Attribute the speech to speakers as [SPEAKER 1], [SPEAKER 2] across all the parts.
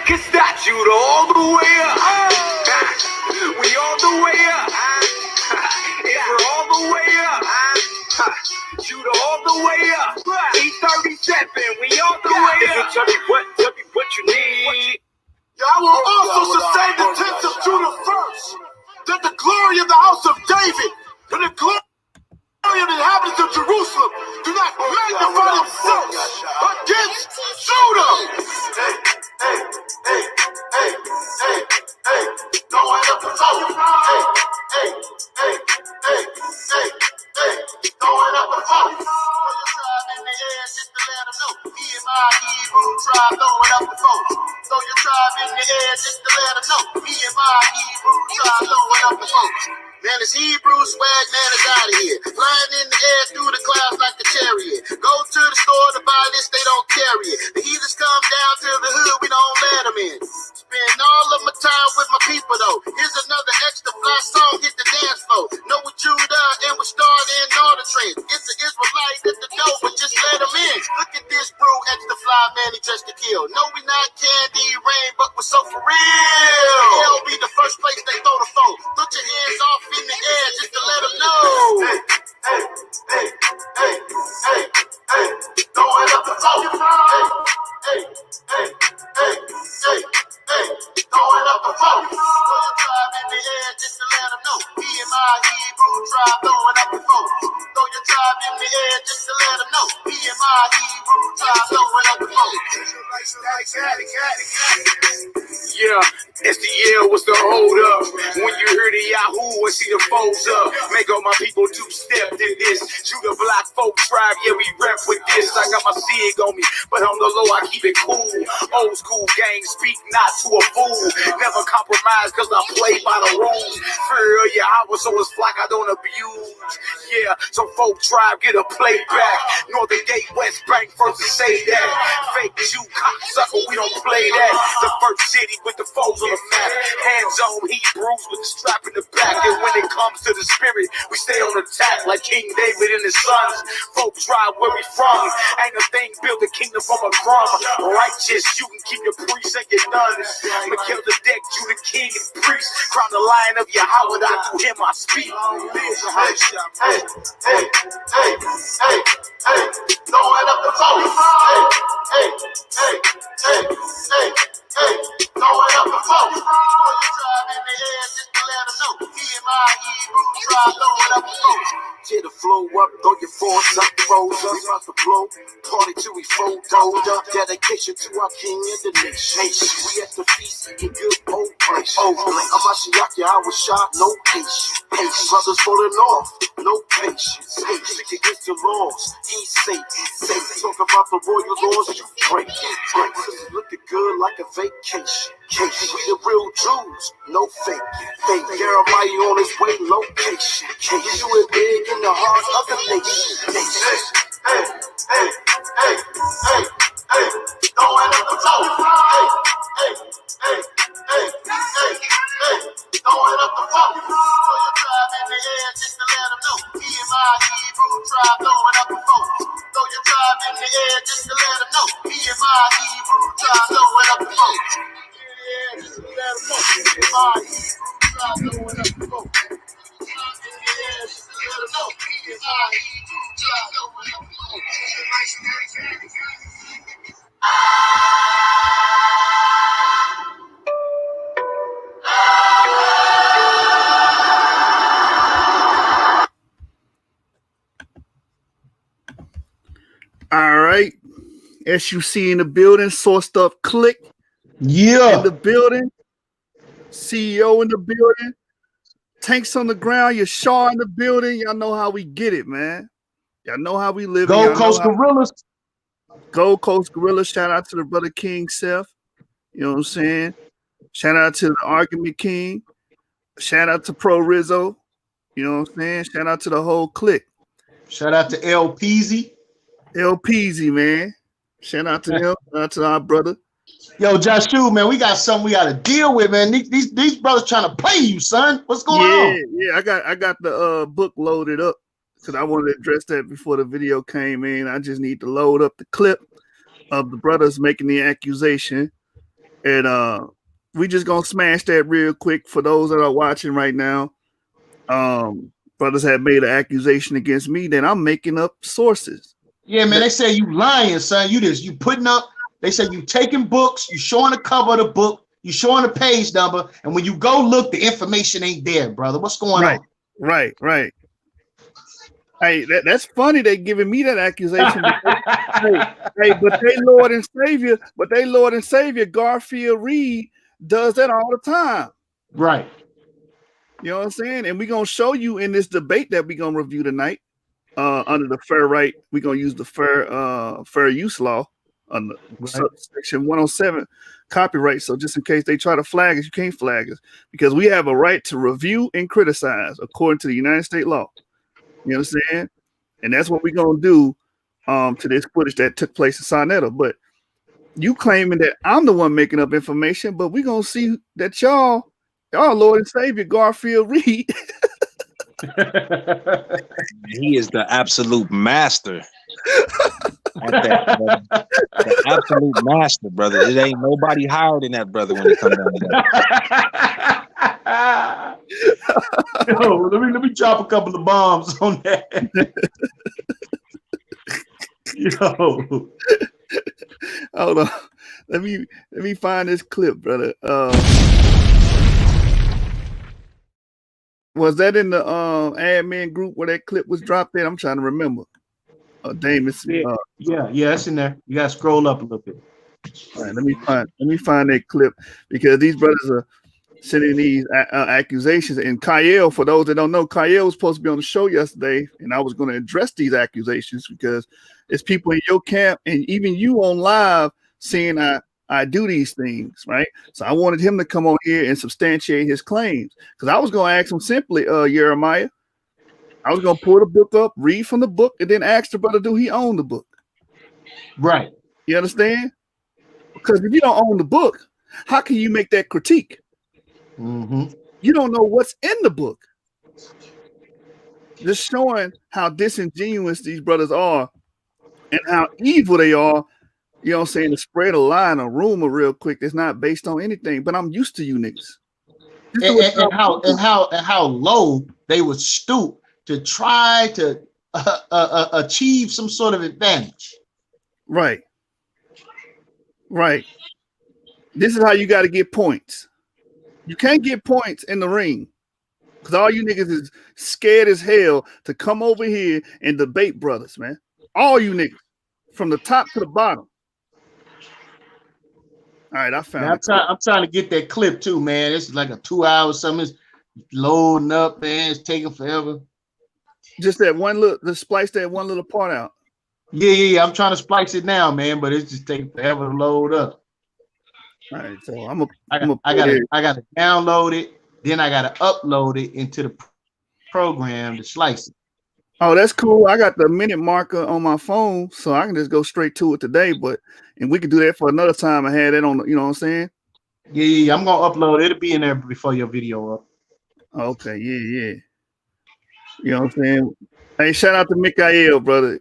[SPEAKER 1] can start you all the way up. We all the way up. And we're all the way up. Shoot all the way up. E37, we all the way up. Tell me what you need.
[SPEAKER 2] I will also sustain the tents of Judah first, that the glory of the house of David and the glory of the inhabitants of Jerusalem do not magnify themselves against Judah. Throwing up the phone. Throwing up the phone. In the air just to let them know. Me and my Hebrew tribe throwing up the phone. Throw your tribe in the air just to let them know. Me and my Hebrew tribe throwing up the phone. Man, it's Hebrew swag, man, is out of here. Flying in the air through the clouds like a chariot. Go to the store to buy this, they don't carry it. The heathens come down to the hood, we don't let them in. Spend all of my time with my people, though. Here's another extra fly song, hit the dance floor. Know what Judah and we starting all the trends. It's an Israelite at the door, but just let them in. Look at this brew, extra fly, man, he just to kill. No, we not Candy Rain, but we're so for real. Hell be the first place they throw the phone. Put your hands off in the air just to let them know. Throwing up the phone. Throwing up the phone. Throw your tribe in the air just to let them know. Me and my Hebrew tribe throwing up the phone. Throw your tribe in the air just to let them know. Me and my Hebrew tribe throwing up the phone.
[SPEAKER 1] Yeah, it's the year, what's the hold up? When you hear the Yahoo and see the foes up, make all my people two-step in this. Shoot a block folk tribe, yeah, we rep with this. I got my SIG on me, but on the low, I keep it cool. Old school gang, speak not to a fool. Never compromise, cause I play by the rules. Fear of Yahweh, so it's like I don't abuse. Yeah, so folk tribe, get a playback. Northern Gate, West Bank, first to say that. Fake Jew, cocksucker, we don't play that. The first city with the foes on the map. Hands on Hebrews with the strap in the back. And when it comes to the spirit, we stay on attack like King David and his sons. Folk tribe where we from. Ain't a thing built a kingdom from a crumb. Righteous, you can keep your priests and your nuns. Melchizedek, you the king and priest. Crown the lion of Yahweh, I through him I speak.
[SPEAKER 2] Throwing up the phone. Throwing up the phone. Throw your tribe in the air just to let them know. Me and my Hebrew tribe throwing up the phone. Tear the flow up, throw your force up, froze up, about to blow. Party till we fold up. Dedication to our king and the nation. We at the feast, eating good old place. I'm a Shiaki, I was shot, no patience. Brothers falling off, no patience. Sick against the laws, he's Satan. Talk about the royal laws, you break it. Looking good like a vacation. We the real Jews, no fake. Jeremiah on his way, location. You it big in the heart of the nation. Throwing up the phone. Throwing up the phone. Throw your tribe in the air just to let them know. Me and my Hebrew tribe throwing up the phone. Throw your tribe in the air just to let them know. Me and my Hebrew tribe throwing up the phone. Just to let them know. Me and my Hebrew tribe throwing up the phone. Just to let them know. Me and my Hebrew tribe throwing up the phone.
[SPEAKER 3] All right. SUC in the building, sourced up click.
[SPEAKER 4] Yeah.
[SPEAKER 3] In the building. CEO in the building. Tanks on the ground. Your Shaw in the building. Y'all know how we get it, man. Y'all know how we live.
[SPEAKER 4] Gold Coast Gorillas.
[SPEAKER 3] Gold Coast Gorillas. Shout out to the brother King Seth. You know what I'm saying? Shout out to the Argument King. Shout out to Pro Rizzo. You know what I'm saying? Shout out to the whole clique.
[SPEAKER 4] Shout out to El Peasy.
[SPEAKER 3] El Peasy, man. Shout out to them. Shout out to our brother.
[SPEAKER 4] Yo, Joshua, man, we got something we got to deal with, man. These brothers trying to play you, son. What's going on?
[SPEAKER 3] Yeah, I got the book loaded up because I wanted to address that before the video came in. I just need to load up the clip of the brothers making the accusation And we just gonna smash that real quick for those that are watching right now. Brothers have made an accusation against me that I'm making up sources.
[SPEAKER 4] Yeah, man, they say you lying, son. You putting up. They say you taking books, you showing the cover of the book, you showing the page number, and when you go look, the information ain't there, brother. What's going on?
[SPEAKER 3] Right. Hey, that's funny. They giving me that accusation. But they Lord and Savior, Garfield Reed does that all the time.
[SPEAKER 4] Right.
[SPEAKER 3] You know what I'm saying? And we're gonna show you in this debate that we're gonna review tonight, under the fair right. We're gonna use the fair use law under section 107 copyright. So just in case they try to flag us, you can't flag us because we have a right to review and criticize according to the United States law. You understand? And that's what we're gonna do to this footage that took place in Sonetta. But you claiming that I'm the one making up information, but we're gonna see that y'all Lord and Savior Garfield Reed.
[SPEAKER 5] He is the absolute master. At that, brother. The absolute master, brother. It ain't nobody higher than that brother when it comes down to that.
[SPEAKER 4] Yo, let me drop a couple of bombs on that. Yo,
[SPEAKER 3] hold on. Let me find this clip, brother. Was that in the admin group where that clip was dropped in? I'm trying to remember. Damus.
[SPEAKER 4] Yeah, it's in there. You gotta scroll up a little bit.
[SPEAKER 3] All right, let me find that clip because these brothers are sending these accusations. And Kyle, for those that don't know, Kyle was supposed to be on the show yesterday, and I was going to address these accusations because it's people in your camp and even you on live saying I do these things, right? So I wanted him to come on here and substantiate his claims because I was going to ask him simply, Jeremiah. I was going to pull the book up, read from the book, and then ask the brother, do he own the book?
[SPEAKER 4] Right.
[SPEAKER 3] You understand? Because if you don't own the book, how can you make that critique?
[SPEAKER 4] Mm-hmm.
[SPEAKER 3] You don't know what's in the book. Just showing how disingenuous these brothers are and how evil they are. You know what I'm saying? To spread a lie and a rumor real quick that's not based on anything. But I'm used to you niggas.
[SPEAKER 4] And how low they would stoop to try to achieve some sort of advantage.
[SPEAKER 3] Right. This is how you got to get points. You can't get points in the ring because all you niggas is scared as hell to come over here and debate brothers, man. All you niggas, from the top to the bottom. All right, I found it.
[SPEAKER 4] I'm trying to get that clip too, man. It's like a 2 hour something. It's loading up, man. It's taking forever.
[SPEAKER 3] Just that one little, to splice that one little part out.
[SPEAKER 4] Yeah. I'm trying to splice it now, man, but it's just taking forever to load up.
[SPEAKER 3] All right, so I
[SPEAKER 4] gotta download it, then I gotta upload it into the program to slice it.
[SPEAKER 3] Oh, that's cool. I got the minute marker on my phone, so I can just go straight to it today. And we can do that for another time. I had it on, you know what I'm saying?
[SPEAKER 4] Yeah. I'm gonna upload it. It'll be in there before your video up.
[SPEAKER 3] Okay, yeah. You know what I'm saying? Hey, shout out to Mikael, brother.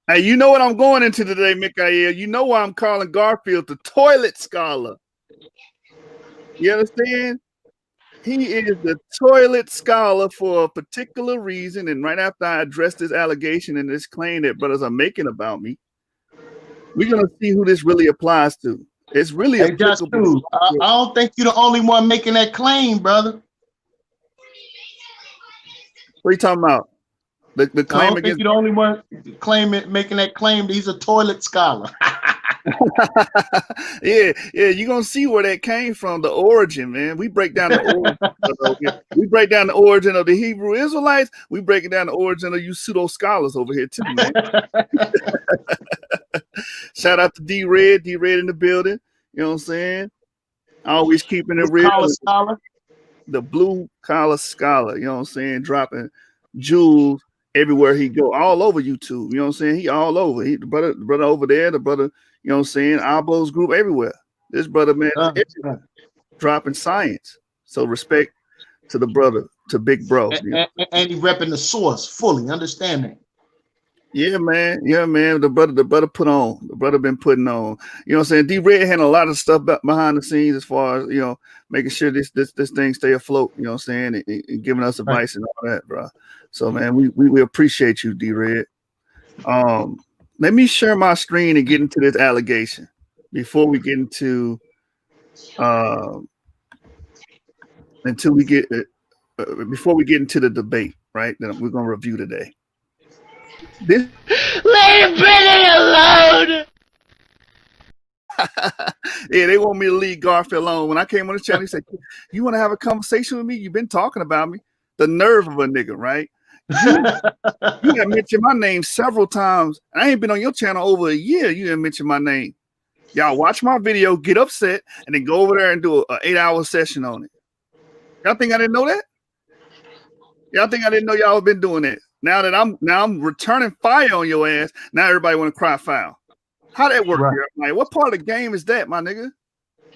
[SPEAKER 3] Hey, you know what I'm going into today, Mikael? You know why I'm calling Garfield the toilet scholar. You understand? He is the toilet scholar for a particular reason. And right after I address this allegation and this claim that brothers are making about me, we're going to see who this really applies to. It's really applicable.
[SPEAKER 4] I don't think you're the only one making that claim, brother.
[SPEAKER 3] What are you talking about? The claim
[SPEAKER 4] I don't think you're the only one making that claim that he's a toilet scholar.
[SPEAKER 3] yeah, you're gonna see where that came from, the origin, man. We break down the origin. We break down the origin of the Hebrew Israelites. We breaking down the origin of you pseudo scholars over here too, man. Shout out to D-Red in the building. You know what I'm saying? Always keeping it real. The blue collar scholar, you know what I'm saying? Dropping jewels everywhere he go, all over YouTube. You know what I'm saying? He all over. The brother over there, the brother, you know what I'm saying? Albo's group everywhere. This brother, man, dropping science. So respect to the brother, to Big Bro.
[SPEAKER 4] And he repping the source fully. Understand that.
[SPEAKER 3] Yeah, man. Yeah, man. The brother put on. The brother been putting on. You know what I'm saying? D Red had a lot of stuff behind the scenes as far as, making sure this thing stay afloat, you know what I'm saying? And giving us
[SPEAKER 4] Right.
[SPEAKER 3] advice and all that, bro. So man, we appreciate you, D Red. Let me share my screen and get into this allegation before we get into until we get before we get into the debate, right? That we're gonna review today. This
[SPEAKER 6] Leave Brittany alone!
[SPEAKER 3] yeah, they want me to leave Garfield alone. When I came on the channel, he said, "You want to have a conversation with me? You've been talking about me." The nerve of a nigga, right? You have mentioned my name several times. I ain't been on your channel over a year. You didn't mention my name. Y'all watch my video, get upset, and then go over there and do an 8-hour session on it. Y'all think I didn't know that? Y'all think I didn't know y'all have been doing that? Now that I'm returning fire on your ass, now everybody want to cry foul. How that work?
[SPEAKER 4] Right.
[SPEAKER 3] Like, what part of the game is that, my nigga?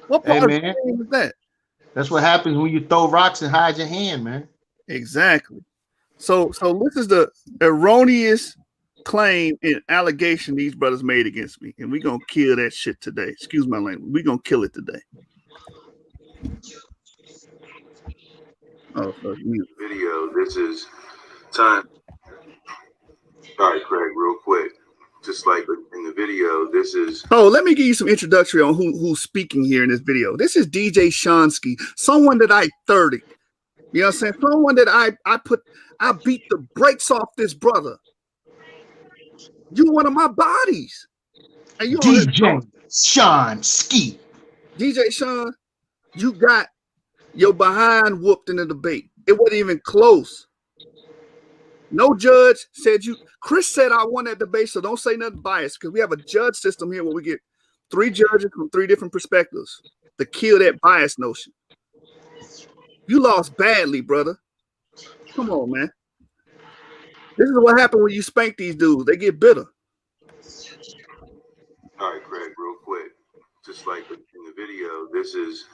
[SPEAKER 3] What part of the game is that?
[SPEAKER 4] That's what happens when you throw rocks and hide your hand, man.
[SPEAKER 3] Exactly. So this is the erroneous claim and allegation these brothers made against me, and we're gonna kill that shit today. Excuse my language. We're gonna kill it today. Oh, so
[SPEAKER 1] Video. This is time. All right, Craig, real quick. Just like in the video, this is.
[SPEAKER 3] Oh, let me give you some introductory on who's speaking here in this video. This is DJ Shonsky, someone that I 30. You know what I'm saying? Someone that I beat the brakes off this brother. You one of my bodies. And you
[SPEAKER 4] DJ Shonsky.
[SPEAKER 3] DJ Sean, you got your behind whooped in the debate. It wasn't even close. No judge said you. Chris said I won that debate, so don't say nothing biased because we have a judge system here where we get 3 judges from 3 different perspectives to kill that bias notion. You lost badly, brother. Come on, man. This is what happened when you spank these dudes. They get bitter.
[SPEAKER 1] All right, Craig, real quick. Just like in the video, this is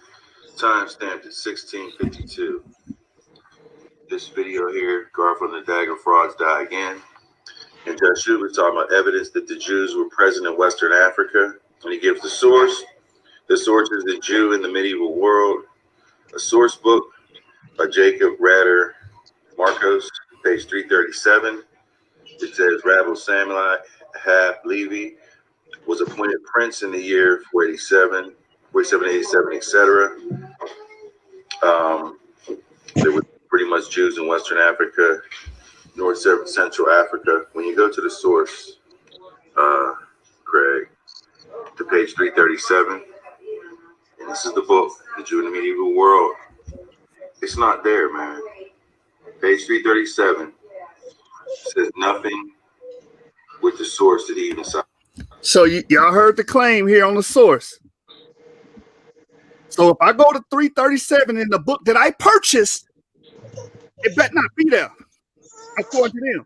[SPEAKER 1] timestamped at 16:52. This video here, Garfield and the Dagger frauds die again. And Judge Schubert's talking about evidence that the Jews were present in Western Africa. And he gives the source. The source is The Jew in the Medieval World, a source book by Jacob Rader Marcos, page 337. It says Rabbi Samuel Hab Levi was appointed prince in the year 487, 87, etc. There were pretty much Jews in Western Africa, North Central Africa. When you go to the source, Craig, to page 337, and this is the book, The Jew in the Medieval World. It's not there, man. Page 337 says nothing with the source that he even cited.
[SPEAKER 3] So y'all heard the claim here on the source. So if I go to 337 in the book that I purchased, it better not be there. According to them,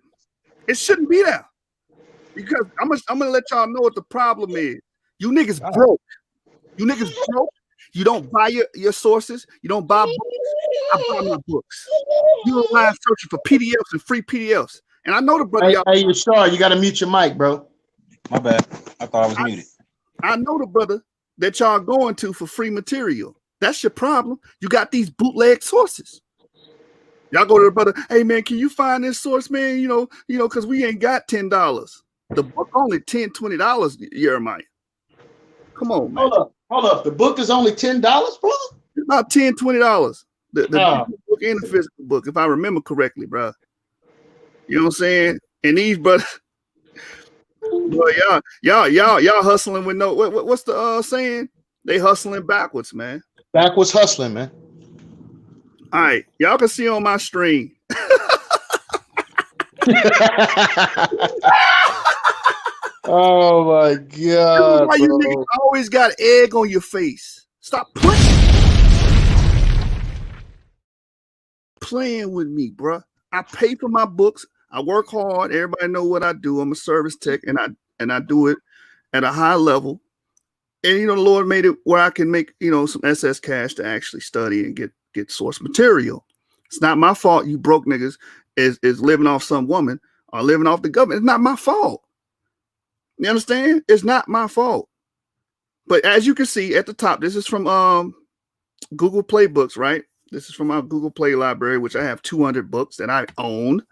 [SPEAKER 3] it shouldn't be there because I'm gonna let y'all know what the problem is. You niggas broke. You niggas broke. You don't buy your sources. You don't buy books. I buy my books. You online searching for PDFs and free PDFs. And I know the brother.
[SPEAKER 4] Hey, you star, you gotta mute your mic, bro.
[SPEAKER 5] My bad. I thought I was muted.
[SPEAKER 3] I know the brother that y'all going to for free material. That's your problem. You got these bootleg sources. Y'all go to the brother, hey man, can you find this source, man? You know, because we ain't got $10. The book only $10, $20, Jeremiah. Come on, man.
[SPEAKER 4] Hold up. The book is only $10, bro?
[SPEAKER 3] It's about $10, $20. The book and the physical book, if I remember correctly, bro. You know what I'm saying? And these brothers, boy, y'all hustling with no. What's the saying? They hustling backwards, man.
[SPEAKER 4] Backwards hustling, man.
[SPEAKER 3] All right, y'all can see on my stream.
[SPEAKER 4] Oh my God!
[SPEAKER 3] Why you niggas always got egg on your face? Stop playing with me, bro. I pay for my books. I work hard. Everybody know what I do. I'm a service tech, and I do it at a high level. And the Lord made it where I can make some SS cash to actually study and get source material. It's not my fault. You broke niggas is living off some woman are living off the government. It's not my fault. You understand? It's not my fault. But as you can see at the top, this is from Google Play Books, right? This is from our Google Play library, which I have 200 books that I own.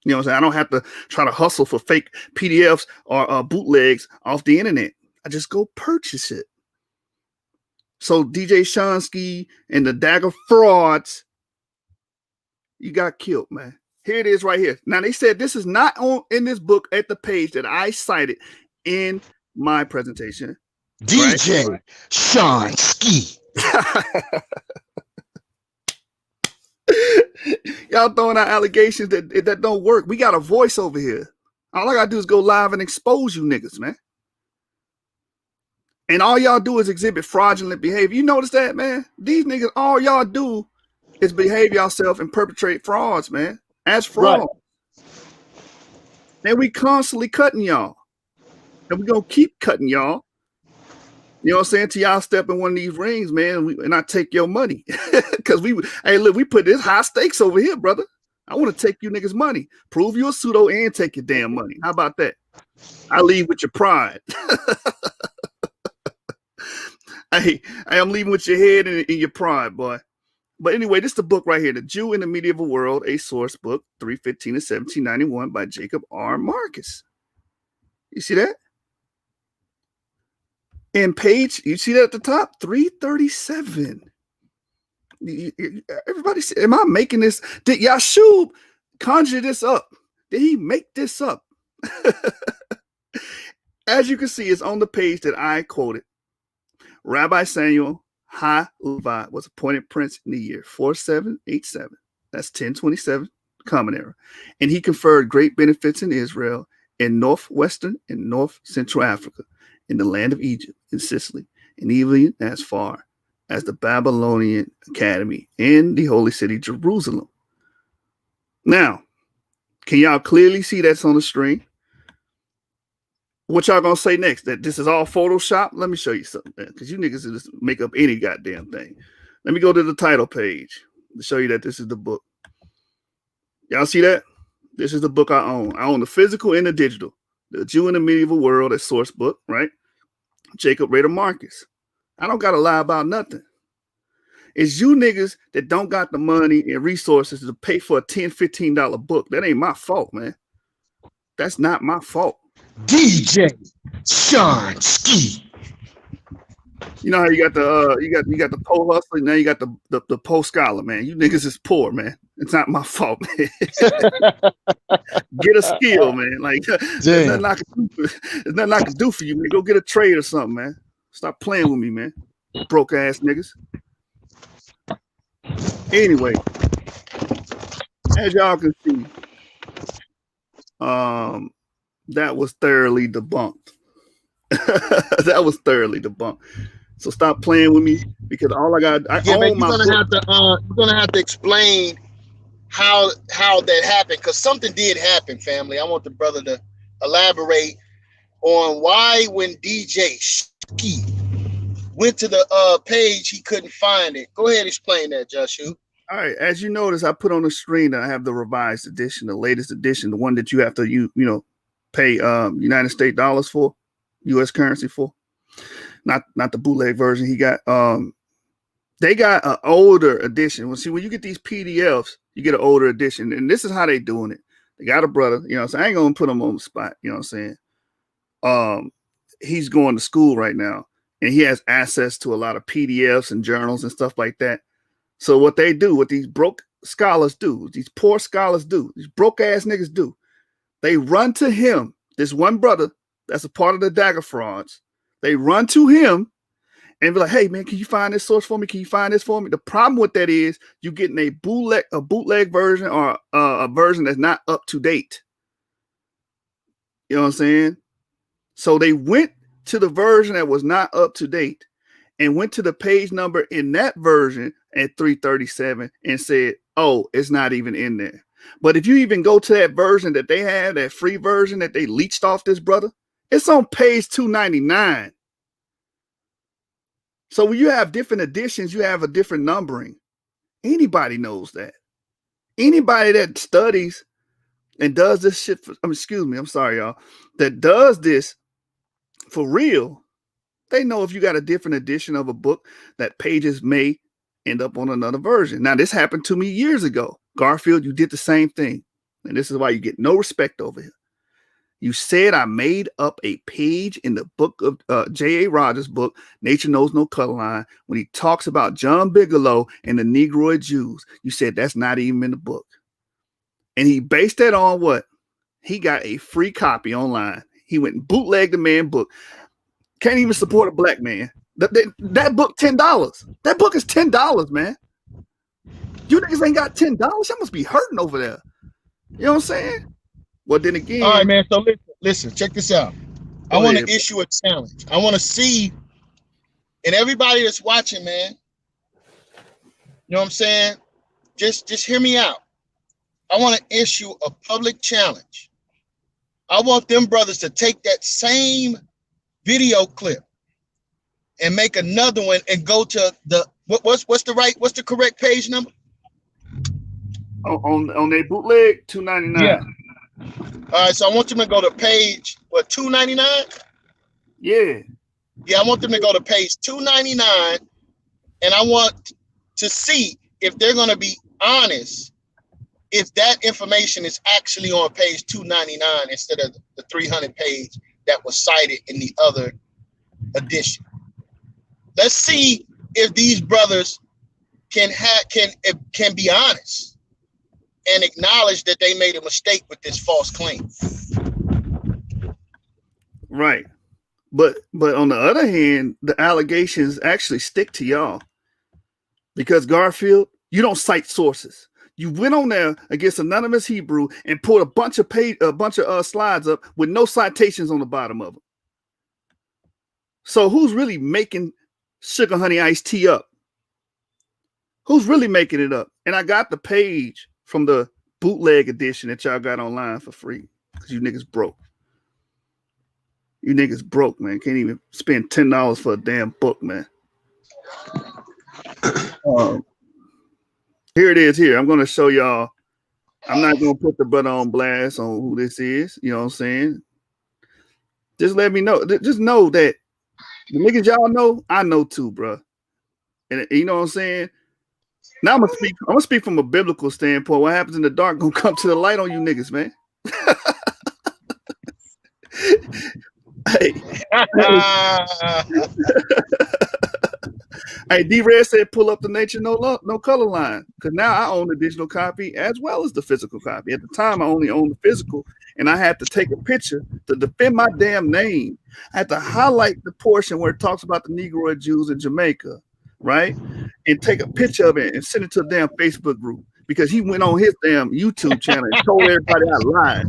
[SPEAKER 3] You know what I'm saying? I don't have to try to hustle for fake PDFs or bootlegs off the internet. I just go purchase it. So DJ Shonsky and the Dagger frauds, you got killed, man. Here it is right here. Now, they said this is not in this book at the page that I cited in my presentation.
[SPEAKER 4] DJ
[SPEAKER 3] right?
[SPEAKER 4] Shonsky.
[SPEAKER 3] Y'all throwing out allegations that don't work. We got a voice over here. All I gotta do is go live and expose you niggas, man. And all y'all do is exhibit fraudulent behavior. You notice that, man? These niggas, all y'all do is behave yourself and perpetrate frauds, man. As fraud. Right. And we constantly cutting y'all. And we're gonna keep cutting y'all. You know what I'm saying? Till y'all step in one of these rings, man, and I take your money. Because hey, look, we put this high stakes over here, brother. I want to take you niggas' money. Prove you're a pseudo and take your damn money. How about that? I leave with your pride. Hey, I'm leaving with your head and your pride, boy. But anyway, this is the book right here, The Jew in the Medieval World, a source book, 315 to 1791 by Jacob R. Marcus. You see that? And page, you see that at the top? 337. Everybody, am I making this? Did Yashub conjure this up? Did he make this up? As you can see, it's on the page that I quoted. Rabbi Samuel Ha-Levi was appointed prince in the year 4787. That's 1027 Common Era. And he conferred great benefits in Israel, in northwestern and north central Africa, in the land of Egypt, in Sicily, and even as far as the Babylonian Academy in the holy city, Jerusalem. Now, can y'all clearly see that's on the screen? What y'all gonna say next? That this is all Photoshop? Let me show you something, because you niggas just make up any goddamn thing. Let me go to the title page to show you that this is the book. Y'all see that? This is the book I own. I own the physical and the digital. The Jew in the Medieval World, a source book, right? Jacob Rader Marcus. I don't gotta lie about nothing. It's you niggas that don't got the money and resources to pay for a $10, $15 book. That ain't my fault, man. That's not my fault.
[SPEAKER 4] DJ Shonsky.
[SPEAKER 3] You know how you got the pole hustler, now you got the pole scholar, man. You niggas is poor, man. It's not my fault, man. Get a skill, man. Like there's nothing I can do for you, man. Go get a trade or something, man. Stop playing with me, man. Broke ass niggas. Anyway, as y'all can see, that was thoroughly debunked. That was thoroughly debunked. So stop playing with me, because all I got,
[SPEAKER 2] you're gonna have to explain how that happened, because something did happen, family. I want the brother to elaborate on why when DJ Ski went to the page he couldn't find it. Go ahead, explain that, Joshua.
[SPEAKER 3] All right, as you notice, I put on the screen that I have the revised edition, the latest edition, the one that you have to pay United States dollars for, U.S. currency for, not the bootleg version he got. They got an older edition. Well, see, when you get these PDFs, you get an older edition, and this is how they doing it. They got a brother, so I ain't gonna put him on the spot, you know what I'm saying? He's going to school right now, and he has access to a lot of PDFs and journals and stuff like that. So what they do, what these broke scholars do, these poor scholars do, these broke ass niggas do, they run to him, this one brother that's a part of the Dagger frauds. They run to him and be like, hey, man, can you find this source for me? Can you find this for me? The problem with that is you getting a bootleg version, or a version that's not up to date. You know what I'm saying? So they went to the version that was not up to date and went to the page number in that version at 337 and said, oh, it's not even in there. But if you even go to that version that they had, that free version that they leached off this brother, it's on page 299. So when you have different editions, you have a different numbering. Anybody knows that. Anybody that studies, and does this shit for, excuse me, I'm sorry, y'all, that does this for real, they know if you got a different edition of a book, that pages may end up on another version. Now, this happened to me years ago. Garfield, you did the same thing. And this is why you get no respect over here. You said I made up a page in the book of J.A. Rogers' book, Nature Knows No Color Line, when he talks about John Bigelow and the Negroid Jews. You said that's not even in the book. And he based that on what? He got a free copy online. He went and bootlegged the man book. Can't even support a black man. That book, $10. That book is $10, man. You niggas ain't got $10. I must be hurting over there. You know what I'm saying? Well, then again.
[SPEAKER 4] All right, man. So listen, check this out. I want to issue a challenge. I want to see, and everybody that's watching, man, you know what I'm saying? Just hear me out. I want to issue a public challenge. I want them brothers to take that same video clip and make another one and go to the what's the correct page number?
[SPEAKER 3] On their bootleg, $2.99.
[SPEAKER 4] Yeah. All right, so I want them to go to page $2.99.
[SPEAKER 3] Yeah.
[SPEAKER 4] Yeah, I want them to go to page $2.99, and I want to see if they're going to be honest, if that information is actually on page $2.99 instead of the 300 page that was cited in the other edition. Let's see if these brothers can be honest and acknowledge that they made a mistake with this false claim.
[SPEAKER 3] Right. But on the other hand, the allegations actually stick to y'all. Because Garfield, you don't cite sources. You went on there against Anonymous Hebrew and pulled a bunch of slides up with no citations on the bottom of them. So who's really making Sugar Honey Iced Tea up? Who's really making it up? And I got the page from the bootleg edition that y'all got online for free because you niggas broke. You niggas broke, man. Can't even spend $10 for a damn book, man. Here it is. Here, I'm going to show y'all. I'm not going to put the brother on blast on who this is. You know what I'm saying? Just let me know. Just know that the niggas y'all know, I know too, bro. And you know what I'm saying? Now I'm gonna speak from a biblical standpoint. What happens in the dark gonna come to the light on you niggas, man. Hey, D-Red said pull up the Nature No Color line because now I own the digital copy as well as the physical copy. At the time, I only owned the physical, and I had to take a picture to defend my damn name. I had to highlight the portion where it talks about the Negroid Jews in Jamaica, right? And take a picture of it and send it to a damn Facebook group because he went on his damn YouTube channel and told everybody I lied.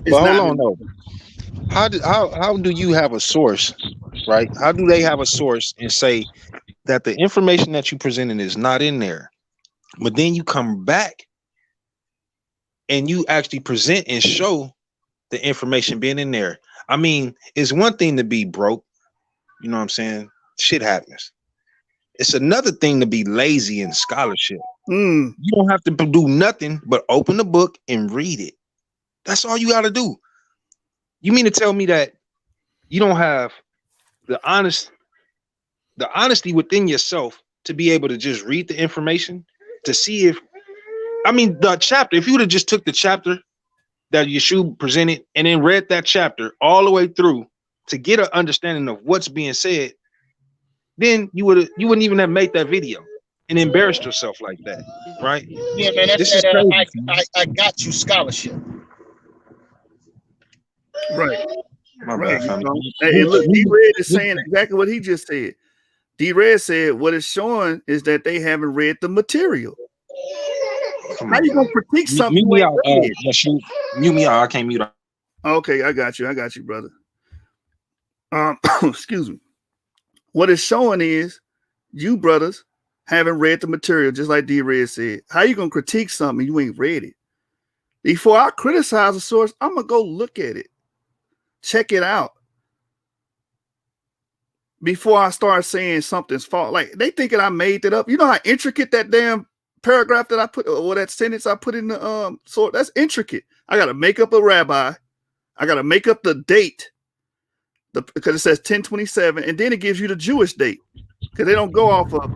[SPEAKER 5] But hold on, though. How do you have a source, right? How do they have a source and say that the information that you presented is not in there, but then you come back and you actually present and show the information being in there? I mean, it's one thing to be broke, you know what I'm saying? Shit happens. It's another thing to be lazy in scholarship. You don't have to do nothing but open the book and read it. That's all you got to do. You mean to tell me that you don't have the honesty within yourself to be able to just read the information to see if, I mean, the chapter, if you would have just took the chapter that Yeshua presented and then read that chapter all the way through to get an understanding of what's being said, then you wouldn't even have made that video and embarrassed yourself like that, right?
[SPEAKER 4] Yeah, man, that's I got you scholarship.
[SPEAKER 3] Right.
[SPEAKER 5] My
[SPEAKER 3] Right.
[SPEAKER 5] bad,
[SPEAKER 3] And look, D-Red is saying exactly what he just said. D-Red said what it's showing is that they haven't read the material. How you gonna critique something?
[SPEAKER 5] Mute me out. Mute me out. I can't mute out.
[SPEAKER 3] Okay, I got you, brother. Excuse me. What it's showing is you brothers haven't read the material, just like D-Red said. How you gonna critique something you ain't read it? Before I criticize a source, I'm gonna go look at it. Check it out before I start saying something's false. Like they thinking I made that up. You know how intricate that damn paragraph that I put, or that sentence I put in the so that's intricate. I gotta make up a rabbi, I gotta make up the date, because it says 1027, and then it gives you the Jewish date, because they don't go off of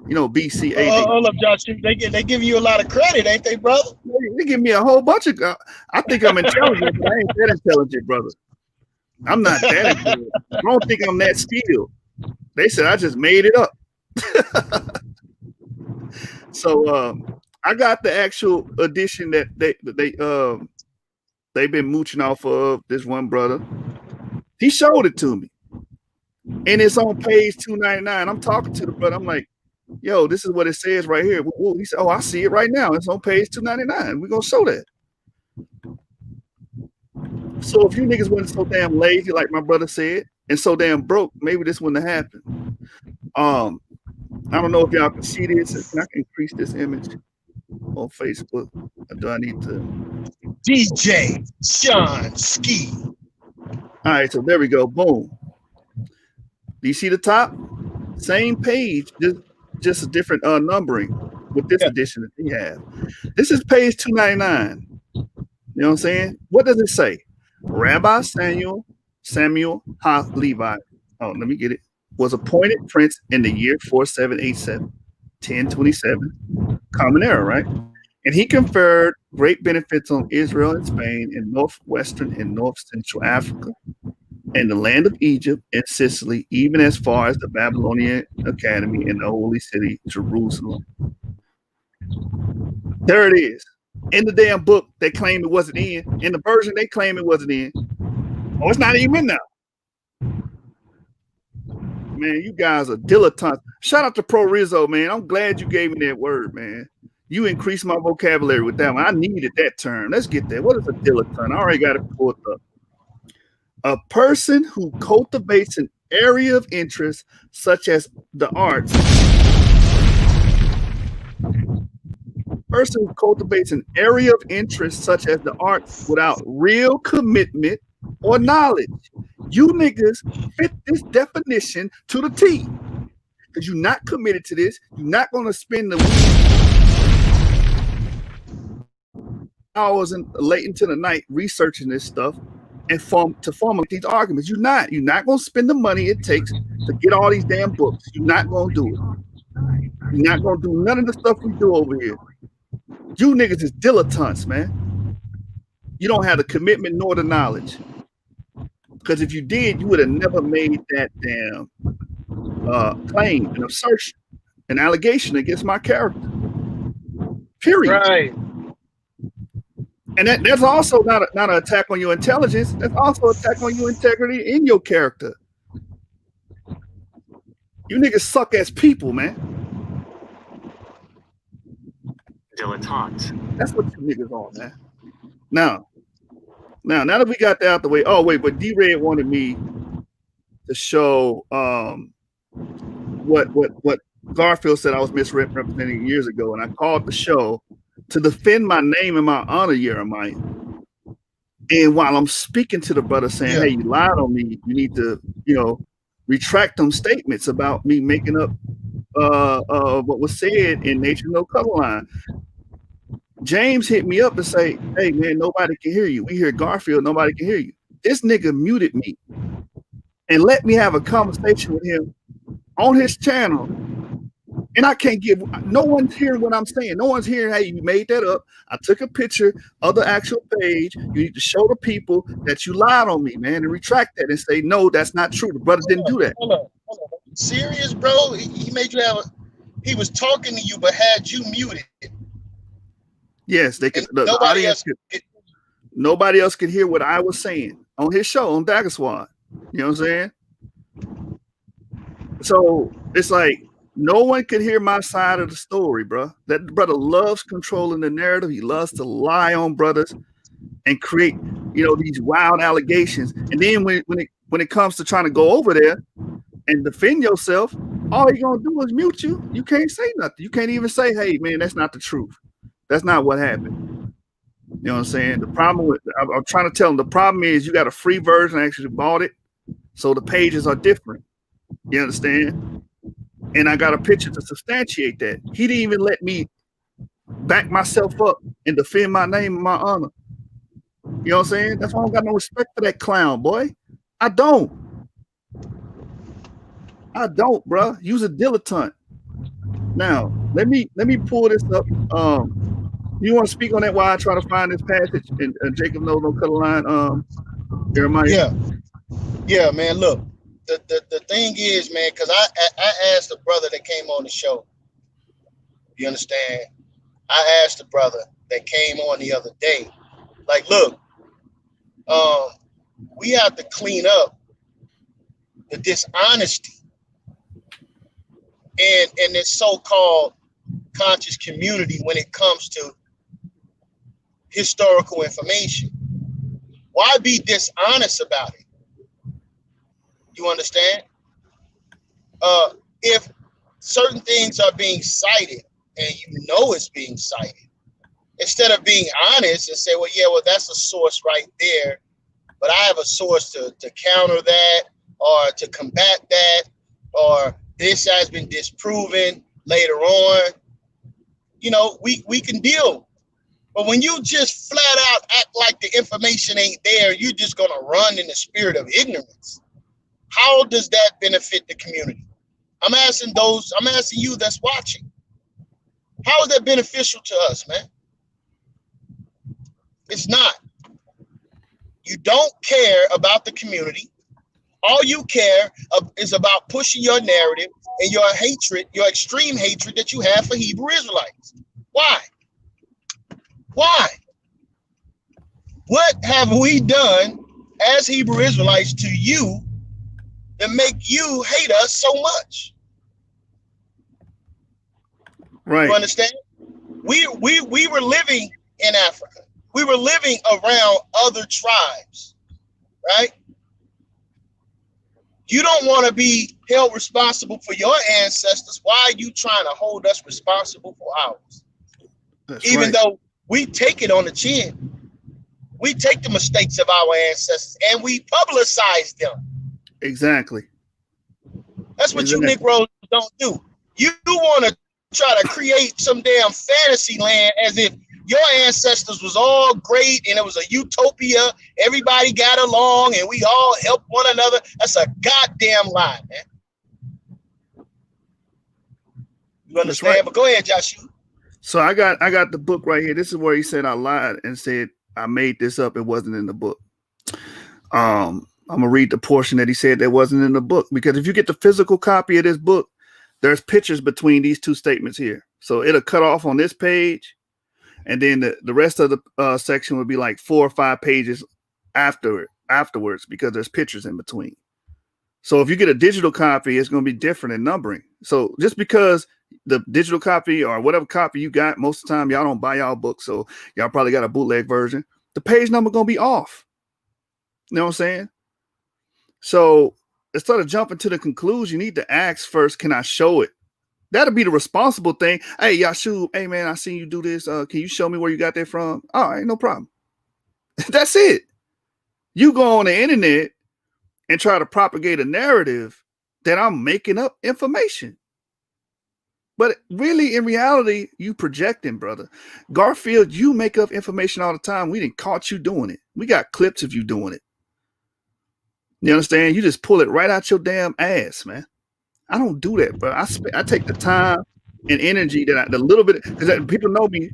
[SPEAKER 3] BC AD.
[SPEAKER 4] Hold up, Josh. They give you a lot of credit, ain't they, brother?
[SPEAKER 3] They give me a whole bunch of. I think I'm intelligent, but I ain't that intelligent, brother. I'm not that intelligent. I don't think I'm that skilled. They said I just made it up. So I got the actual edition that they've been mooching off of. This one brother, he showed it to me, and it's on page 299. I'm talking to the brother. I'm like, yo, this is what it says right here. He said, oh, I see it right now. It's on page 299. We're gonna show that. So if you niggas wasn't so damn lazy, like my brother said, and so damn broke, maybe this wouldn't have happened. I don't know if y'all can see this. Can I increase this image on Facebook? Or do I need to?
[SPEAKER 4] DJ Sean Ski.
[SPEAKER 3] All right, so there we go. Boom. Do you see the top? Same page, just a different numbering with this edition that we have. This is page 299. You know what I'm saying? What does it say? Rabbi Samuel Ha Levi. Oh, let me get it. Was appointed prince in the year 4787, 1027, Common Era, right? And he conferred great benefits on Israel and Spain and northwestern and north central Africa and the land of Egypt and Sicily, even as far as the Babylonian Academy and the holy city, Jerusalem. There it is. In the damn book, they claim it wasn't in. In the version, they claim it wasn't in. Oh, it's not even in now. Man, you guys are dilettantes. Shout out to Pro Rizzo, man. I'm glad you gave me that word, man. You increased my vocabulary with that one. I needed that term. Let's get that. What is a dilettante? I already got it pulled up. A person who cultivates an area of interest, such as the arts. Person who cultivates an area of interest, such as the arts, without real commitment or knowledge. You niggas fit this definition to the T. Because you're not committed to this. You're not going to spend the hours late into the night researching this stuff and formulate these arguments. You're not going to spend the money it takes to get all these damn books. You're not going to do it. You're not going to do none of the stuff we do over here. You niggas is dilettantes, man. You don't have the commitment nor the knowledge. Because if you did, you would have never made that damn claim, an assertion, an allegation against my character. Period. Right. And that's also not an attack on your intelligence. That's also an attack on your integrity in your character. You niggas suck as people, man. Dilettante. That's what you niggas are, man. Now that we got that out the way. Oh wait, but D-Red wanted me to show what Garfield said I was misrepresenting years ago, and I called the show to defend my name and my honor, Jeremiah. And while I'm speaking to the brother saying, "Hey, you lied on me. You need to, retract them statements about me making up what was said in Nature No Color Line." James hit me up to say, "Hey man, nobody can hear you. We hear Garfield, nobody can hear you." This nigga muted me and let me have a conversation with him on his channel. And I can't give, no one's hearing what I'm saying. No one's hearing, hey, you made that up. I took a picture of the actual page. You need to show the people that you lied on me, man, and retract that and say, no, that's not true. The brother didn't do that.
[SPEAKER 4] Hold on. Serious, bro? He made you have he was talking to you, but had you muted.
[SPEAKER 3] Yes, they could. Nobody else could hear what I was saying on his show on Dagger Squad. You know what I'm saying? So it's like no one could hear my side of the story, bro. That brother loves controlling the narrative. He loves to lie on brothers and create, these wild allegations. And then when it comes to trying to go over there and defend yourself, all you're gonna do is mute you. You can't say nothing. You can't even say, "Hey, man, that's not the truth. That's not what happened." You know what I'm saying? The problem I'm trying to tell them, the problem is you got a free version. I actually bought it, so the pages are different. You understand? And I got a picture to substantiate that. He didn't even let me back myself up and defend my name and my honor. You know what I'm saying? That's why I don't got no respect for that clown, boy. I don't, bro. You's a dilettante. Now, let me pull this up. You want to speak on that while I try to find this passage? And Jacob knows no cut a line. Jeremiah.
[SPEAKER 4] Yeah, man. Look, the thing is, man, because I asked the brother that came on the show. You understand? I asked the brother that came on the other day, like, look, we have to clean up the dishonesty and this so-called conscious community when it comes to historical information. Why be dishonest about it? You understand? If certain things are being cited and you know it's being cited, instead of being honest and say, well, yeah, well, that's a source right there, but I have a source to counter that or to combat that, or this has been disproven later on, you know, we can deal. But when you just flat out act like the information ain't there, you're just going to run in the spirit of ignorance. How does that benefit the community? I'm asking you that's watching. How is that beneficial to us, man? It's not. You don't care about the community. All you care is about pushing your narrative and your hatred, your extreme hatred that you have for Hebrew Israelites. Why? Why? What have we done as Hebrew Israelites to you that make you hate us so much?
[SPEAKER 3] Right.
[SPEAKER 4] You understand? We were living in Africa. We were living around other tribes, right? You don't want to be held responsible for your ancestors. Why are you trying to hold us responsible for ours? Even though we take it on the chin. We take the mistakes of our ancestors and we publicize them.
[SPEAKER 3] Exactly.
[SPEAKER 4] That's what you Negroes don't do. You want to try to create some damn fantasy land as if your ancestors was all great and it was a utopia. Everybody got along and we all helped one another. That's a goddamn lie, man. You understand? Right. But go ahead, Joshua.
[SPEAKER 3] So I got the book right here. This is where he said I lied and said I made this up. It wasn't in the book. I'm gonna read the portion that he said that wasn't in the book, because if you get the physical copy of this book, there's pictures between these two statements here. So it'll cut off on this page, and then the rest of the section would be like 4 or 5 pages afterwards, because there's pictures in between. So if you get a digital copy, it's going to be different in numbering. So just because the digital copy or whatever copy you got, most of the time y'all don't buy y'all books, so y'all probably got a bootleg version, the page number going to be off. You know what I'm saying? So instead of jumping to the conclusion, you need to ask first, can I show it? That'll be the responsible thing. Hey, Yashu, hey, man, I seen you do this. Can you show me where you got that from? All right, no problem. That's it. You go on the internet and try to propagate a narrative that I'm making up information. But really, in reality, you projecting, brother. Garfield, you make up information all the time. We didn't caught you doing it. We got clips of you doing it. You understand? You just pull it right out your damn ass, man. I don't do that, bro. I take the time and energy that the little bit, because people know me.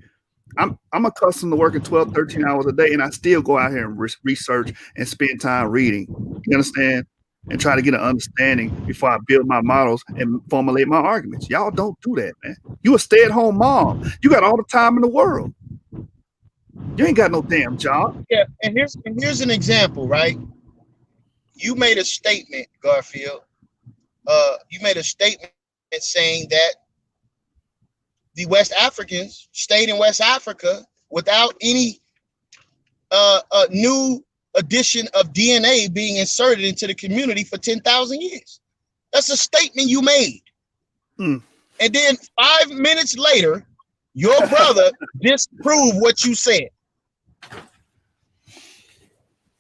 [SPEAKER 3] I'm accustomed to working 12, 13 hours a day, and I still go out here and research and spend time reading. You understand? And try to get an understanding before I build my models and formulate my arguments. Y'all don't do that, man. You a stay-at-home mom. You got all the time in the world. You ain't got no damn job.
[SPEAKER 4] Yeah, and here's an example, right? You made a statement, Garfield. You made a statement saying that the West Africans stayed in West Africa without any new addition of DNA being inserted into the community for 10,000 years. That's a statement you made. And then 5 minutes later, your brother disproved what you said.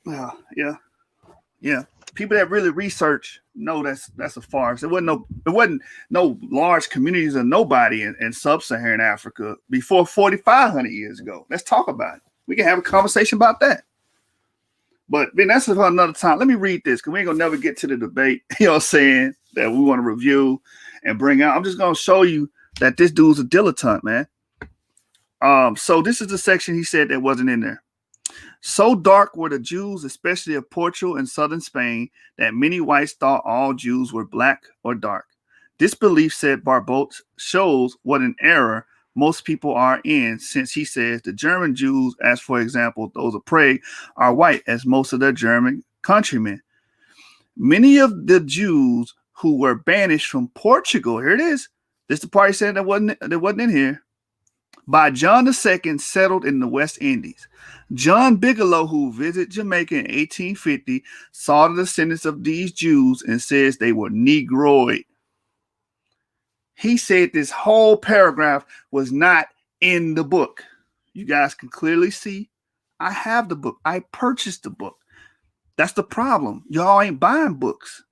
[SPEAKER 3] Yeah. People that really research know that's a farce. It wasn't no large communities of nobody in sub-Saharan Africa before 4,500 years ago. Let's talk about it. We can have a conversation about that. But man, that's for another time. Let me read this because we ain't gonna never get to the debate, you know what I'm saying, that we want to review and bring out. I'm just gonna show you that this dude's a dilettante, man. So this is the section he said that wasn't in there. So dark were the Jews, especially of Portugal and southern Spain, that many whites thought all Jews were black or dark. This belief, said Barbault, shows what an error most people are in, since he says the German Jews, as for example those of Prague, are white as most of their German countrymen. Many of the Jews who were banished from Portugal, here it is, this is the part he said that wasn't in here, by John II, settled in the West Indies. John Bigelow, who visited Jamaica in 1850, saw the descendants of these Jews and says they were Negroid. He said this whole paragraph was not in the book. You guys can clearly see I have the book. I purchased the book. That's the problem. Y'all ain't buying books.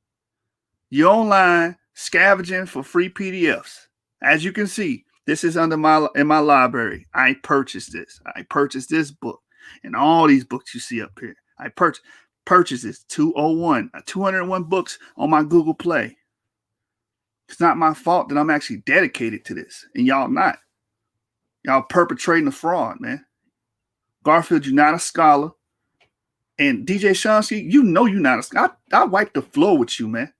[SPEAKER 3] You're online scavenging for free PDFs. As you can see, this is in my library. I purchased this. I purchased this book and all these books you see up here. I purchased this 201 books on my Google Play. It's not my fault that I'm actually dedicated to this, and y'all not. Y'all perpetrating a fraud, man. Garfield, you're not a scholar, and DJ Shonsky, you know you're not a scholar. I wiped the floor with you, man.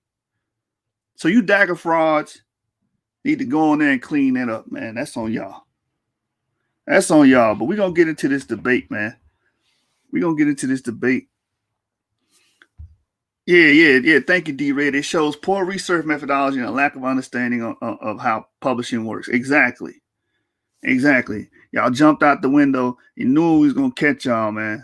[SPEAKER 3] So you dagger frauds need to go on there and clean that up, man. That's on y'all. That's on y'all. But we're going to get into this debate, man. We're going to get into this debate. Yeah. Thank you, D-Red. It shows poor research methodology and a lack of understanding of how publishing works. Exactly. Y'all jumped out the window. You knew we was going to catch y'all, man.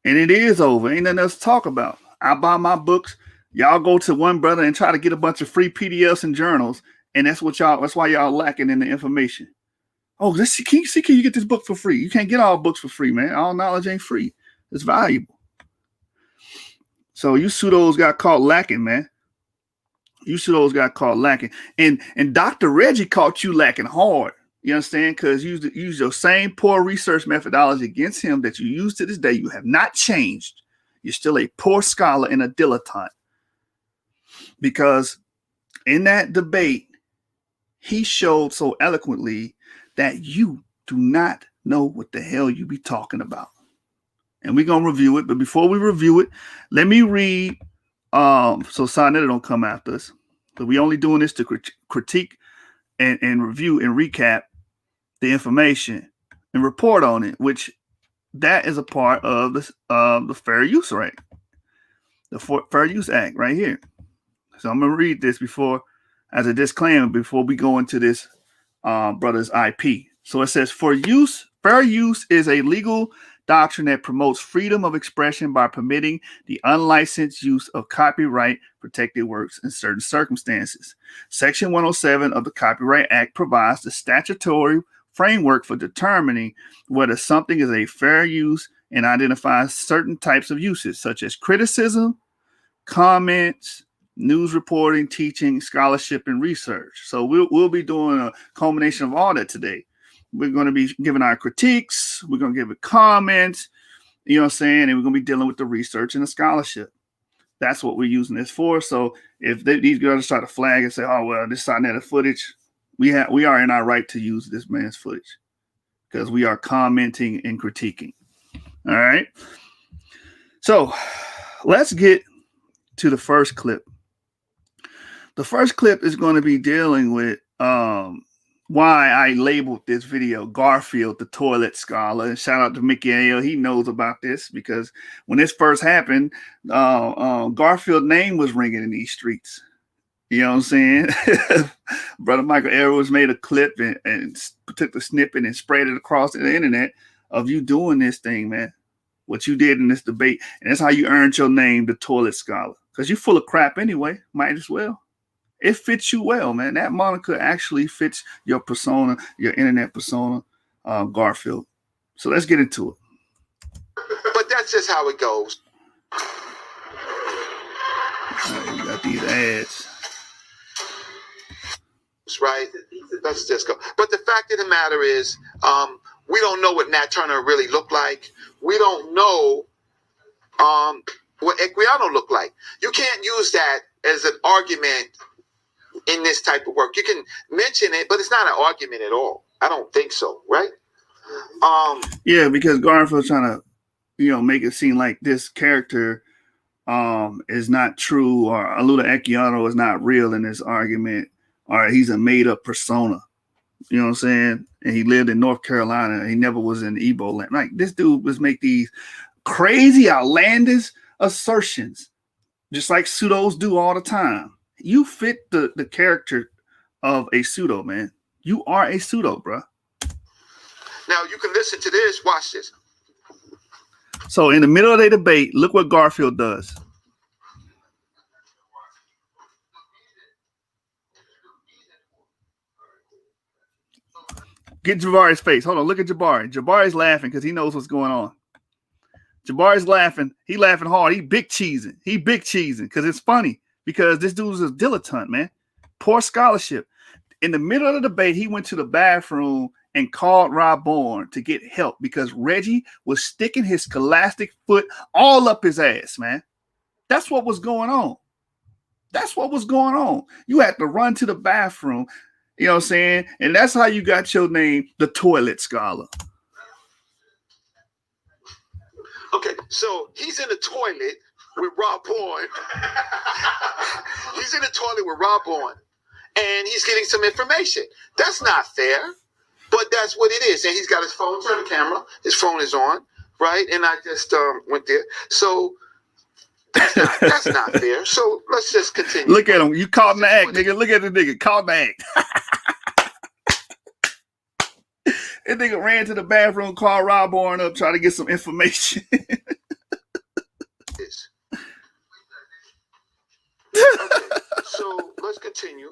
[SPEAKER 3] And it is over. Ain't nothing else to talk about. I buy my books. Y'all go to one brother and try to get a bunch of free PDFs and journals, and that's why y'all lacking in the information. Oh, can you get this book for free? You can't get all books for free, man. All knowledge ain't free. It's valuable. So you pseudos got caught lacking, man. You pseudos got caught lacking. And Dr. Reggie caught you lacking hard. You understand? Because you use your same poor research methodology against him that you use to this day. You have not changed. You're still a poor scholar and a dilettante. Because in that debate, he showed so eloquently that you do not know what the hell you be talking about. And we're going to review it. But before we review it, let me read so Sonetta don't come after us. But we only doing this to critique and review and recap the information and report on it, which that is a part of the Fair Use Act, the Fair Use Act right here. So I'm going to read this as a disclaimer before we go into this brother's IP. So it says, fair use is a legal doctrine that promotes freedom of expression by permitting the unlicensed use of copyright protected works in certain circumstances. Section 107 of the Copyright Act provides the statutory framework for determining whether something is a fair use and identifies certain types of uses, such as criticism, comments, news reporting, teaching, scholarship, and research. So we'll be doing a culmination of all that today. We're going to be giving our critiques. We're going to give it comments, you know what I'm saying? And we're going to be dealing with the research and the scholarship. That's what we're using this for. So if these girls try to flag and say, oh, well, this Sonetta footage, we are in our right to use this man's footage because we are commenting and critiquing. All right. So let's get to the first clip. The first clip is going to be dealing with why I labeled this video Garfield, the toilet scholar. And shout out to Mickey A.L. He knows about this because when this first happened, Garfield's name was ringing in these streets. You know what I'm saying? Brother Michael Arrows made a clip and took the snippet and sprayed it across the internet of you doing this thing, man. What you did in this debate. And that's how you earned your name, the toilet scholar. Because you're full of crap anyway. Might as well. It fits you well, man. That moniker actually fits your persona, your internet persona, Garfield. So let's get into it.
[SPEAKER 2] But that's just how it goes.
[SPEAKER 3] You got these ads.
[SPEAKER 2] Right? Let's just go. But the fact of the matter is, we don't know what Nat Turner really looked like. We don't know what Equiano looked like. You can't use that as an argument in this type of work. You can mention it, but it's not an argument at all. I don't think so, right?
[SPEAKER 3] Yeah, because Garfield's trying to, make it seem like this character is not true, or Alula Equiano is not real in this argument, or he's a made-up persona. You know what I'm saying? And he lived in North Carolina. And he never was in Igbo land. Like, this dude was make these crazy, outlandish assertions, just like pseudos do all the time. You fit the character of a pseudo, man. You are a pseudo, bro.
[SPEAKER 2] Now, you can listen to this. Watch this.
[SPEAKER 3] So in the middle of the debate, look what Garfield does. Get Jabari's face. Hold on. Look at Jabari. Jabari's laughing because he knows what's going on. Jabari's laughing. He laughing hard. He big cheesing. Because it's funny. Because this dude's a dilettante, man. Poor scholarship. In the middle of the debate, he went to the bathroom and called Rob Bourne to get help because Reggie was sticking his scholastic foot all up his ass, man. That's what was going on. You had to run to the bathroom, you know what I'm saying? And that's how you got your name, the Toilet Scholar.
[SPEAKER 2] Okay, so he's in the toilet with Rob Bourne. He's in the toilet with Rob Bourne, and he's getting some information. That's not fair, but that's what it is. And he's got his phone. Turn the camera. His phone is on, right? And I just went there. So that's not fair. So let's just continue.
[SPEAKER 3] Look at him. You caught in the act, nigga. Look at the nigga. Caught in the act. That nigga ran to the bathroom, called Rob Bourne up, trying to get some information.
[SPEAKER 2] Okay, so let's continue.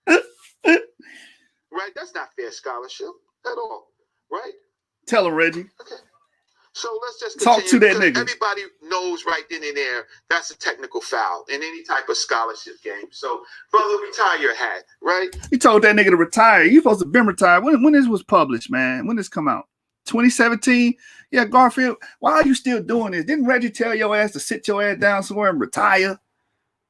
[SPEAKER 2] Right? That's not fair scholarship at all. Right?
[SPEAKER 3] Tell him, Reggie.
[SPEAKER 2] Okay. So let's just
[SPEAKER 3] talk to that nigga.
[SPEAKER 2] Everybody knows right then and there that's a technical foul in any type of scholarship game. So, brother, retire your hat, right?
[SPEAKER 3] You told that nigga to retire. You supposed to been retired. When this was published, man? When this come out? 2017? Yeah, Garfield, why are you still doing this? Didn't Reggie tell your ass to sit your ass down somewhere and retire?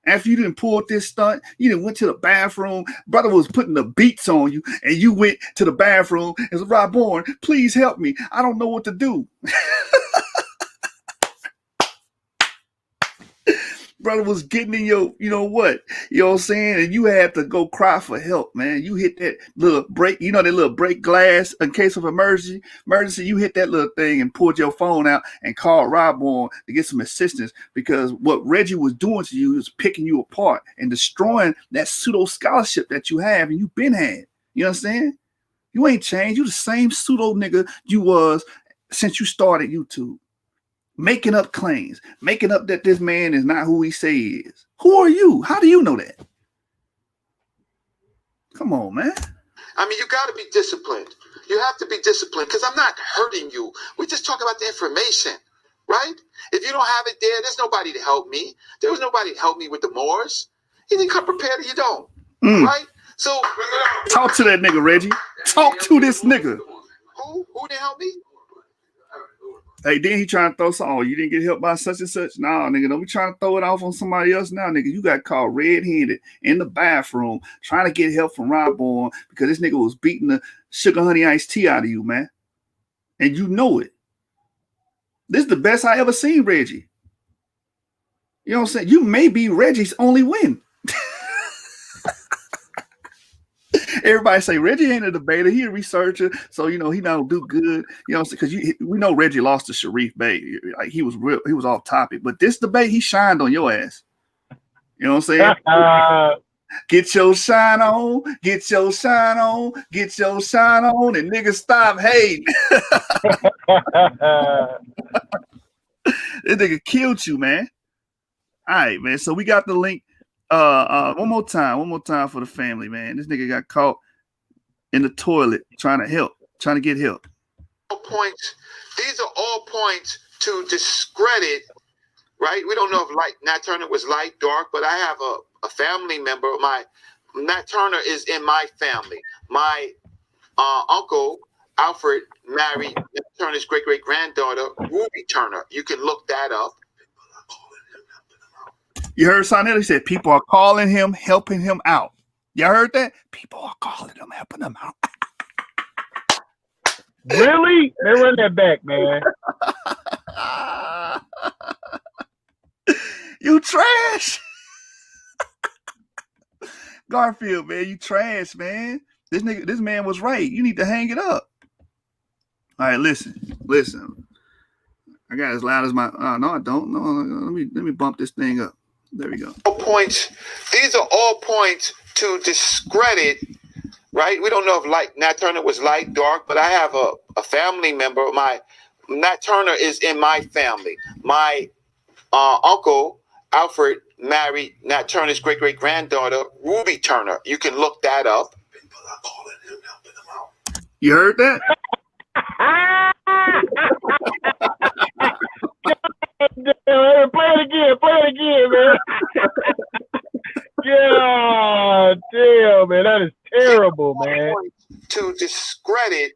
[SPEAKER 3] After you didn't pull this stunt, you didn't went to the bathroom. Brother was putting the beats on you, and you went to the bathroom and said, Rob Bourne, please help me. I don't know what to do. Brother was getting in your, you know what I'm saying? And you had to go cry for help, man. You hit that little break, that little break glass in case of emergency. You hit that little thing and pulled your phone out and called Rob Bourne to get some assistance because what Reggie was doing to you is picking you apart and destroying that pseudo scholarship that you have and you've been had. You understand? You ain't changed. You the same pseudo nigga you was since you started YouTube. Making up claims, making up that this man is not who he say he is. Who are you? How do you know that? Come on, man.
[SPEAKER 2] I mean, you got to be disciplined. You have to be disciplined because I'm not hurting you. We just talk about the information, right? If you don't have it there, there's nobody to help me. There was nobody to help me with the Moors. You didn't come prepared, you don't, right? So
[SPEAKER 3] talk to that nigga, Reggie. Talk to this nigga.
[SPEAKER 2] Who didn't help me?
[SPEAKER 3] Hey, then he trying to throw something. Oh, you didn't get help by such and such? Nah, nigga, don't be trying to throw it off on somebody else now, nigga. You got caught red-handed in the bathroom trying to get help from Rob Bourne because this nigga was beating the sugar honey iced tea out of you, man. And you know it. This is the best I ever seen Reggie. You know what I'm saying? You may be Reggie's only win. Everybody say Reggie ain't a debater. He a researcher, so he don't do good. You know, because we know Reggie lost to Sharif Bey. Like he was off topic. But this debate, he shined on your ass. You know what I'm saying? Get your shine on, get your shine on, get your shine on, and niggas stop hating. This nigga killed you, man. All right, man. So we got the link. One more time for the family, man. This nigga got caught in the toilet trying to get help.
[SPEAKER 2] These are all points to discredit,
[SPEAKER 1] right? We don't know if Nat Turner was light, dark, but I have a family member. Nat Turner is in my family. My uncle Alfred married Nat Turner's great-great-granddaughter, Ruby Turner. You can look that up.
[SPEAKER 3] You heard Sonetta? He said people are calling him, helping him out. Y'all heard that? People are calling him, helping him out.
[SPEAKER 7] Really? They run that back, man.
[SPEAKER 3] You trash. Garfield, man, you trash, man. This man was right. You need to hang it up. All right, listen. I got as loud as my. No, I don't. No, let me bump this thing up. There we go.
[SPEAKER 1] These are all points to discredit. Right? We don't know if Nat Turner was light, dark, but I have a family member. Nat Turner is in my family. My uncle Alfred married Nat Turner's great-great-granddaughter, Ruby Turner. You can look that up. People are calling him, helping him out.
[SPEAKER 3] You heard that?
[SPEAKER 7] Play it again, man. God damn, man, that is terrible, man.
[SPEAKER 1] To discredit,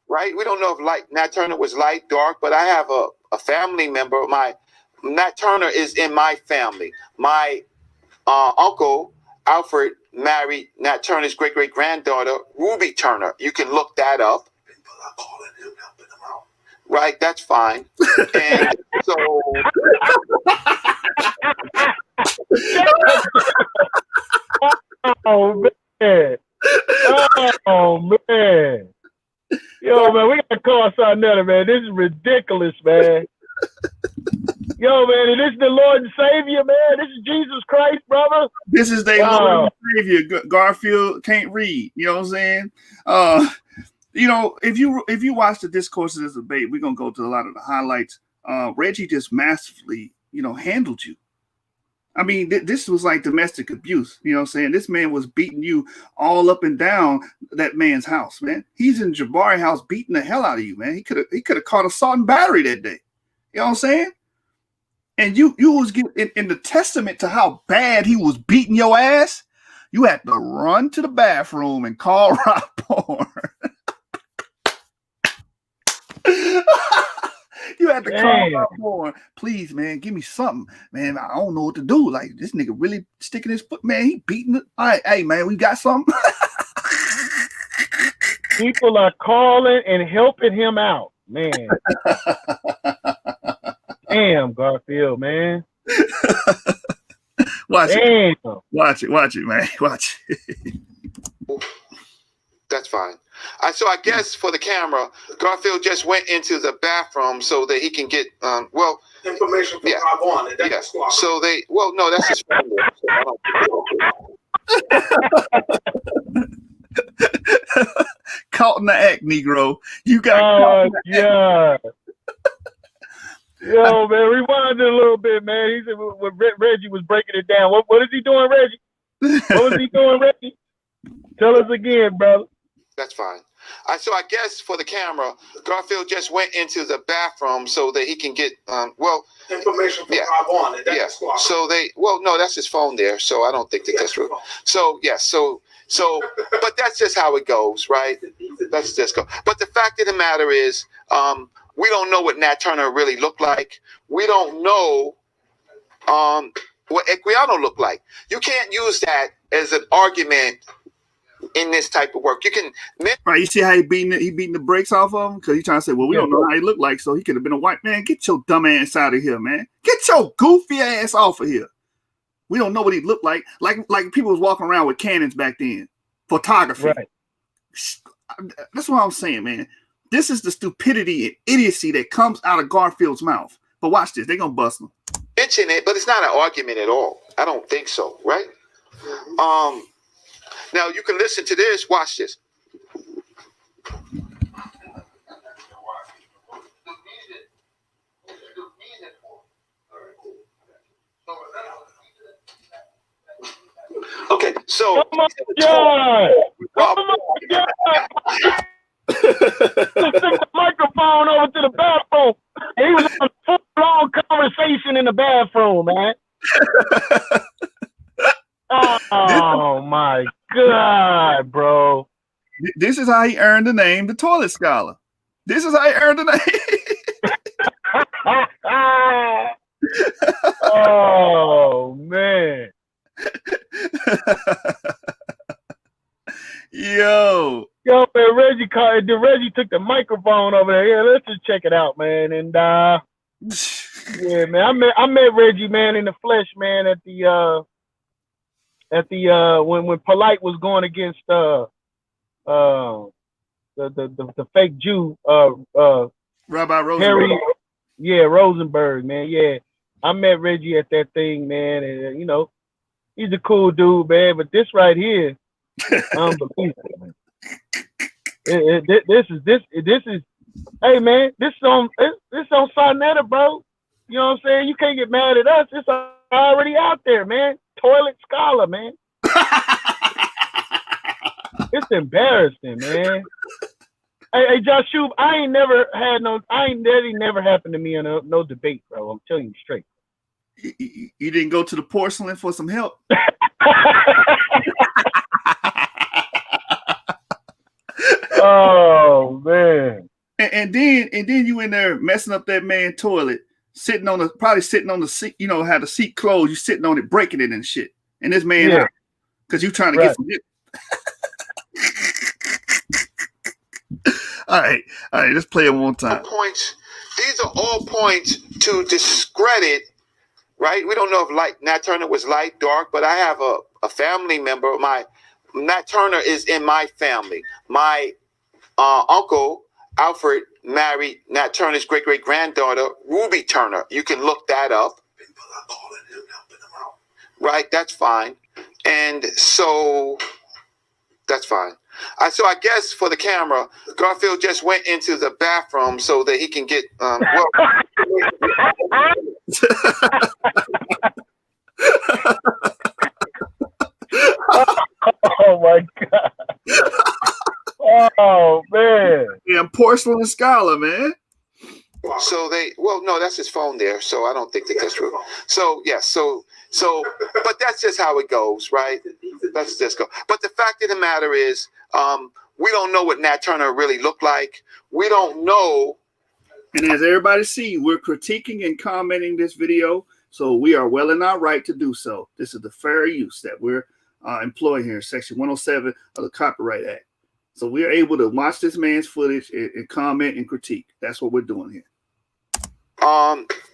[SPEAKER 1] right? We don't know if Nat Turner was light, dark, but I have a family member. Nat Turner is in my family. My uncle Alfred married Nat Turner's great-great-granddaughter, Ruby Turner. You can look that up. People are calling him, helping him out. Right, that's fine. And so
[SPEAKER 7] oh man. Oh man. Yo, man, we gotta call Sonetta, man. This is ridiculous, man. Yo, man, and this is the Lord and Savior, man. This is Jesus Christ, brother.
[SPEAKER 3] This is their Lord and Savior. Garfield can't read. You know what I'm saying? You know, if you watch the discourse of this debate, we're gonna go to a lot of the highlights. Reggie just masterfully, handled you. I mean, this was like domestic abuse. You know what I'm saying? This man was beating you all up and down that man's house, man. He's in Jabari house beating the hell out of you, man. He could have caught assault and battery that day. You know what I'm saying? And you was in the testament to how bad he was beating your ass. You had to run to the bathroom and call Rob Porn. You had to call Rob Porn. Please, man, give me something, man. I don't know what to do. Like, this nigga really sticking his foot, man. He beating it. All right, hey, man, we got something.
[SPEAKER 7] People are calling and helping him out, man. Damn, Garfield, man.
[SPEAKER 3] Watch it, man. Watch it.
[SPEAKER 1] That's fine. So I guess for the camera, Garfield just went into the bathroom so that he can get
[SPEAKER 2] information from Rob on.
[SPEAKER 1] Yeah. So no, that's his family.
[SPEAKER 3] Caught in the act, Negro. You got caught in the act.
[SPEAKER 7] Yo, man, rewind it a little bit, man. He said when Reggie was breaking it down. What is he doing, Reggie? What was he doing, Reggie? Tell us again, brother.
[SPEAKER 1] That's fine. So I guess for the camera, Garfield just went into the bathroom so that he can get
[SPEAKER 2] information from Rob on.
[SPEAKER 1] So no, that's his phone there. So I don't think that's true. So yes, so but that's just how it goes, right? Let's just go. But the fact of the matter is, we don't know what Nat Turner really looked like. We don't know what Equiano looked like. You can't use that as an argument in this type of work. You can
[SPEAKER 3] right. You see how he beating the brakes off of him because he's trying to say, well, we don't know how he looked like, so he could have been a white man. Get your dumb ass out of here, man. Get your goofy ass off of here. We don't know what he looked like. Like people was walking around with cannons back then. Photography.
[SPEAKER 7] Right.
[SPEAKER 3] That's what I'm saying, man. This is the stupidity and idiocy that comes out of Garfield's mouth. But watch this. They're going to bust him.
[SPEAKER 1] Mention it, but it's not an argument at all. I don't think so, right? Now you can listen to this. Watch this. Okay, so.
[SPEAKER 7] Oh my God! Oh my God! Stick the microphone over to the bathroom. He was on a full-blown conversation pacing in the bathroom, man. Oh my God, bro.
[SPEAKER 3] This is how he earned the name, the Toilet Scholar. This is how he earned the name.
[SPEAKER 7] Oh man.
[SPEAKER 3] Yo,
[SPEAKER 7] man, Reggie took the microphone over there. Yeah, let's just check it out, man. And yeah, man, I met Reggie, man, in the flesh, man, at the when Polite was going against the fake Jew
[SPEAKER 3] Rabbi Rosenberg.
[SPEAKER 7] Harry, yeah, Rosenberg, man. Yeah, I met Reggie at that thing, man, and you know, he's a cool dude, man. But this right here, unbelievable, man. This is. Hey, man, this on Sonetta, bro. You know what I'm saying? You can't get mad at us. It's already out there, man. Toilet Scholar, man. It's embarrassing, man. Hey, Joshua, that never happened to me in no debate, bro. I'm telling you straight.
[SPEAKER 3] You didn't go to the porcelain for some help?
[SPEAKER 7] Oh man.
[SPEAKER 3] And then you in there messing up that man's toilet, probably sitting on the seat, you know how the seat closed, you sitting on it, breaking it and shit. And this man, because you trying to get some. All right, let's play it one more time.
[SPEAKER 1] Points. These are all points to discredit, right? We don't know if Nat Turner was light, dark, but I have a family member. Nat Turner is in my family. My uncle Alfred married Nat Turner's great-great-granddaughter, Ruby Turner. You can look that up. People are calling him, helping him out. Right, that's fine. And so that's fine. So I guess for the camera, Garfield just went into the bathroom so that he can get
[SPEAKER 7] Oh my God. Oh man.
[SPEAKER 3] Yeah, porcelain scholar, man.
[SPEAKER 1] So no, that's his phone there. So I don't think that's true. So yes, so but that's just how it goes, right? Let's just go. But the fact of the matter is, we don't know what Nat Turner really looked like. We don't know.
[SPEAKER 3] And as everybody see, we're critiquing and commenting this video, so we are well in our right to do so. This is the fair use that we're employing here in Section 107 of the Copyright Act. So we are able to watch this man's footage and comment and critique. That's what we're doing here.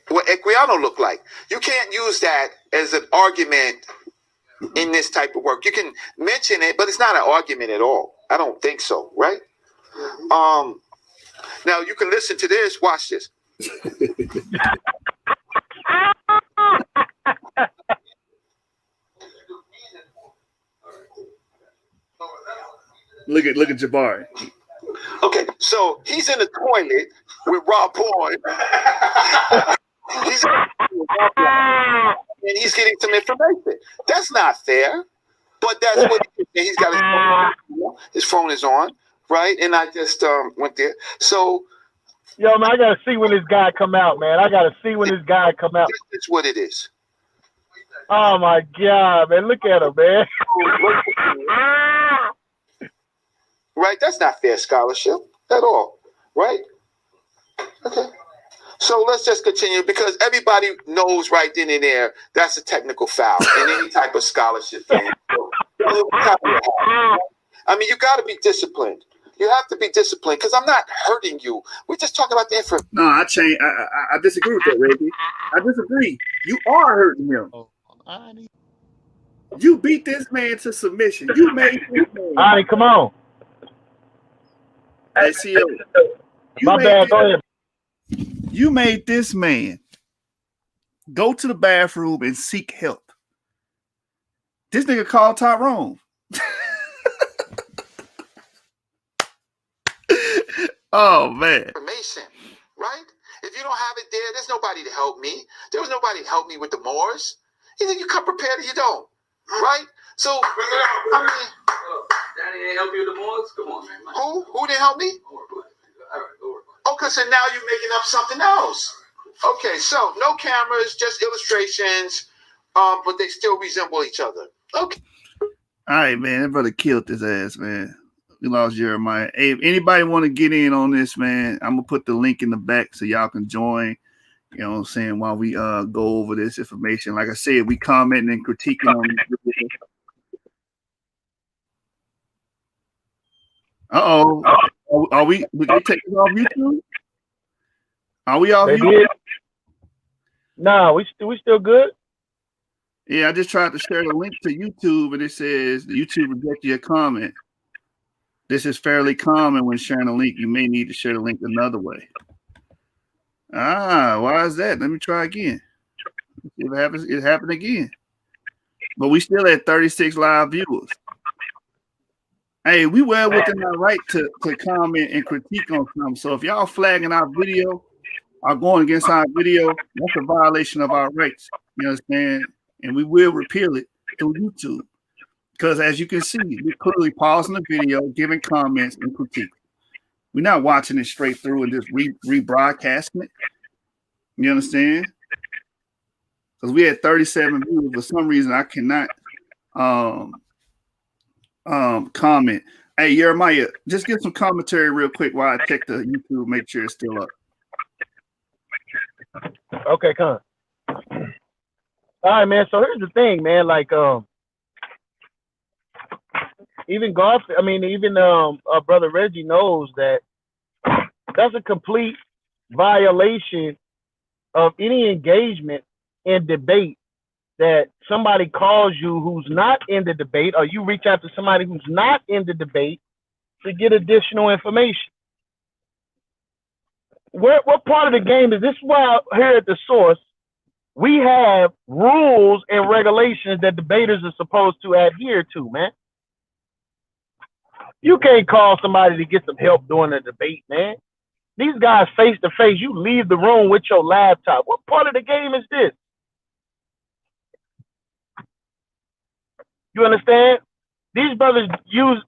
[SPEAKER 1] What Equiano looked like. You can't use that as an argument in this type of work. You can mention it, but it's not an argument at all. I don't think so, right? Now you can listen to this. Watch this.
[SPEAKER 3] Look at Jabari.
[SPEAKER 1] Okay, so he's in the toilet with Rob Boyd. And he's getting some information. That's not fair, but that's what he's got. His phone is on, right? And I just went there. So,
[SPEAKER 7] yo, man, I gotta see when this guy come out, man. I gotta see when this guy come out.
[SPEAKER 1] That's what it is.
[SPEAKER 7] Oh my God, man! Look at him, man.
[SPEAKER 1] Right? That's not fair scholarship at all, right? Okay. So let's just continue because everybody knows right then and there that's a technical foul in any type of scholarship thing. I mean, you got to be disciplined. You have to be disciplined because I'm not hurting you. We're just talking about the information.
[SPEAKER 3] No, I disagree with that, Reggie. I disagree. You are hurting him. You beat this man to submission. You made this man.
[SPEAKER 7] All right, come on.
[SPEAKER 3] Hey, CEO.
[SPEAKER 7] My bad. Go ahead.
[SPEAKER 3] You made this man go to the bathroom and seek help. This nigga called Tyrone. Oh, man.
[SPEAKER 1] Information, right? If you don't have it there, there's nobody to help me. There was nobody to help me with the Moors. Either you come prepared or you don't, right? So, I mean,
[SPEAKER 8] Daddy ain't help you with the Moors? Come on, man.
[SPEAKER 1] Who didn't help me? Okay, so now you're making up something else.
[SPEAKER 2] Okay, so no cameras, just illustrations, but they still resemble each other. Okay.
[SPEAKER 3] All right, man. That brother killed his ass, man. We lost Jeremiah. Hey, if anybody want to get in on this, man, I'm gonna put the link in the back so y'all can join. You know what I'm saying? While we go over this information, like I said, we commenting and critiquing on this. Are we they take it off YouTube? Are we off YouTube?
[SPEAKER 7] Nah, we still good.
[SPEAKER 3] Yeah, I just tried to share the link to YouTube, and it says YouTube rejected your comment. This is fairly common when sharing a link. You may need to share the link another way. Why is that? Let me try again. See if it happens. It happened again. But we still at 36 live viewers. Hey, we well within our right to comment and critique on something. So if y'all flagging our video or going against our video, that's a violation of our rights. You understand? And we will repeal it through YouTube. Because as you can see, we're clearly pausing the video, giving comments and critique. We're not watching it straight through and just rebroadcasting it. You understand? Because we had 37 views. For some reason, I cannot comment. Hey, Jeremiah, just get some commentary real quick while I check the YouTube, make sure it's still up.
[SPEAKER 7] Okay, come on. All right, man. So here's the thing, man. Like, even Garfield, Brother Reggie knows that that's a complete violation of any engagement in debate, that somebody calls you who's not in the debate, or you reach out to somebody who's not in the debate to get additional information. What part of the game is this? Why here at the source, we have rules and regulations that debaters are supposed to adhere to, man. You can't call somebody to get some help during a debate, man. These guys face to face, you leave the room with your laptop. What part of the game is this? You understand? These brothers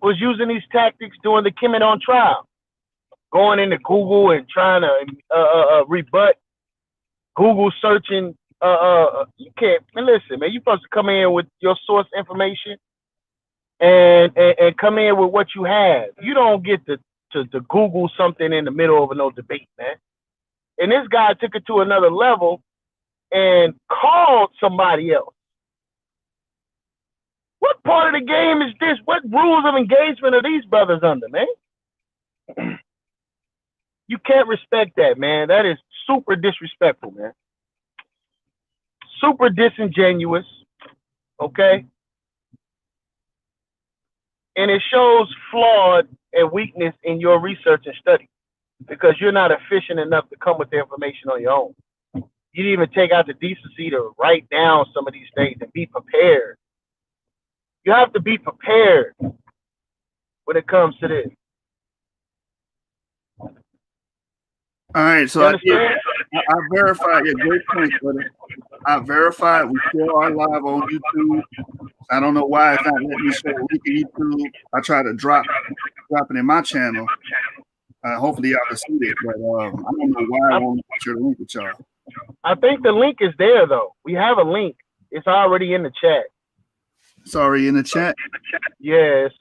[SPEAKER 7] was using these tactics during the Kemet on trial, going into Google and trying to rebut Google searching. You can't, man, listen, man, you're supposed to come in with your source information and come in with what you have. You don't get to Google something in the middle of no debate, man. And this guy took it to another level and called somebody else. What part of the game is this? What rules of engagement are these brothers under, man? You can't respect that, man. That is super disrespectful, man. Super disingenuous, okay? And it shows flawed and weakness in your research and study, because you're not efficient enough to come with the information on your own. You didn't even take out the decency to write down some of these things and be prepared. You have to be prepared when it comes to this.
[SPEAKER 3] All right, so I verified. Yeah, great point, brother. I verified. We still are live on YouTube. I don't know why it's not letting me show a link to YouTube. I try to drop it in my channel. Hopefully y'all can see it, but I don't know why I won't share the link with y'all.
[SPEAKER 7] I think the link is there though. We have a link. It's already in the chat.
[SPEAKER 3] It's already in the chat?
[SPEAKER 7] Yes,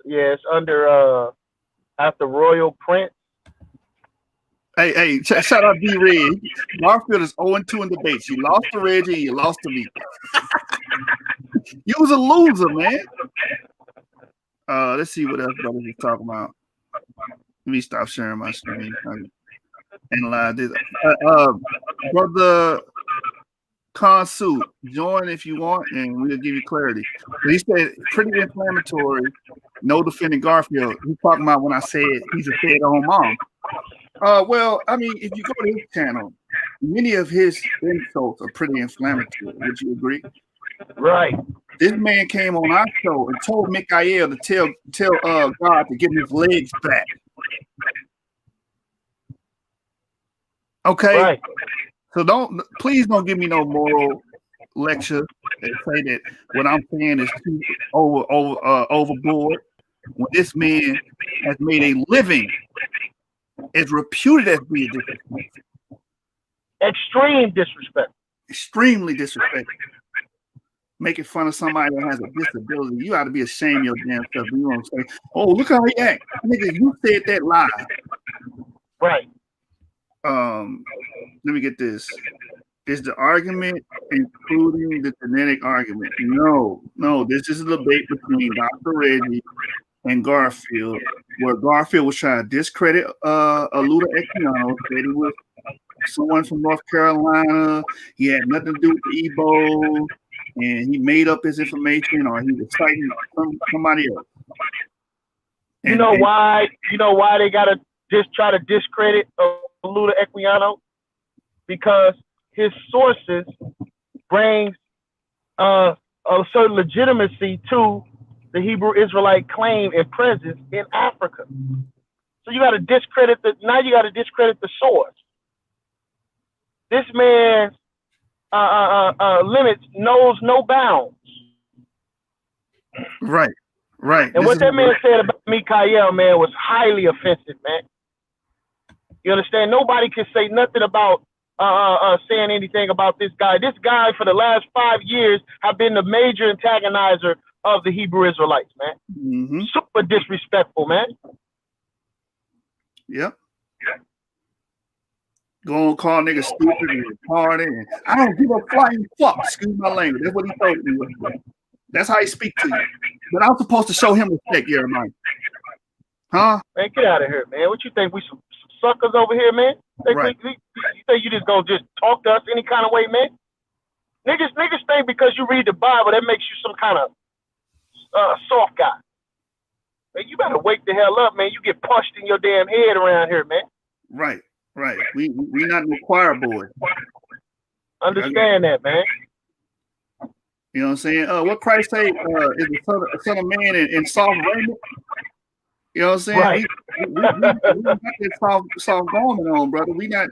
[SPEAKER 7] under after Royal Prince.
[SPEAKER 3] Hey, shout out D-Red. Garfield is 0-2 in debates. You lost to Reggie and you lost to me. You was a loser, man. Let's see what else brothers is talking about. Let me stop sharing my screen. Analyze this. Brother Consu, join if you want, and we'll give you clarity. But he said pretty inflammatory. No defending Garfield. He's talking about when I said he's a stay-at-home mom. Well, I mean, if you go to his channel, many of his insults are pretty inflammatory. Would you agree?
[SPEAKER 7] Right.
[SPEAKER 3] This man came on our show and told Mikael to tell God to give his legs back. Okay.
[SPEAKER 7] Right.
[SPEAKER 3] So please don't give me no moral lecture and say that what I'm saying is too overboard. When this man has made a living, is reputed as being disrespectful.
[SPEAKER 7] Extreme disrespect.
[SPEAKER 3] Extremely disrespectful. Making fun of somebody that has a disability. You ought to be ashamed of your damn self. You want to say, oh, look how he act. Nigga, you said that live.
[SPEAKER 7] Right.
[SPEAKER 3] Let me get this. Is the argument including the genetic argument? No. This is a debate between Dr. Reggie and Garfield, where Garfield was trying to discredit Aluda Equiano, said he was someone from North Carolina. He had nothing to do with the Igbo, and he made up his information, or he was citing somebody else.
[SPEAKER 7] You know why they gotta just try to discredit Aluda Equiano? Because his sources brings a certain legitimacy to the Hebrew Israelite claim and presence in Africa. So you got to discredit the source. This man's limits knows no bounds.
[SPEAKER 3] Right.
[SPEAKER 7] And what that man said about Mikael, man, was highly offensive, man. You understand? Nobody can say nothing about saying anything about this guy. This guy, for the last 5 years, have been the major antagonizer of the Hebrew Israelites, man.
[SPEAKER 3] Mm-hmm.
[SPEAKER 7] Super disrespectful, man.
[SPEAKER 3] Yep. Go and call niggas stupid and retarded. And I don't give a flying fuck. Excuse my language. That's what he told me. That's how he speak to you. But I'm supposed to show him respect, Jeremiah. Huh?
[SPEAKER 7] Man, get out of here, man. What you think? We some suckers over here, man?
[SPEAKER 3] Right.
[SPEAKER 7] You think you just gonna just talk to us any kind of way, man? Niggas think because you read the Bible that makes you some kind of soft guy. Man, you better wake the hell up, man. You get punched in your damn head around here, man.
[SPEAKER 3] Right. We not no choir boys.
[SPEAKER 7] Understand that, man.
[SPEAKER 3] You know what I'm saying? What Christ say is the son of man in soft raiment. You know what I'm saying?
[SPEAKER 7] Right.
[SPEAKER 3] We got that soft garment on, brother. We're not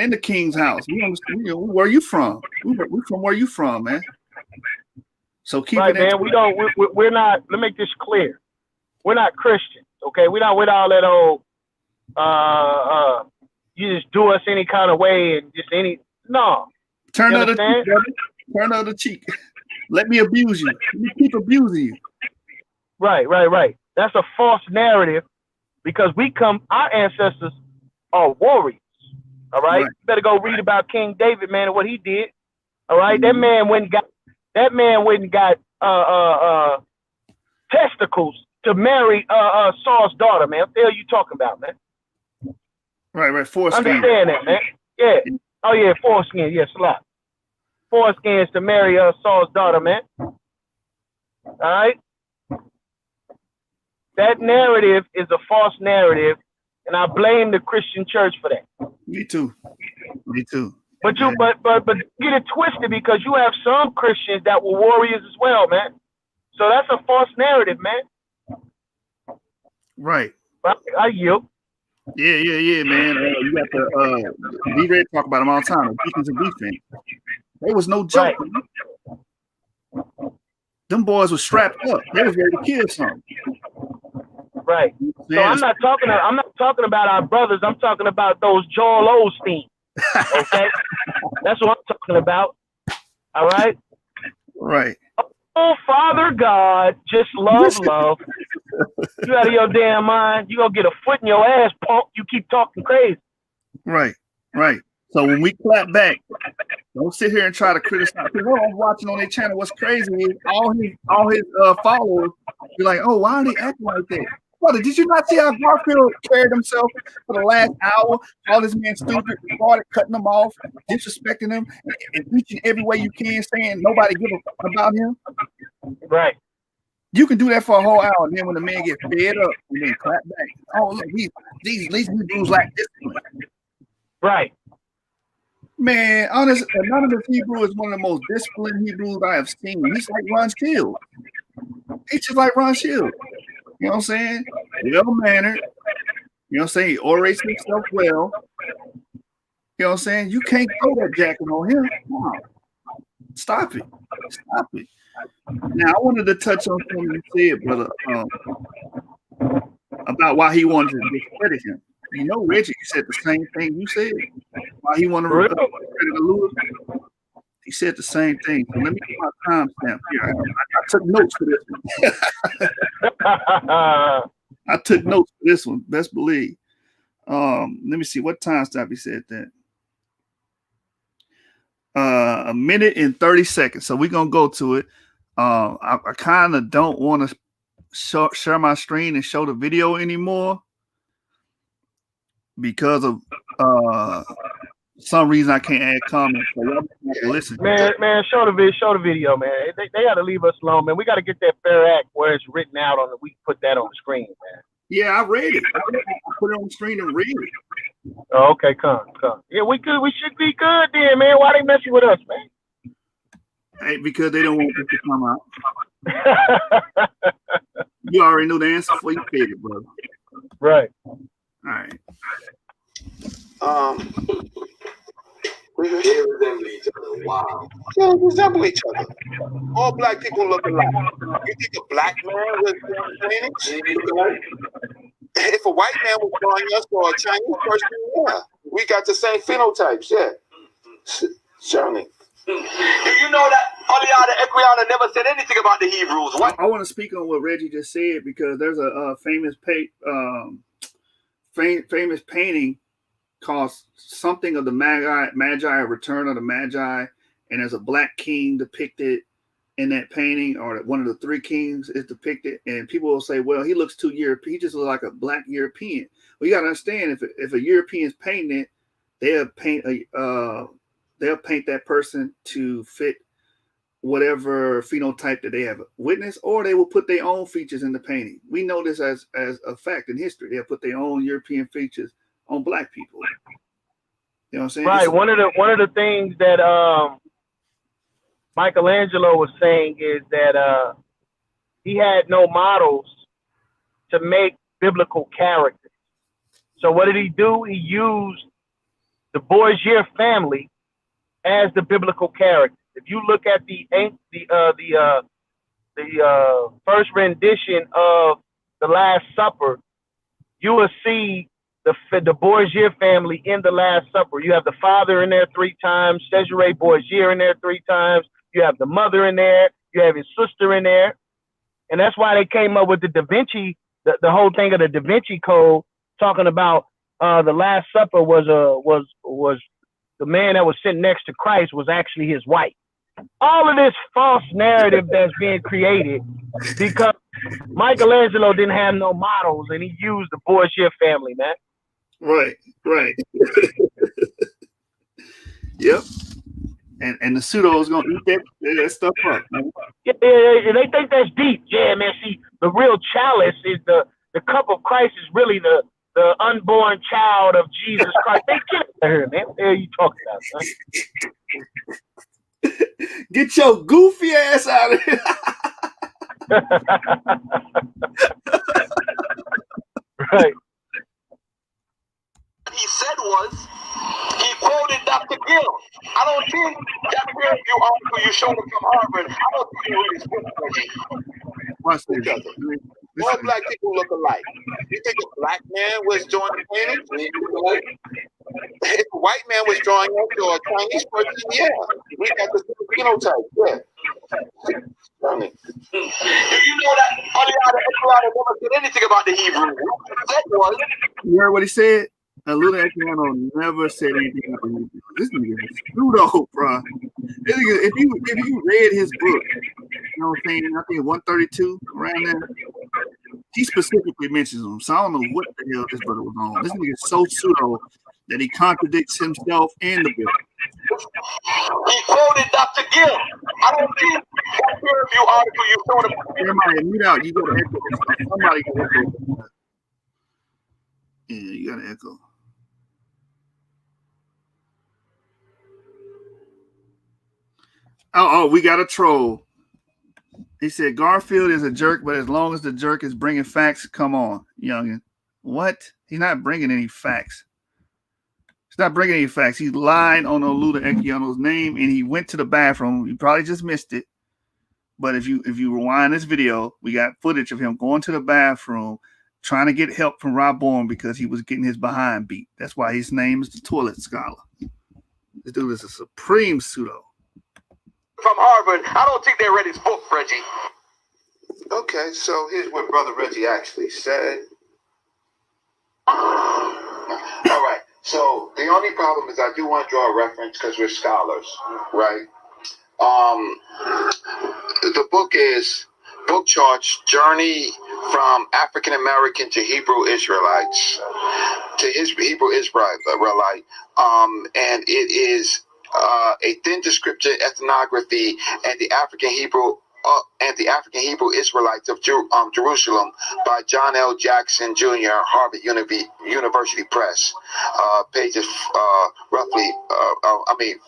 [SPEAKER 3] in the king's house. Where you from? We from where you from, man. So keep
[SPEAKER 7] right,
[SPEAKER 3] it in.
[SPEAKER 7] man. We're not. Let me make this clear. We're not Christians, okay? We're not with all that old. You just do us any kind of way and just any. No.
[SPEAKER 3] Turn the other cheek, brother. Turn the other cheek. Let me abuse you. Let me keep abusing you.
[SPEAKER 7] Right. That's a false narrative because our ancestors are warriors. All right. You better go read about King David, man, and what he did. All right.
[SPEAKER 3] Mm-hmm.
[SPEAKER 7] That man went and got testicles to marry Saul's daughter, man. What the hell you talking about, man?
[SPEAKER 3] Right. Foreskin.
[SPEAKER 7] Understand that, man. Yeah. Oh yeah, foreskin. Yes, a lot. Foreskins to marry Saul's daughter, man. All right. That narrative is a false narrative, and I blame the Christian church for that.
[SPEAKER 3] Me too.
[SPEAKER 7] But get it twisted because you have some Christians that were warriors as well, man. So that's a false narrative, man.
[SPEAKER 3] Right.
[SPEAKER 7] I yield.
[SPEAKER 3] Yeah, man. You got the we ready to talk about them all the time. The deacons and defense. They was no joke. Right. Them boys were strapped up. They was ready to kill something.
[SPEAKER 7] Right. So I'm not talking about our brothers. I'm talking about those Joel Osteen. Okay. That's what I'm talking about. All right.
[SPEAKER 3] Right.
[SPEAKER 7] Oh, Father God, just love. You out of your damn mind. You gonna get a foot in your ass, punk. You keep talking crazy.
[SPEAKER 3] Right. So when we clap back, don't sit here and try to criticize. Because what I'm watching on their channel, what's crazy is all his followers be like, oh, why are they acting like that? Brother, did you not see how Garfield carried himself for the last hour? All this man stupid, started cutting them off, disrespecting them, and each and every way you can, saying nobody give a fuck about him.
[SPEAKER 7] Right.
[SPEAKER 3] You can do that for a whole hour, and then when the man gets fed up, and then clap back. Oh, look, these Hebrews like discipline.
[SPEAKER 7] Right.
[SPEAKER 3] Man, honestly, anonymous Hebrew is one of the most disciplined Hebrews I have seen. He's like Ron Shield. He's just like Ron Shield. You know what I'm saying? Well-mannered. You know what I'm saying? He orates himself well. You know what I'm saying? You can't throw that jacket on him. No. Stop it. Now, I wanted to touch on something you said, brother, about why he wanted to discredit him. You know, Reggie, you said the same thing you said. Why he want to he said the same thing. So let me get my timestamp here. I took notes for this one. I took notes for this one. Best believe. Let me see what timestamp he said that. 1 minute and 30 seconds. So we're gonna go to it. I kind of don't want to share my screen and show the video anymore because of some reason I can't add comments. So y'all have to listen.
[SPEAKER 7] Man, show the video, man. They got to leave us alone, man. We got to get that fair act where it's written out on the. We put that on the screen, man.
[SPEAKER 3] Yeah, I read it. I put it on the screen and read it.
[SPEAKER 7] Oh, okay, come. Yeah, we good. We should be good then, man. Why they messing with us, man?
[SPEAKER 3] Hey, because they don't want this to come out. You already know the answer before you said it, brother.
[SPEAKER 7] Right.
[SPEAKER 3] All right.
[SPEAKER 2] They resemble each other. Wow. They resemble each other. All black people look alike. You think a black man was Spanish? If a white man was drawing us or a Chinese person, yeah. We got the same phenotypes, yeah. Certainly.
[SPEAKER 8] You know that Oliana Equiana never said anything about the Hebrews. What?
[SPEAKER 3] I want to speak on what Reggie just said because there's a famous painting called something of the Magi, Return of the Magi, and there's a black king depicted in that painting, or one of the three kings is depicted, and people will say, well, he looks too European. He just looks like a black European. Well, you got to understand, if a European's painting it, they'll paint that person to fit whatever phenotype that they have witnessed, or they will put their own features in the painting. We know this as a fact in history. They'll put their own European features on black people. You know what I'm saying?
[SPEAKER 7] Right. One of the things that Michelangelo was saying is that he had no models to make biblical characters. So what did he do? He used the Borgia family as the biblical character. If you look at the first rendition of the Last Supper, you will see the Borgia family in the Last Supper. You have the father in there 3 times, Cesare Borgia in there 3 times. You have the mother in there. You have his sister in there, and that's why they came up with the Da Vinci, the whole thing of the Da Vinci Code, talking about the Last Supper was the man that was sitting next to Christ was actually his wife. All of this false narrative that's being created because Michelangelo didn't have no models and he used the Borgia family, man.
[SPEAKER 3] Right. Yep. And the pseudo is gonna eat that stuff up. Man.
[SPEAKER 7] Yeah, they think that's deep. Yeah, man. See, the real chalice is the cup of Christ is really the unborn child of Jesus Christ. They get out of here, man. What the hell are you talking about, man?
[SPEAKER 3] Get your goofy ass out of here.
[SPEAKER 7] Right.
[SPEAKER 2] He said was, he quoted Dr. Gill. I don't think that review article you showed him from Harvard, I don't think you read his book.
[SPEAKER 3] Watch this.
[SPEAKER 2] All black people look alike. You think a black man was drawing the painting? If a white man was drawing it or a Chinese person, yeah. We got the phenotype, yeah. You know that Oliana Equiana never said anything about the Hebrew. That was.
[SPEAKER 3] You heard what he said? Little Equiano never said anything about the Hebrew. This nigga is pseudo, bro. If you read his book, you know what I'm saying? I think 132 around there. He specifically mentions them, so I don't know what the hell this brother was on. This nigga is so pseudo that he contradicts himself and the book.
[SPEAKER 2] He quoted Dr. Gill. I don't think that peer review article you showed him.
[SPEAKER 3] Everybody, mute out. You got to echo. Somebody got to echo. Yeah, you got to echo. Oh, we got a troll. He said Garfield is a jerk, but as long as the jerk is bringing facts, come on, youngin. What? He's not bringing any facts. He's not bringing any facts. He's lying on Oluda Equiano's name, and he went to the bathroom. You probably just missed it. But if you rewind this video, we got footage of him going to the bathroom, trying to get help from Rob Bourne because he was getting his behind beat. That's why his name is the Toilet Scholar. This dude is a supreme pseudo.
[SPEAKER 8] From Harvard. I don't think they read his book, Reggie.
[SPEAKER 2] Okay, so here's what Brother Reggie actually said. All right. So the only problem is I do want to draw a reference because we're scholars, right? The book is Book Charts, Journey from African American to Hebrew Israelites, to Hebrew Israelite, and it is a thin description, ethnography, and the African Hebrew Israelites of Jerusalem by John L. Jackson Jr., Harvard University Press. Pages roughly,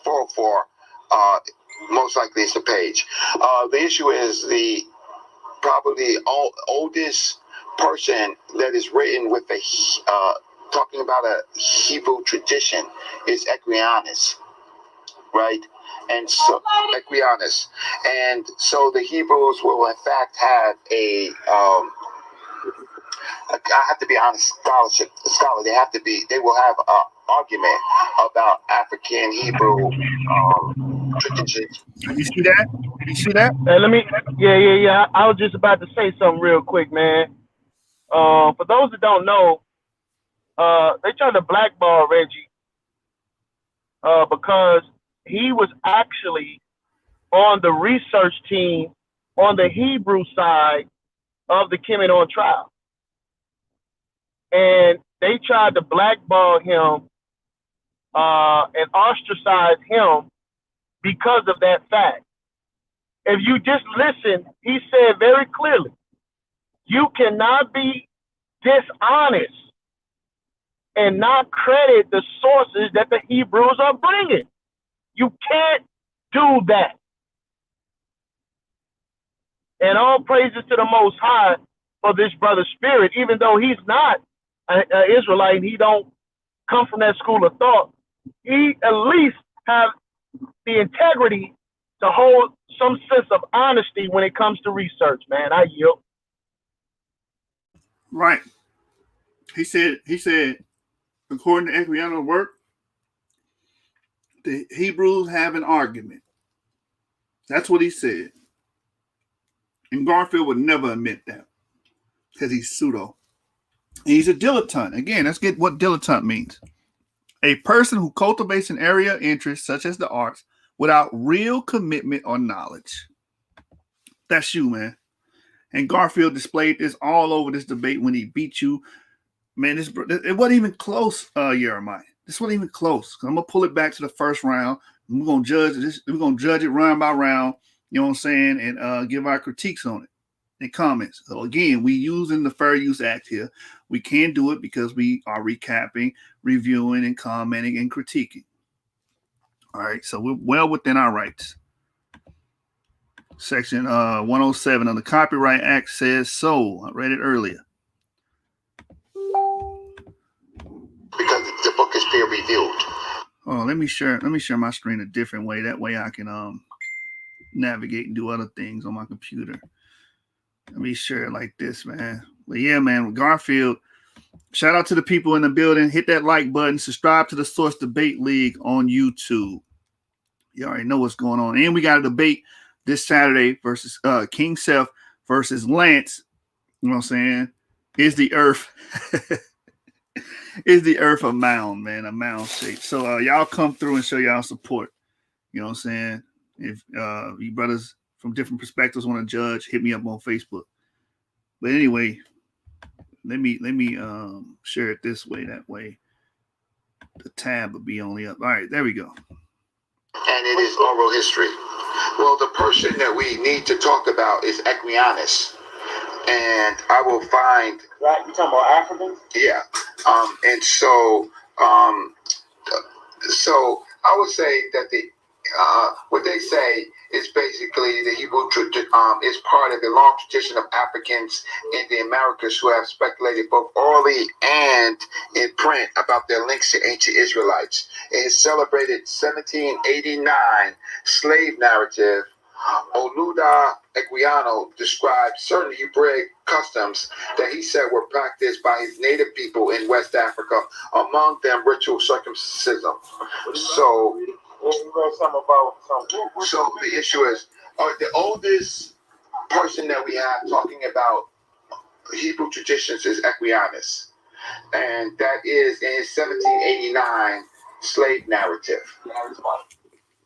[SPEAKER 2] 404. Most likely it's the page. The issue is the probably oldest person that is written with a talking about a Hebrew tradition is Equianus, right? And so Equianus, and so the Hebrews will in fact have a I have to be honest, scholar. They will have an argument about African Hebrew traditions.
[SPEAKER 3] You see that? You see that?
[SPEAKER 7] Yeah. I was just about to say something real quick, man. For those that don't know, they tried to blackball Reggie because he was actually on the research team on the Hebrew side of the Kemenon trial. And they tried to blackball him and ostracize him because of that fact. If you just listen, he said very clearly, you cannot be dishonest and not credit the sources that the Hebrews are bringing. You can't do that. And all praises to the Most High for this brother's spirit, even though he's not an Israelite, he don't come from that school of thought. He at least have the integrity to hold some sense of honesty when it comes to research, man. I yield.
[SPEAKER 3] Right. He said, according to Equiano's work, the Hebrews have an argument. That's what he said. And Garfield would never admit that because he's pseudo. And he's a dilettante. Again, let's get what dilettante means. A person who cultivates an area of interest, such as the arts, without real commitment or knowledge. That's you, man. And Garfield displayed this all over this debate when he beat you. Man, it wasn't even close, Jeremiah. This wasn't even close. I'm going to pull it back to the first round. We're going to judge this. We're going to judge it round by round, you know what I'm saying, and give our critiques on it and comments. So again, we using the Fair Use Act here. We can do it because we are recapping, reviewing, and commenting and critiquing. All right, so we're well within our rights. Section 107 of the Copyright Act says so. I read it earlier.
[SPEAKER 2] Because the book is peer reviewed.
[SPEAKER 3] Oh, let me share my screen a different way. That way I can navigate and do other things on my computer. Let me share it like this, man. But yeah, man, with Garfield, shout out to the people in the building. Hit that like button. Subscribe to the Source Debate League on YouTube. You already know what's going on. And we got a debate this Saturday versus King Seth versus Lance. You know what I'm saying? Is the earth a mound, man? A mound shape. So y'all come through and show y'all support. You know what I'm saying? If you brothers from different perspectives want to judge, hit me up on Facebook. But anyway, let me share it this way. That way the tab will be only up. All right, there we go.
[SPEAKER 2] And it is oral history. Well, the person that we need to talk about is Equianus. And I will find...
[SPEAKER 8] Right, you talking about Africans?
[SPEAKER 2] Yeah. And so I would say that what they say is basically the Hebrew is part of the long tradition of Africans in the Americas who have speculated both orally and in print about their links to ancient Israelites. In his celebrated 1789 slave narrative, Oluda Equiano described certain Hebraic customs that he said were practiced by his native people in West Africa, among them ritual circumcision. So
[SPEAKER 7] something about something.
[SPEAKER 8] So the issue is, the oldest person that we have talking about Hebrew traditions is Equianus, and that is in his 1789 slave narrative.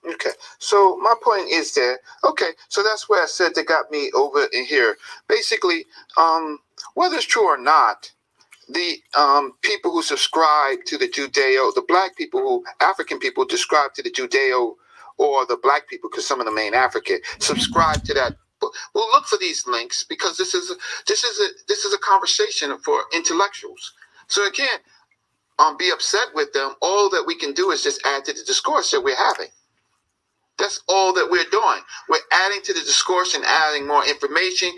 [SPEAKER 8] Okay, so my point is that, okay, so that's where I said they got me over in here. Basically, whether it's true or not, the people who subscribe to the the black people African people describe to the Judeo, or the black people, because some of them ain't African, subscribe to that. We'll look for these links, because this is a conversation for intellectuals. So again, be upset with them. All that we can do is just add to the discourse that we're having. That's all that we're doing. We're adding to the discourse and adding more information.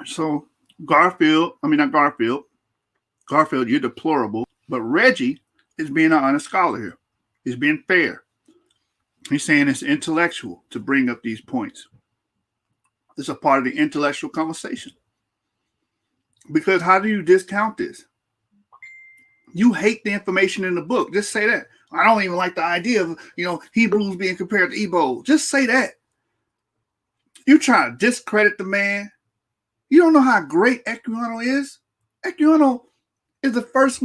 [SPEAKER 3] So Garfield, you're deplorable. But Reggie is being an honest scholar here. He's being fair. He's saying it's intellectual to bring up these points. This is a part of the intellectual conversation. Because how do you discount this? You hate the information in the book. Just say that. I don't even like the idea of, Hebrews being compared to Igbo. Just say that. You try to discredit the man. You don't know how great Equiano is. Equiano is the first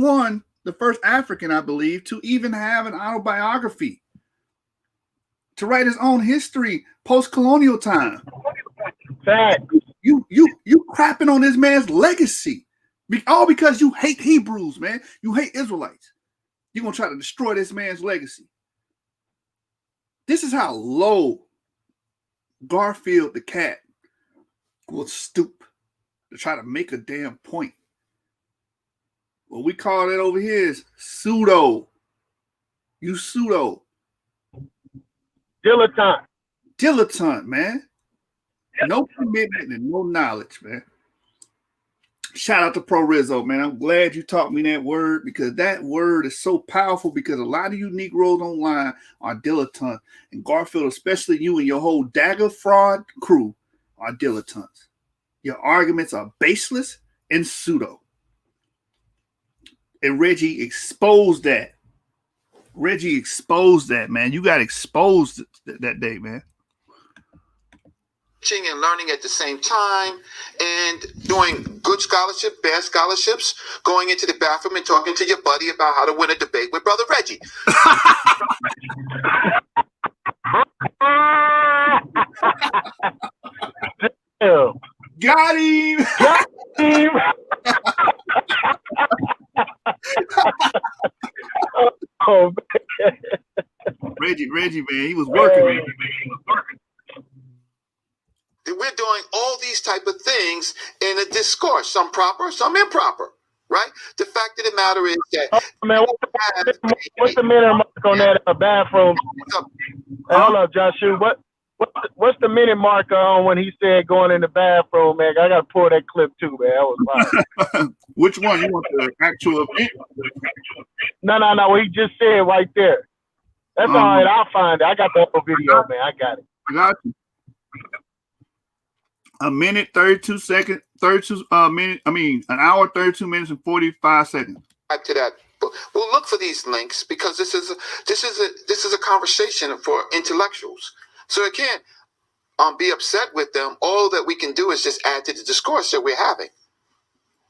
[SPEAKER 3] African, I believe, to even have an autobiography, to write his own history post-colonial time.
[SPEAKER 7] Fact.
[SPEAKER 3] You crapping on this man's legacy, all because you hate Hebrews, man. You hate Israelites. You're going to try to destroy this man's legacy. This is how low Garfield the cat will stoop to try to make a damn point. What we call it over here is pseudo. You pseudo. Dilettante, man. No commitment and no knowledge, man. Shout out to Pro Rizzo, man. I'm glad you taught me that word, because that word is so powerful, because a lot of you Negroes online are dilettantes. And Garfield, especially you and your whole dagger fraud crew, are dilettantes. Your arguments are baseless and pseudo. And Reggie exposed that. Man. You got exposed that day, man.
[SPEAKER 8] Teaching and learning at the same time, and doing good scholarship, bad scholarships, going into the bathroom and talking to your buddy about how to win a debate with Brother Reggie.
[SPEAKER 3] Got him.
[SPEAKER 7] Oh, man.
[SPEAKER 3] Reggie, man, he was working, man.
[SPEAKER 8] We're doing all these type of things in a discourse, some proper, some improper, right? The fact of the matter is that
[SPEAKER 7] what's the minute mark on that bathroom? Hold up, Joshua. What's the minute marker on when he said going in the bathroom, man? I gotta pull that clip too, man. That was fire.
[SPEAKER 3] Which one? You want the actual event?
[SPEAKER 7] No. What he just said right there. That's all right. I'll find it. I got the whole video, man. I got it.
[SPEAKER 3] I got you. A minute, 32 seconds, an hour, 32 minutes, and 45 seconds.
[SPEAKER 8] To that, we'll look for these links, because this is a conversation for intellectuals. So again, be upset with them. All that we can do is just add to the discourse that we're having.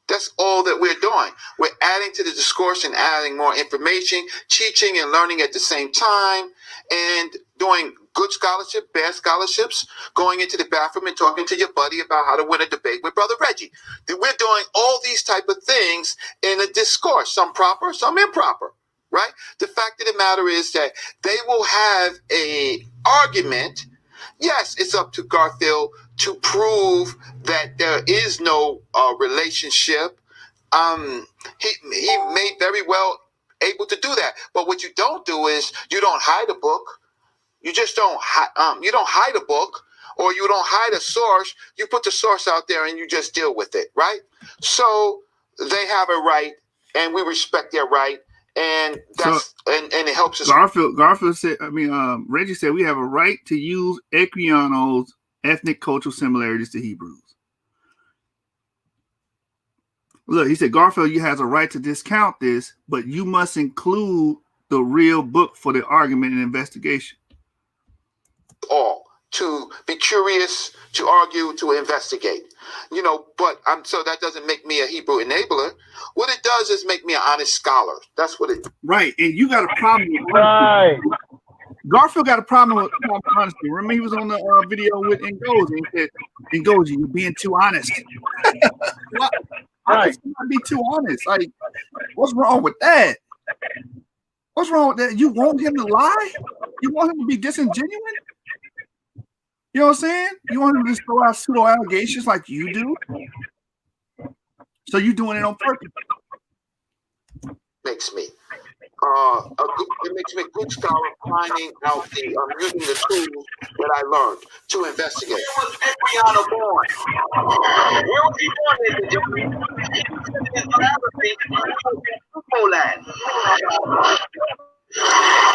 [SPEAKER 8] That's all that we're doing. We're adding to the discourse and adding more information, teaching and learning at the same time, and doing good scholarship, bad scholarships, going into the bathroom and talking to your buddy about how to win a debate with Brother Reggie. We're doing all these type of things in a discourse, some proper, some improper, right? The fact of the matter is that they will have a argument. Yes, it's up to Garfield to prove that there is no relationship. He may very well able to do that. But what you don't do is you don't hide a book. You just don't you don't hide a book, or you don't hide a source. You put the source out there and you just deal with it, right? So they have a right, and we respect their right, and that's and it helps us.
[SPEAKER 3] Garfield said, Reggie said we have a right to use Equiano's ethnic cultural similarities to Hebrews. Look, he said, Garfield, you has a right to discount this, but you must include the real book for the argument and investigation.
[SPEAKER 8] All to be curious, to argue, to investigate. But so that doesn't make me a Hebrew enabler. What it does is make me an honest scholar. That's what it.
[SPEAKER 3] Right, and you got a problem with
[SPEAKER 7] Right.
[SPEAKER 3] Garfield got a problem with honesty. Remember, he was on the video with Ngozi and said, "Ngozi, you're being too honest." What? How can somebody be too honest? Like, what's wrong with that? What's wrong with that? You want him to lie? You want him to be disingenuous? You know what I'm saying? You want him to just throw out pseudo allegations like you do? So you're doing it on purpose.
[SPEAKER 8] Makes me. It makes me a good scholar finding out using the tools that I learned to investigate.
[SPEAKER 1] Where was Equiano born? Where was he born, ladies and gentlemen? He was in his biography in Poland.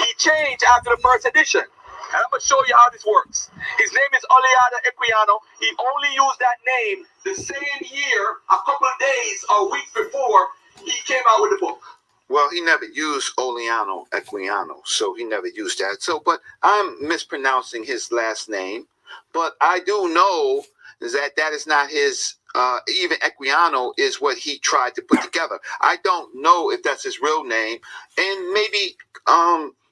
[SPEAKER 1] He changed after the first edition. And I'm going to show you how this works. His name is Oleada Equiano. He only used that name the same year, a couple of days or weeks before he came out with the book.
[SPEAKER 8] Well, he never used Oleano Equiano, so he never used that. But I'm mispronouncing his last name. But I do know that is not his. Even Equiano is what he tried to put together. I don't know if that's his real name, and maybe.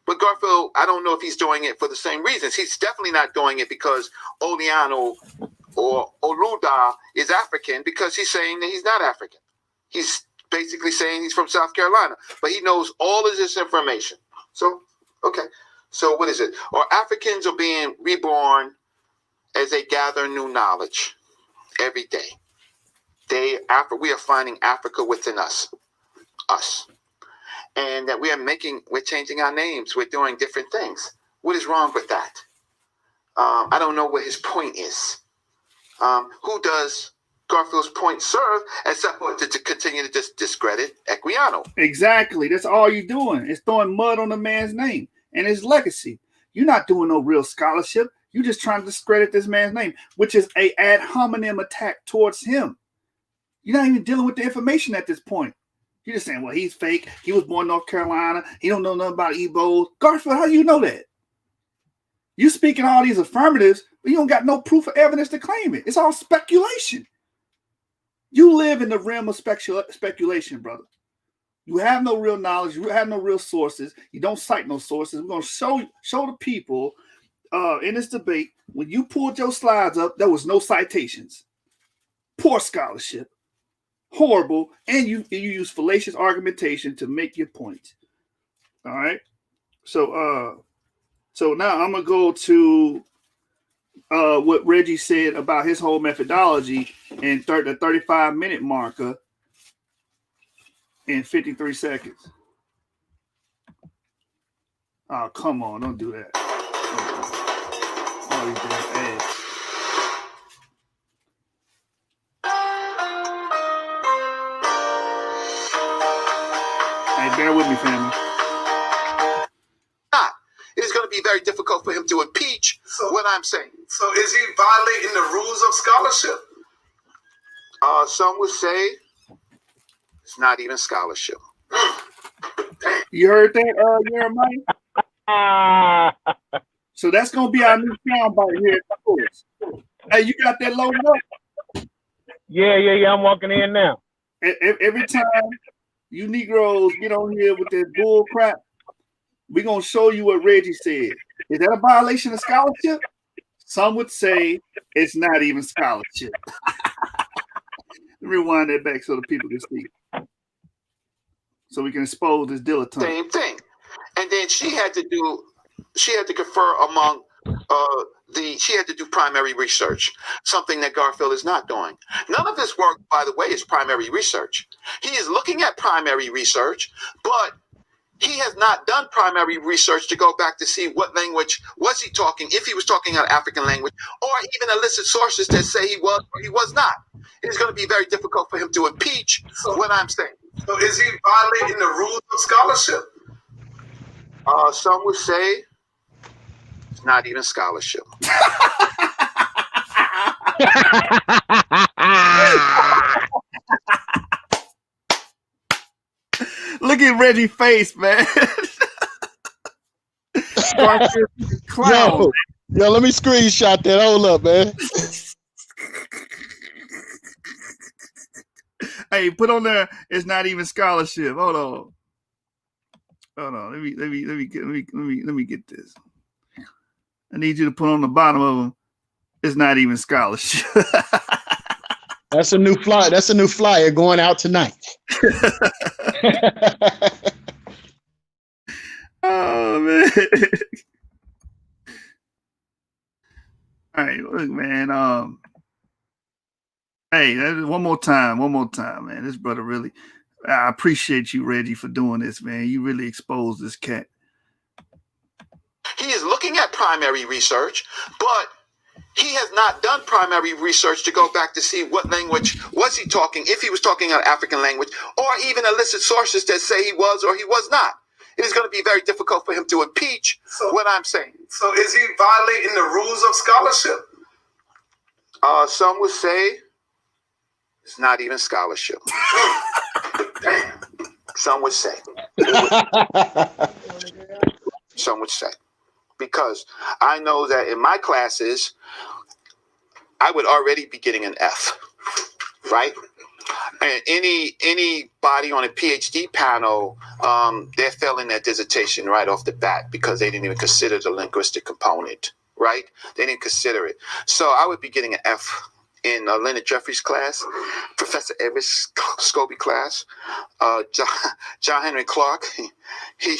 [SPEAKER 8] But Garfield, I don't know if he's doing it for the same reasons. He's definitely not doing it because Oleano or Oluda is African, because he's saying that he's not African. He's basically saying he's from South Carolina, but he knows all of this information. So, okay. So what is it? Or Africans are being reborn as they gather new knowledge every day. We are finding Africa within us. And that we're changing our names. We're doing different things. What is wrong with that? I don't know what his point is. Who does Garfield's point serve except for to continue to just discredit Equiano?
[SPEAKER 3] Exactly. That's all you're doing. It's throwing mud on the man's name and his legacy. You're not doing no real scholarship. You're just trying to discredit this man's name, which is a ad hominem attack towards him. You're not even dealing with the information at this point. You're just saying, well, he's fake. He was born in North Carolina. He don't know nothing about Igbo. Garfield, how do you know that? You speaking all these affirmatives, but you don't got no proof or evidence to claim it. It's all speculation. You live in the realm of speculation, brother. You have no real knowledge. You have no real sources. You don't cite no sources. We're going to show the people in this debate, when you pulled your slides up, there was no citations. Poor scholarship. Horrible, and you use fallacious argumentation to make your point. All right. So now I'm gonna go to what Reggie said about his whole methodology and the 35-minute marker in 53 seconds. Oh, come on, don't do that. All these damn ads. Hey, bear with me, family.
[SPEAKER 8] It is going to be very difficult for him to impeach what I'm saying.
[SPEAKER 1] So is he violating the rules of scholarship?
[SPEAKER 8] Some would say it's not even scholarship.
[SPEAKER 3] You heard that, Jeremiah? So that's going to be our new soundbite here. Hey, you got that loaded up?
[SPEAKER 7] Yeah. I'm walking in now.
[SPEAKER 3] Every time you Negroes get on here with that bull crap, we're going to show you what Reggie said. Is that a violation of scholarship? Some would say it's not even scholarship. Let me rewind that back so the people can see. So we can expose this dilettante.
[SPEAKER 8] Same thing. And then she had to confer among she had to do primary research, something that Garfield is not doing. None of this work, by the way, is primary research. He is looking at primary research, but he has not done primary research to go back to see what language was he talking, if he was talking an African language, or even elicit sources that say he was or he was not. It's going to be very difficult for him to impeach what I'm saying.
[SPEAKER 1] So is he violating the rules of scholarship?
[SPEAKER 8] Some would say it's not even scholarship.
[SPEAKER 3] Look at Reggie's face, man. Garfield clown.
[SPEAKER 4] Yo, let me screenshot that. Hold up, man.
[SPEAKER 3] Hey, put on there. It's not even scholarship. Hold on. Let me get this. I need you to put on the bottom of them. It's not even scholarship.
[SPEAKER 4] That's a new flyer. That's a new flyer going out tonight.
[SPEAKER 3] Oh man. All right, look, man. Hey, one more time, man. This brother really, I appreciate you, Reggie, for doing this, man. You really exposed this cat.
[SPEAKER 8] He is looking at primary research, but he has not done primary research to go back to see what language was he talking, if he was talking an African language, or even elicit sources that say he was or he was not. It is going to be very difficult for him to impeach what I'm saying.
[SPEAKER 1] So is he violating the rules of scholarship?
[SPEAKER 8] Some would say it's not even scholarship. Damn. Some would say. Some would say. Because I know that in my classes, I would already be getting an F, right? And anybody on a PhD panel, they're failing their dissertation right off the bat because they didn't even consider the linguistic component, right? They didn't consider it. So I would be getting an F in Leonard Jeffries' class, Professor Everett's Scobie class, John Henry Clark. He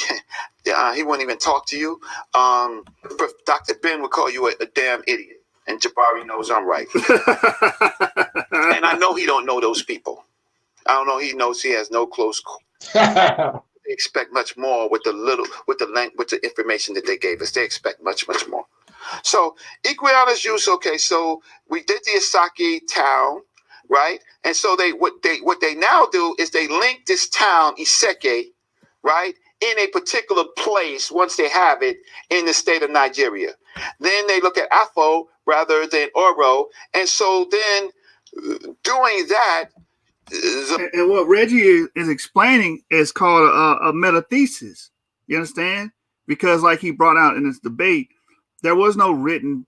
[SPEAKER 8] wouldn't even talk to you. Dr. Ben would call you a damn idiot. And Jabari knows I'm right. And I know he don't know those people. I don't know. He knows he has no close. They expect much more with the information that they gave us. They expect much, much more. So Equiana's use. Okay, so we did the Asaki town, right? And so what they now do is they link this town Iseke, right, in a particular place once they have it in the state of Nigeria. Then they look at Afo rather than Oro, and so then doing that.
[SPEAKER 3] And what Reggie is explaining is called a metathesis. You understand? Because like he brought out in this debate, there was no written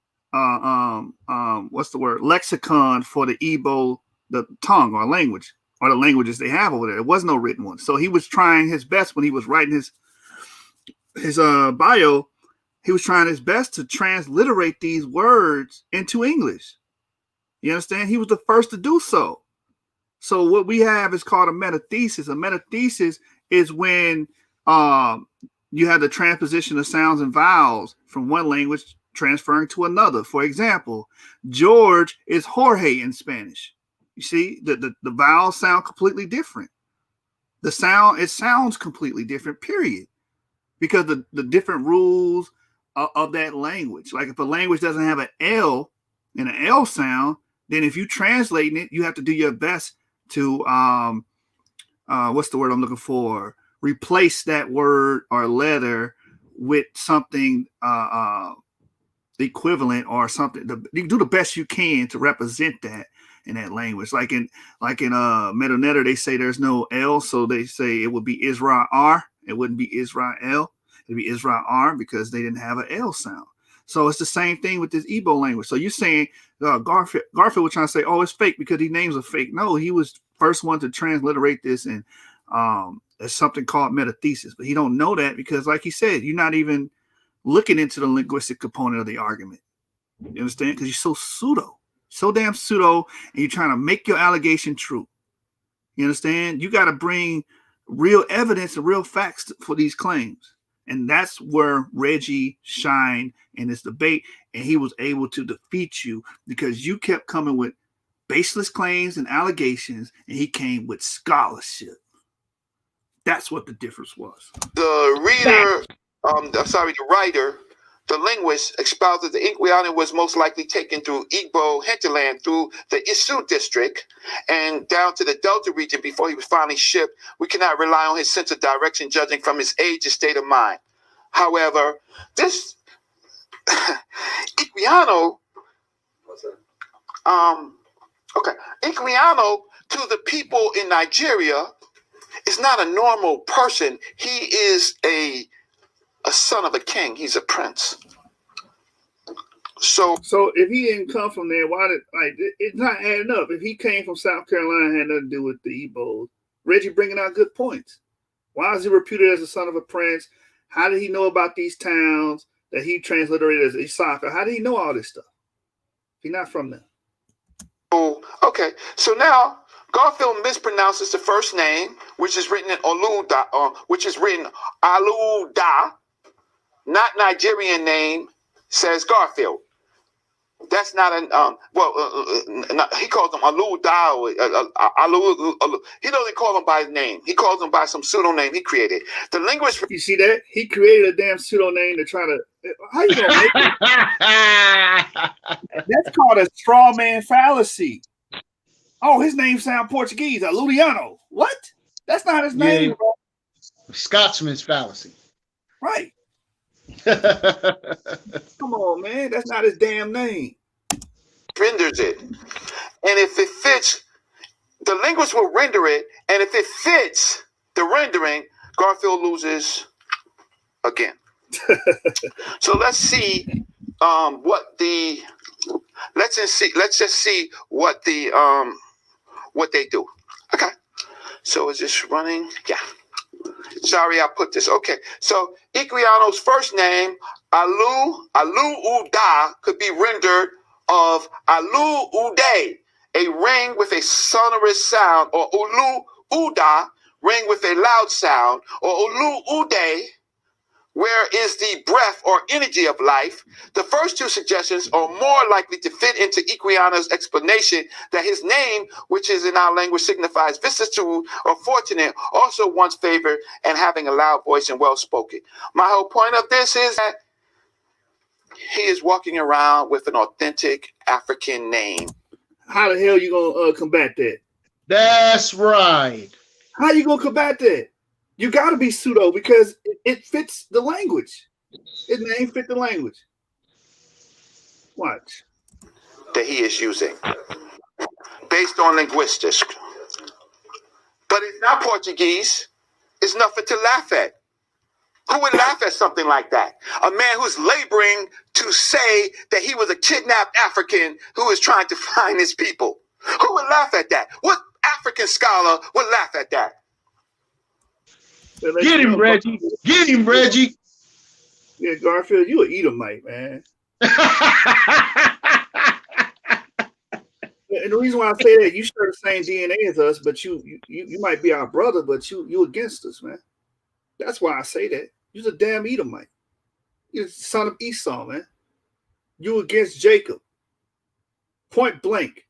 [SPEAKER 3] lexicon for the Igbo, the tongue or language, or the languages they have over there. There was no written one. So he was trying his best when he was writing his bio. He was trying his best to transliterate these words into English. You understand? He was the first to do so. So what we have is called a metathesis. A metathesis is when you have the transposition of sounds and vowels from one language transferring to another. For example, George is Jorge in Spanish. You see, the vowels sound completely different. It sounds completely different, period. Because the different rules of that language. Like if a language doesn't have an L and an L sound, then if you translating it, you have to do your best to what's the word I'm looking for? Replace that word or letter with something equivalent or something. You do the best you can to represent that in that language. Like in Metanetter, they say there's no L, so they say it would be Israel R. It wouldn't be Israel. It'd be Israel R because they didn't have an L sound. So it's the same thing with this Igbo language. So you're saying Garfield was trying to say, oh, it's fake because he names are fake. No, he was first one to transliterate this and as something called metathesis. But he don't know that because, like he said, you're not even looking into the linguistic component of the argument. You understand? Because you're so damn pseudo, and you're trying to make your allegation true. You understand? You got to bring real evidence and real facts for these claims. And that's where Reggie shined in this debate. And he was able to defeat you because you kept coming with baseless claims and allegations, and he came with scholarship. That's what the difference was.
[SPEAKER 8] The writer, the linguist, expounded the Inquiana was most likely taken through Igbo hinterland through the Isu district and down to the Delta region before he was finally shipped. We cannot rely on his sense of direction, judging from his age and state of mind. However, this Inquiano, Inquiano to the people in Nigeria is not a normal person. He is a a son of a king. He's a prince. So
[SPEAKER 3] if he didn't come from there, why did it's not adding up? If he came from South Carolina, it had nothing to do with the Ebos. Reggie bringing out good points. Why is he reputed as a son of a prince? How did he know about these towns that he transliterated as Isaka? How did he know all this stuff? He's not from there.
[SPEAKER 8] Okay, so now Garfield mispronounces the first name, which is written in Oluda, which is written Aluda, not Nigerian name, says Garfield. That's not an he calls them Aluda. He doesn't call them by his name. He calls them by some pseudonym he created. The linguist.
[SPEAKER 3] You see that? He created a damn pseudonym to try to. How you gonna make it? That's called a straw man fallacy. Oh, his name sounds Portuguese. Luliano. What? That's not his name, bro.
[SPEAKER 4] Scotsman's fallacy.
[SPEAKER 3] Right. Come on, man. That's not his damn name.
[SPEAKER 8] Renders it. And if it fits, the linguist will render it. And if it fits the rendering, Garfield loses again. So let's see let's just see what they do. Okay. So is this running? Yeah. Sorry, I put this. Okay. So Equiano's first name, Alu-Uda, could be rendered of Alu-Ude, a ring with a sonorous sound, or Ulu-Uda, ring with a loud sound, or Ulu-Ude, where is the breath or energy of life. The first two suggestions are more likely to fit into Equiano's explanation that his name, which is in our language signifies vicissitude or fortunate, also wants favor and having a loud voice and well-spoken. My whole point of this is that he is walking around with an authentic African name.
[SPEAKER 3] How the hell you gonna combat that?
[SPEAKER 4] That's right.
[SPEAKER 3] How you gonna combat that? You got to be pseudo because it fits the language. His name fit the language. Watch.
[SPEAKER 8] That he is using based on linguistics. But it's not Portuguese. It's nothing to laugh at. Who would laugh at something like that? A man who's laboring to say that he was a kidnapped African who is trying to find his people. Who would laugh at that? What African scholar would laugh at that?
[SPEAKER 4] Get him, Reggie. Get him, Reggie.
[SPEAKER 3] Yeah, Garfield, you an Edomite, man. And the reason why I say that, you share the same DNA as us, but you might be our brother, but you against us, man. That's why I say that. You're a damn Edomite. You're the son of Esau, man. You against Jacob. Point blank.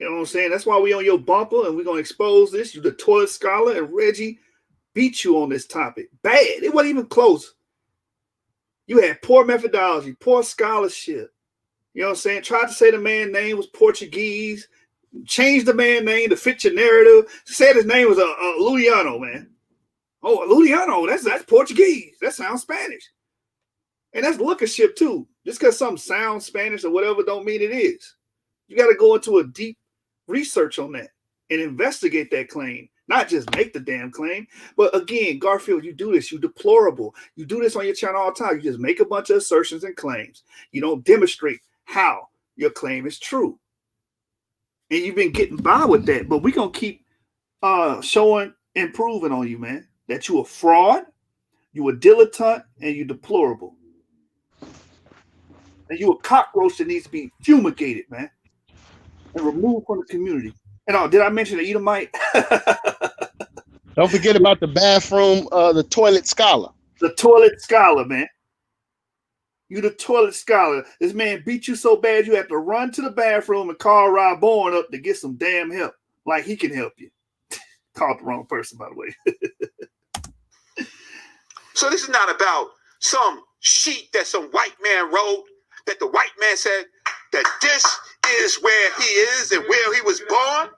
[SPEAKER 3] You know what I'm saying? That's why we on your bumper and we're going to expose this. You're the toilet scholar, and Reggie beat you on this topic. Bad. It wasn't even close. You had poor methodology, poor scholarship. You know what I'm saying? Tried to say the man's name was Portuguese. Changed the man's name to fit your narrative. Said his name was Luliano, man. Oh, Luliano, that's Portuguese. That sounds Spanish. And that's lookership too. Just because something sounds Spanish or whatever don't mean it is. You got to go into a deep research on that and investigate that claim. Not just make the damn claim. But again, Garfield, you do this. You deplorable. You do this on your channel all the time. You just make a bunch of assertions and claims. You don't demonstrate how your claim is true. And you've been getting by with that. But we're going to keep showing and proving on you, man, that you a fraud, you a dilettante, and you deplorable. And you a cockroach that needs to be fumigated, man, and removed from the community. And did I mention the Edomite?
[SPEAKER 4] Don't forget about the bathroom, the toilet scholar.
[SPEAKER 3] The toilet scholar, man. You the toilet scholar. This man beat you so bad you have to run to the bathroom and call Rob Bourne up to get some damn help. Like he can help you. Called the wrong person, by the way.
[SPEAKER 8] So this is not about some sheet that some white man wrote, that the white man said that this is where he is and where he was born,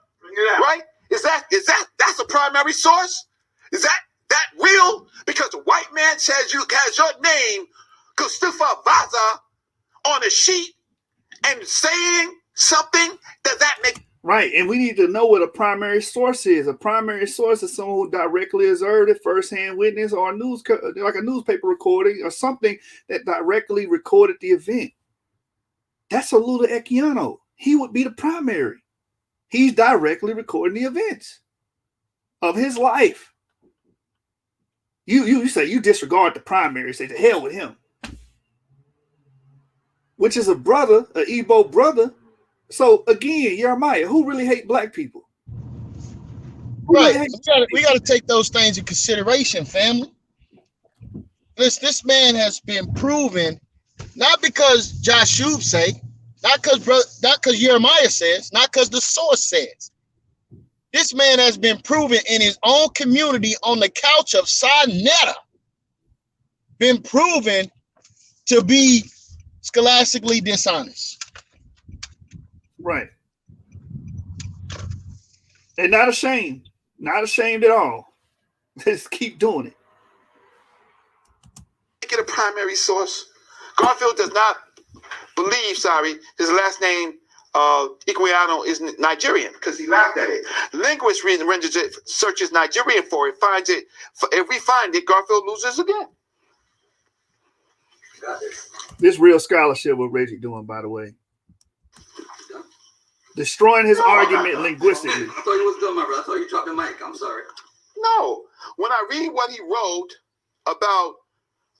[SPEAKER 8] right? That's a primary source? Is that real? Because the white man says you has your name, Gustafa Vaza, on a sheet and saying something. Does that make
[SPEAKER 3] Right, and we need to know what a primary source is. A primary source is someone who directly observed it, first-hand witness, or like a newspaper recording, or something that directly recorded the event. That's Oluta Equiano. He would be the primary. He's directly recording the events of his life. You say you disregard the primary, say to hell with him, which is a brother, an Igbo brother. So again, Jeremiah, who really hate black people?
[SPEAKER 4] Right. We got to take those things in consideration, family. This man has been proven, not because Joshua say, not because Jeremiah says, not because the source says. This man has been proven in his own community on the couch of Sinetta, been proven to be scholastically dishonest.
[SPEAKER 3] Right. And not ashamed. Not ashamed at all. Just keep doing it.
[SPEAKER 8] Get a primary source. Garfield does not believe, his last name, Equiano, is Nigerian, because he laughed at it. Linguist renders it, searches Nigerian for it, finds it. If we find it, Garfield loses again.
[SPEAKER 3] This real scholarship what Reggie doing, by the way. Destroying his argument linguistically.
[SPEAKER 9] I thought you was done, my brother. I thought you dropped the mic. I'm sorry.
[SPEAKER 8] No. When I read what he wrote about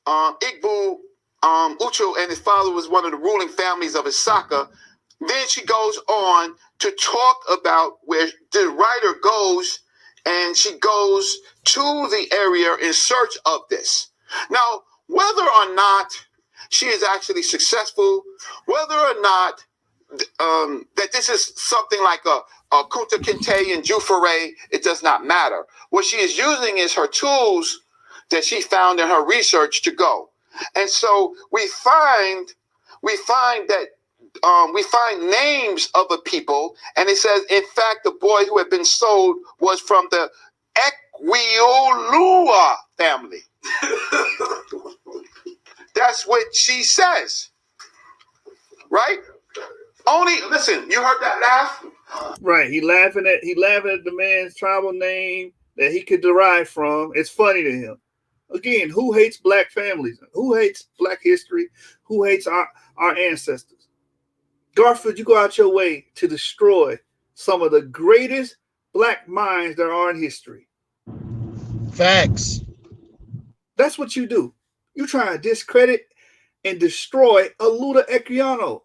[SPEAKER 8] Igbo Ucho and his father was one of the ruling families of Isaka, then she goes on to talk about where the writer goes, and she goes to the area in search of this. Now, whether or not she is actually successful, whether or not that this is something like a Kunta Kinte and Jufure, it does not matter. What she is using is her tools that she found in her research to go. And so we find that we find names of a people, and it says, in fact, the boy who had been sold was from the Equiolua family. That's what she says, right? Only listen. You heard that laugh,
[SPEAKER 3] right? He laughing at the man's tribal name that he could derive from. It's funny to him. Again, who hates black families? Who hates black history? Who hates our ancestors? Garfield, you go out your way to destroy some of the greatest black minds there are in history.
[SPEAKER 4] Facts.
[SPEAKER 3] That's what you do. You try to discredit and destroy Oluta Equiano,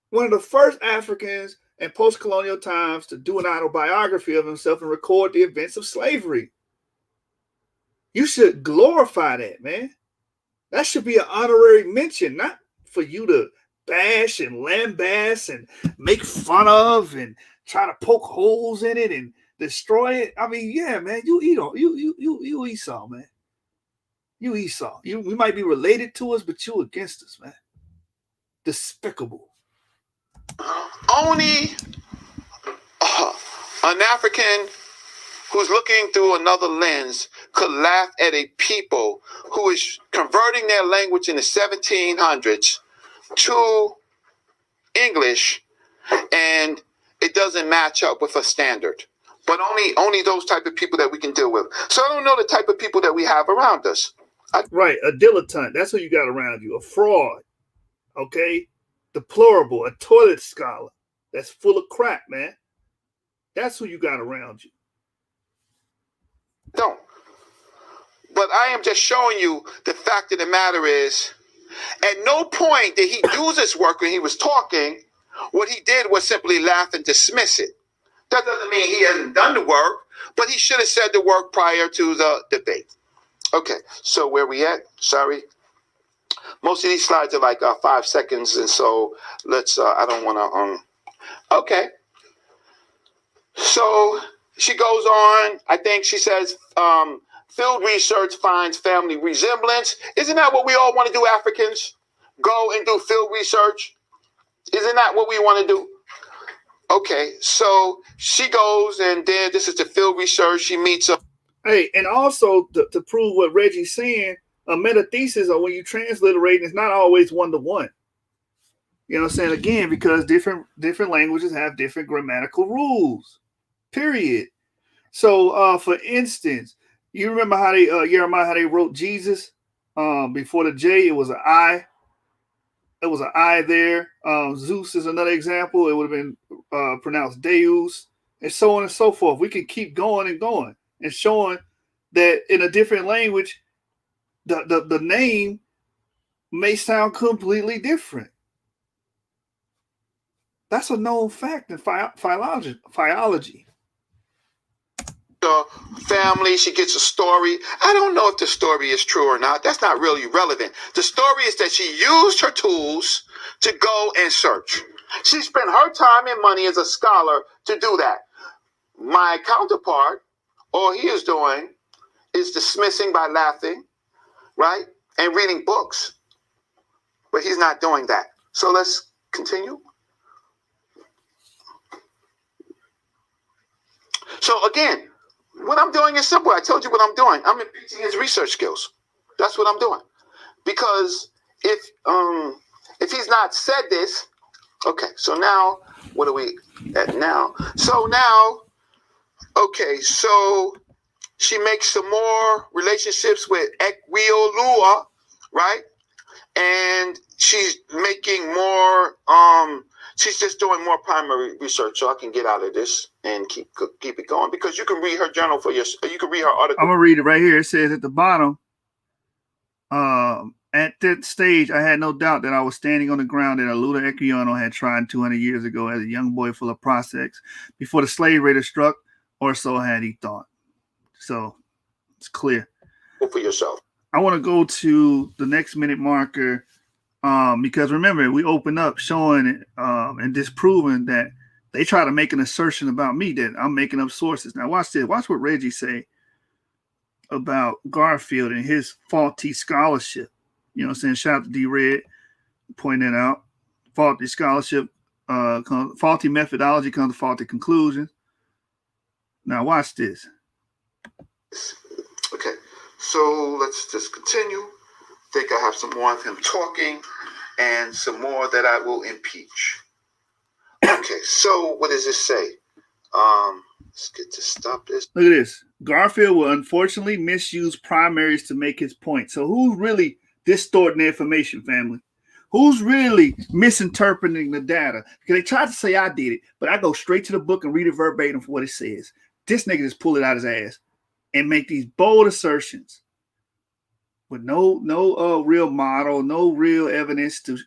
[SPEAKER 3] one of the first Africans in post-colonial times to do an autobiography of himself and record the events of slavery. You should glorify that, man. That should be an honorary mention, not for you to bash and lambaste and make fun of and try to poke holes in it and destroy it. I mean, yeah, man, you Esau, man. You Esau. We might be related to us, but you against us, man. Despicable.
[SPEAKER 8] Only an African who's looking through another lens could laugh at a people who is converting their language in the 1700s to English, and it doesn't match up with a standard. But only those type of people that we can deal with. So I don't know the type of people that we have around us.
[SPEAKER 3] Right, a dilettante. That's who you got around you. A fraud. Okay? Deplorable. A toilet scholar. That's full of crap, man. That's who you got around you.
[SPEAKER 8] Don't. But I am just showing you the fact of the matter is, at no point did he do this work when he was talking. What he did was simply laugh and dismiss it. That doesn't mean he hasn't done the work, but he should have said the work prior to the debate. Okay, so where we at? Sorry. Most of these slides are like 5 seconds, and so let's, I don't want to, okay. So she goes on, I think she says, field research finds family resemblance. Isn't that what we all want to do, Africans? Go and do field research? Isn't that what we want to do? Okay, so she goes, and then this is the field research. She meets up.
[SPEAKER 3] Hey, and also to prove what Reggie's saying, a meta-thesis, or when you transliterate, is not always one-to-one. You know what I'm saying? Again, because different languages have different grammatical rules. Period. So, for instance, you remember how they Jeremiah, how they wrote Jesus? Before the J, it was an I. It was an I there. Zeus is another example. It would have been pronounced Deus, and so on and so forth. We can keep going and going and showing that in a different language, the name may sound completely different. That's a known fact in philology.
[SPEAKER 8] Family, she gets a story. I don't know if the story is true or not. That's not really relevant. The story is that she used her tools to go and search. She spent her time and money as a scholar to do that. My counterpart, all he is doing is dismissing by laughing, right? And reading books. But he's not doing that. So let's continue. So again, what I'm doing is simple. I told you what I'm doing. I'm impeaching his research skills. That's what I'm doing. Because if he's not said this, okay. So now, what are we at now? So now, okay. So she makes some more relationships with Ekwiolua, right? And she's making more. She's just doing more primary research, so I can get out of this and keep it going, because you can read her journal for yourself. You can read her article.
[SPEAKER 3] I'm gonna read it right here. It says at the bottom, at that stage, I had no doubt that I was standing on the ground that Aluda Equiano had tried 200 years ago as a young boy full of prospects before the slave raider struck, or so had he thought. So it's clear.
[SPEAKER 8] For yourself.
[SPEAKER 3] I want to go to the next minute marker. Because remember, we open up showing and disproving that they try to make an assertion about me that I'm making up sources. Now watch this. Watch what Reggie say about Garfield and his faulty scholarship. You know what I'm saying? Shout out to D-Red, pointing that out. Faulty scholarship, faulty methodology comes to faulty conclusions. Now watch this.
[SPEAKER 8] Okay, so let's just continue. I think I have some more of him talking and some more that I will impeach. Okay, so what does this say? Let's get to stop this.
[SPEAKER 3] Look at this. Garfield will unfortunately misuse primaries to make his point. So who's really distorting the information, family? Who's really misinterpreting the data? Because they tried to say I did it, but I go straight to the book and read it verbatim for what it says. This nigga just pull it out his ass and make these bold assertions with no real model, no real evidence to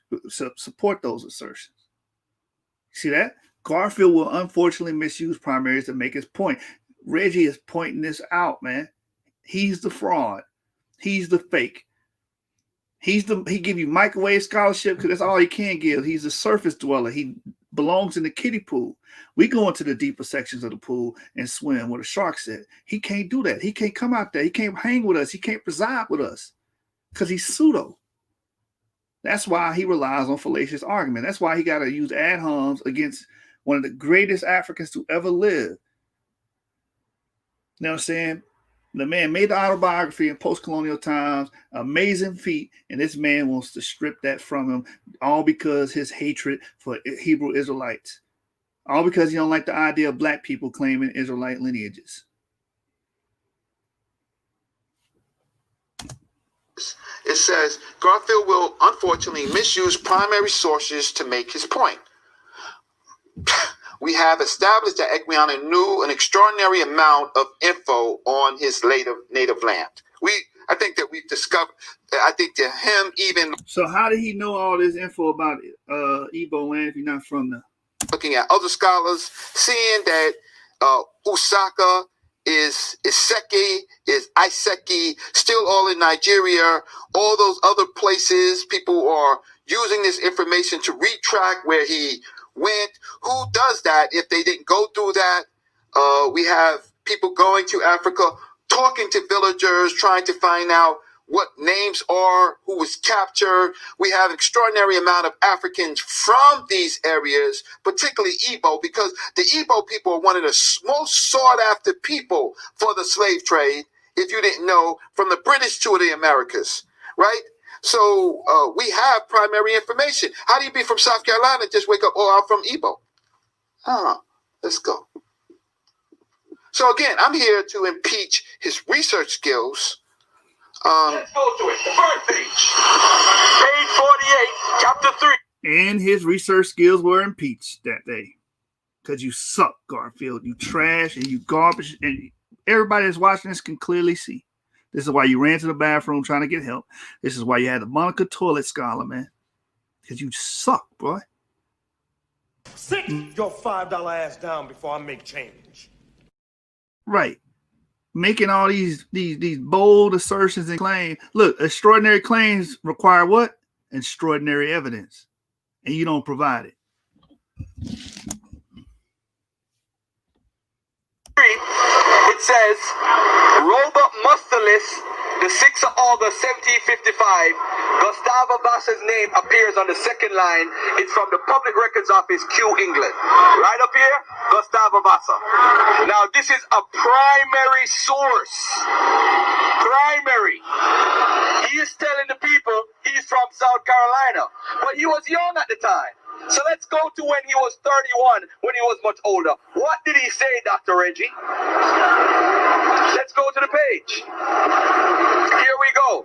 [SPEAKER 3] support those assertions. See that? Garfield will unfortunately misuse primaries to make his point. Reggie is pointing this out, man. He's the fraud. He's the fake. He give you microwave scholarship because that's all he can give. He's a surface dweller. He belongs in the kiddie pool. We go into the deeper sections of the pool and swim where the sharks at. He can't do that. He can't come out there. He can't hang with us. He can't preside with us because he's pseudo. That's why he relies on fallacious argument. That's why he got to use ad homs against one of the greatest Africans to ever live. You know what I'm saying? The man made the autobiography in post-colonial times, amazing feat, and this man wants to strip that from him, all because his hatred for Hebrew Israelites. All because he don't like the idea of black people claiming Israelite lineages.
[SPEAKER 8] It says, Garfield will unfortunately misuse primary sources to make his point. We have established that Equiano knew an extraordinary amount of info on his native land. I think that we've discovered, I think that him even...
[SPEAKER 3] So how did he know all this info about Igbo land if he's not from there?
[SPEAKER 8] Looking at other scholars, seeing that Usaka is Iseki, is Iseki, still all in Nigeria, all those other places, people are using this information to retrack where he went. Who does that if they didn't go through that? We have people going to Africa, talking to villagers, trying to find out what names are, who was captured. We have an extraordinary amount of Africans from these areas, particularly Igbo, because the Igbo people are one of the most sought after people for the slave trade, if you didn't know, from the British to the Americas, right? So we have primary information. How do you be from South Carolina and just wake up, oh, I'm from Igbo? Let's go. So again, I'm here to impeach his research skills.
[SPEAKER 1] Let's go to it. The first page. Page 48, chapter 3.
[SPEAKER 3] And his research skills were impeached that day. Because you suck, Garfield. You trash and you garbage. And everybody that's watching this can clearly see. This is why you ran to the bathroom trying to get help. This is why you had the Monica toilet scholar, man. Because you suck, boy.
[SPEAKER 10] Sit your $5 ass down before I make change.
[SPEAKER 3] Right. Making all these bold assertions and claims. Look, extraordinary claims require what? Extraordinary evidence. And you don't provide it.
[SPEAKER 1] It says, Robert Mustalis, the 6th of August, 1755, Gustavo Vassa's name appears on the second line. It's from the Public Records Office, Q, England. Right up here, Gustavo Vassa. Now, this is a primary source. Primary. He is telling the people he's from South Carolina, but he was young at the time. So let's go to when he was 31, when he was much older. What did he say, Dr. Reggie? Let's go to the page. Here we go.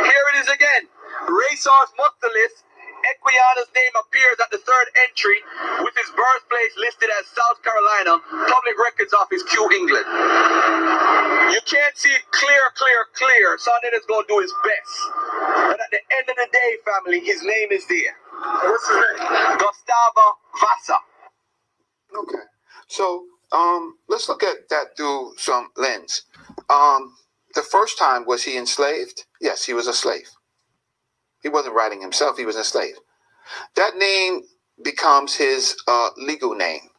[SPEAKER 1] Here it is again. Racehorse Mustalis, Equiana's name appears at the third entry with his birthplace listed as South Carolina, Public Records Office, Q, England. You can't see it clear. Sonny is going to do his best. But at the end of the day, family, his name is there. What's his name? Gustavo Vassa.
[SPEAKER 8] Okay. So let's look at that through some lens. The first time, was he enslaved? Yes, he was a slave. He wasn't writing himself, he was enslaved. That name becomes his legal name.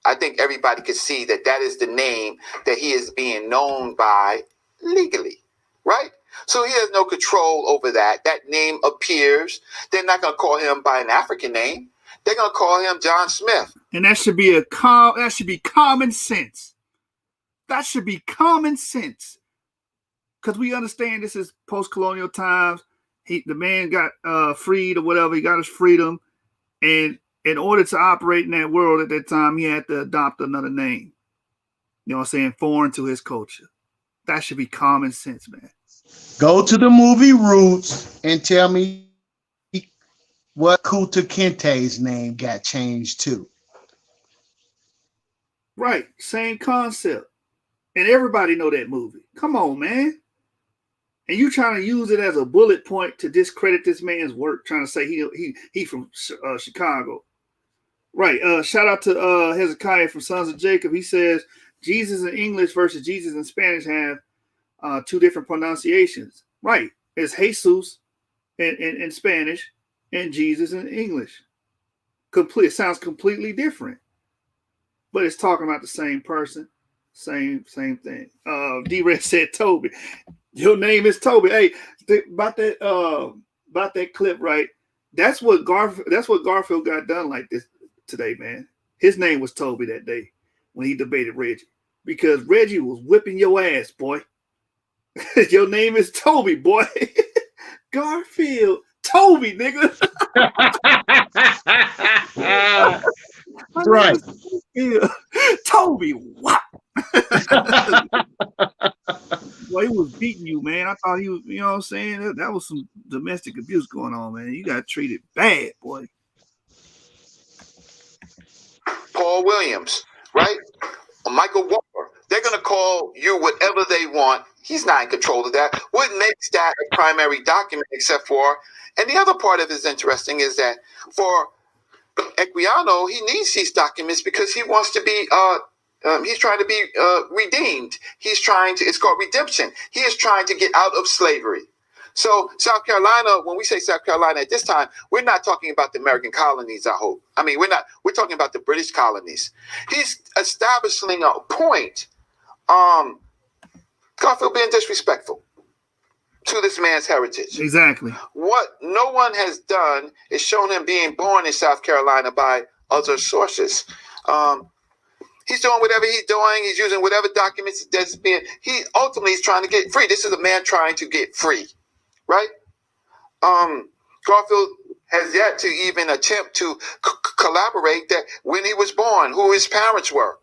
[SPEAKER 8] I think everybody could see that that is the name that he is being known by legally, right? So he has no control over that. That name appears. They're not going to call him by an African name. They're going to call him John Smith.
[SPEAKER 3] And that should be common sense. That should be common sense. Because we understand this is post-colonial times. The man got freed or whatever. He got his freedom. And in order to operate in that world at that time, he had to adopt another name. You know what I'm saying? Foreign to his culture. That should be common sense, man.
[SPEAKER 4] Go to the movie Roots and tell me what Kunta Kinte's name got changed to.
[SPEAKER 3] Right. Same concept. And everybody know that movie. Come on, man. And you trying to use it as a bullet point to discredit this man's work, trying to say he from Chicago. Right. Shout out to Hezekiah from Sons of Jacob. He says Jesus in English versus Jesus in Spanish have two different pronunciations. Right. It's Jesus in Spanish and Jesus in English. It sounds completely different. But it's talking about the same person. Same thing. D-Red said Toby. Your name is Toby. Hey, about that clip, right? That's what Garfield got done like this today, man. His name was Toby that day when he debated Reggie. Because Reggie was whipping your ass, boy. Your name is Toby, boy. Garfield. Toby, nigga.
[SPEAKER 4] Right.
[SPEAKER 3] Toby, what? Well, he was beating you, man. I thought he was, you know what I'm saying? That was some domestic abuse going on, man. You got treated bad, boy.
[SPEAKER 8] Paul Williams, right? Michael Walker. They're going to call you whatever they want. He's not in control of that. What makes that a primary document except for, and the other part of it is interesting, is that for Equiano, he needs these documents because he wants to be, he's trying to be redeemed. It's called redemption. He is trying to get out of slavery. So South Carolina, when we say South Carolina at this time, we're not talking about the American colonies, I hope. I mean, we're talking about the British colonies. He's establishing a point. Garfield being disrespectful to this man's heritage.
[SPEAKER 3] Exactly.
[SPEAKER 8] What no one has done is shown him being born in South Carolina by other sources. He's doing whatever he's doing. He's using whatever documents that's being. He ultimately is trying to get free. This is a man trying to get free, right? Garfield has yet to even attempt to collaborate that when he was born, who his parents were.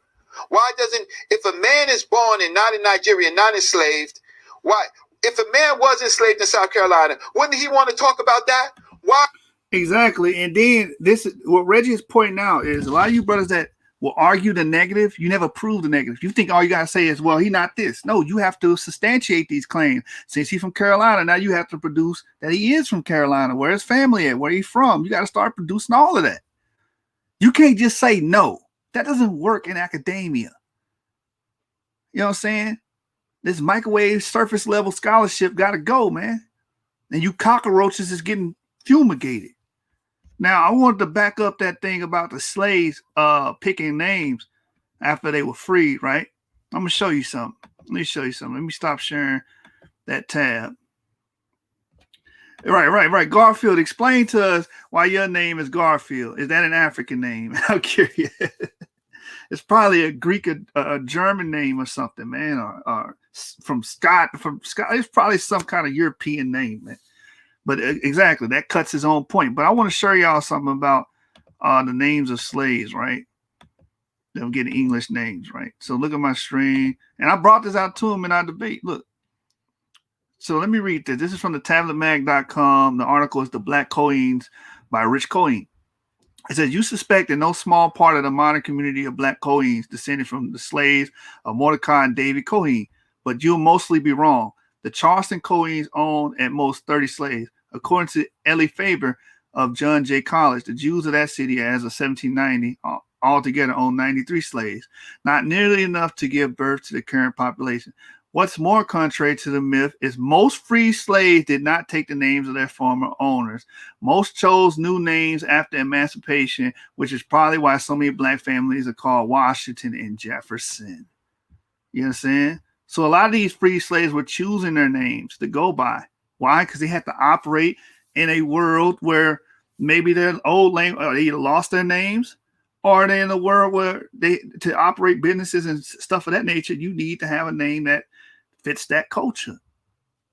[SPEAKER 8] Why doesn't, if a man is born and not in Nigeria, not enslaved, why, if a man was enslaved in South Carolina, wouldn't he want to talk about that? Why?
[SPEAKER 3] Exactly. And then this, what Reggie is pointing out is a lot of you brothers that will argue the negative, you never prove the negative. You think all you got to say is, well, he not this. No, you have to substantiate these claims. Since he's from Carolina, now you have to produce that he is from Carolina, where his family at, where he's from. You got to start producing all of that. You can't just say no. That doesn't work in academia. You know what I'm saying? This microwave surface level scholarship got to go, man. And you cockroaches is getting fumigated. Now, I wanted to back up that thing about the slaves picking names after they were freed, right? I'm going to show you something. Let me show you something. Let me stop sharing that tab. Right. Garfield, explain to us why your name is Garfield. Is that an African name? I'm curious. It's probably a Greek, a German name or something, man, or from Scott. It's probably some kind of European name, man. But exactly, that cuts his own point. But I want to show y'all something about the names of slaves, right? Them getting English names, right? So look at my screen. And I brought this out to him in our debate. Look. So let me read this. This is from the tabletmag.com. The article is The Black Coheens by Rich Cohen. It says, you suspect in no small part of the modern community of Black Coheens descended from the slaves of Mordecai and David Cohen, but you'll mostly be wrong. The Charleston Coheens owned at most 30 slaves. According to Ellie Faber of John Jay College, the Jews of that city as of 1790 altogether owned 93 slaves, not nearly enough to give birth to the current population. What's more contrary to the myth is most free slaves did not take the names of their former owners. Most chose new names after emancipation, which is probably why so many Black families are called Washington and Jefferson. You know what I'm saying? So a lot of these free slaves were choosing their names to go by. Why? Because they had to operate in a world where maybe their old language, or they either lost their names, or they're in a world where they, to operate businesses and stuff of that nature, you need to have a name that fits that culture.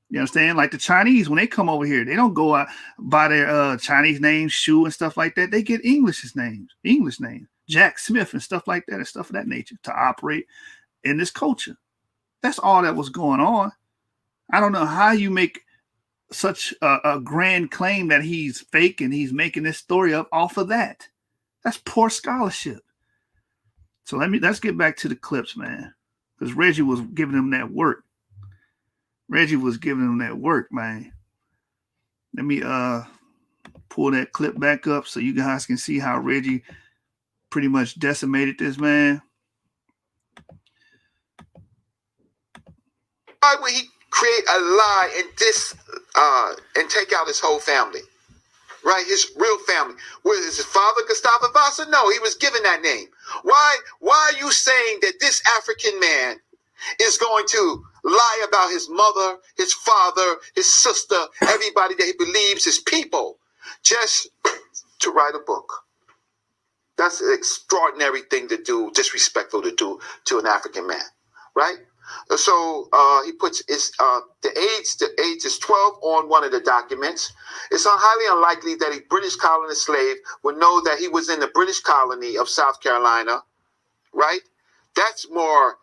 [SPEAKER 3] You understand? Like the Chinese, when they come over here, they don't go out by their Chinese names, Shu and stuff like that. They get English names, Jack Smith and stuff like that, and stuff of that nature to operate in this culture. That's all that was going on. I don't know how you make such a grand claim that he's fake and he's making this story up off of that. That's poor scholarship. So let's get back to the clips, man, because Reggie was giving him that work. Man. Let me pull that clip back up so you guys can see how Reggie pretty much decimated this man.
[SPEAKER 8] Why would he create a lie and take out his whole family? Right, his real family. Was his father Gustavo Vasa? No, he was given that name. Why are you saying that this African man is going to lie about his mother, his father, his sister, everybody that he believes is people, just to write a book? That's an extraordinary thing to do, disrespectful to do to an African man, right? So he puts the age is 12 on one of the documents. It's highly unlikely that a British colonist slave would know that he was in the British colony of South Carolina, right? That's more.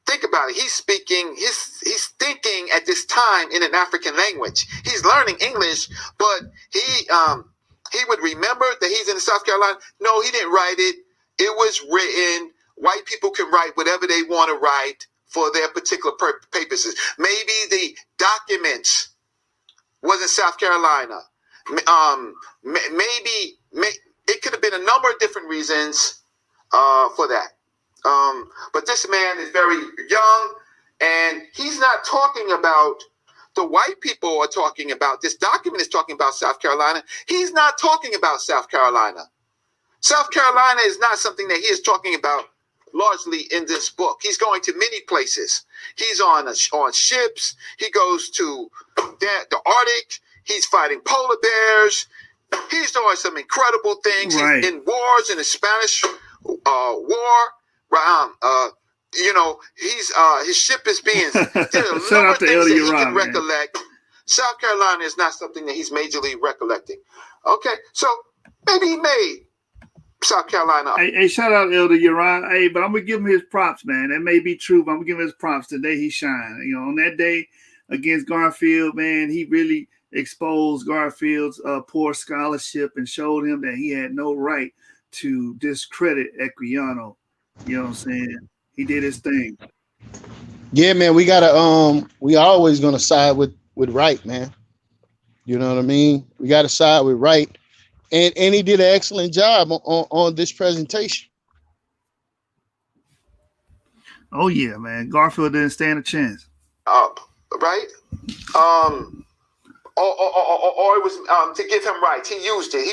[SPEAKER 8] Think about it. He's speaking. He's thinking at this time in an African language. He's learning English, but he would remember that he's in South Carolina. No, he didn't write it. It was written. White people can write whatever they want to write for their particular purposes. Maybe the documents was in South Carolina. Maybe it could have been a number of different reasons for that. But this man is very young, and he's not talking about the white people are talking about. This document is talking about South Carolina. He's not talking about South Carolina. South Carolina is not something that he is talking about largely in this book. He's going to many places. He's on ships. He goes to the Arctic. He's fighting polar bears. He's doing some incredible things. Right. He's in wars, in the Spanish War. He's his ship is being. There's a number of things that he can recollect. South Carolina is not something that he's majorly recollecting. Okay, so maybe he made South Carolina.
[SPEAKER 3] Hey, shout out Elder Uriah. Hey, but I'm gonna give him his props, man. That may be true, but I'm gonna give him his props. Today he shined. You know, on that day against Garfield, man, he really exposed Garfield's poor scholarship and showed him that he had no right to discredit Equiano. You know what I'm saying? He did his thing.
[SPEAKER 4] Yeah, man, we gotta we always gonna side with right, man. You know what I mean? We gotta side with right. And he did an excellent job on this presentation.
[SPEAKER 3] Oh yeah, man. Garfield didn't stand a chance.
[SPEAKER 8] Up, right? Or it was to give him rights. He used it.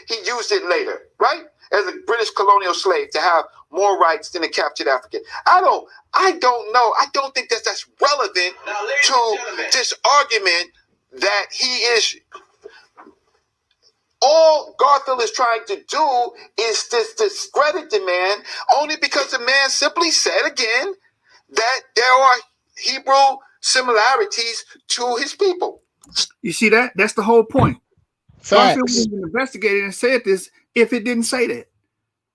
[SPEAKER 8] He used it later, right? As a British colonial slave to have more rights than a captured African. I don't know. I don't think that's relevant to this argument that he is. All Garfield is trying to do is to discredit the man only because the man simply said again that there are Hebrew similarities to his people.
[SPEAKER 3] You see that? That's the whole point.
[SPEAKER 4] Facts.
[SPEAKER 3] Garfield wouldn't have investigated and said this if it didn't say that.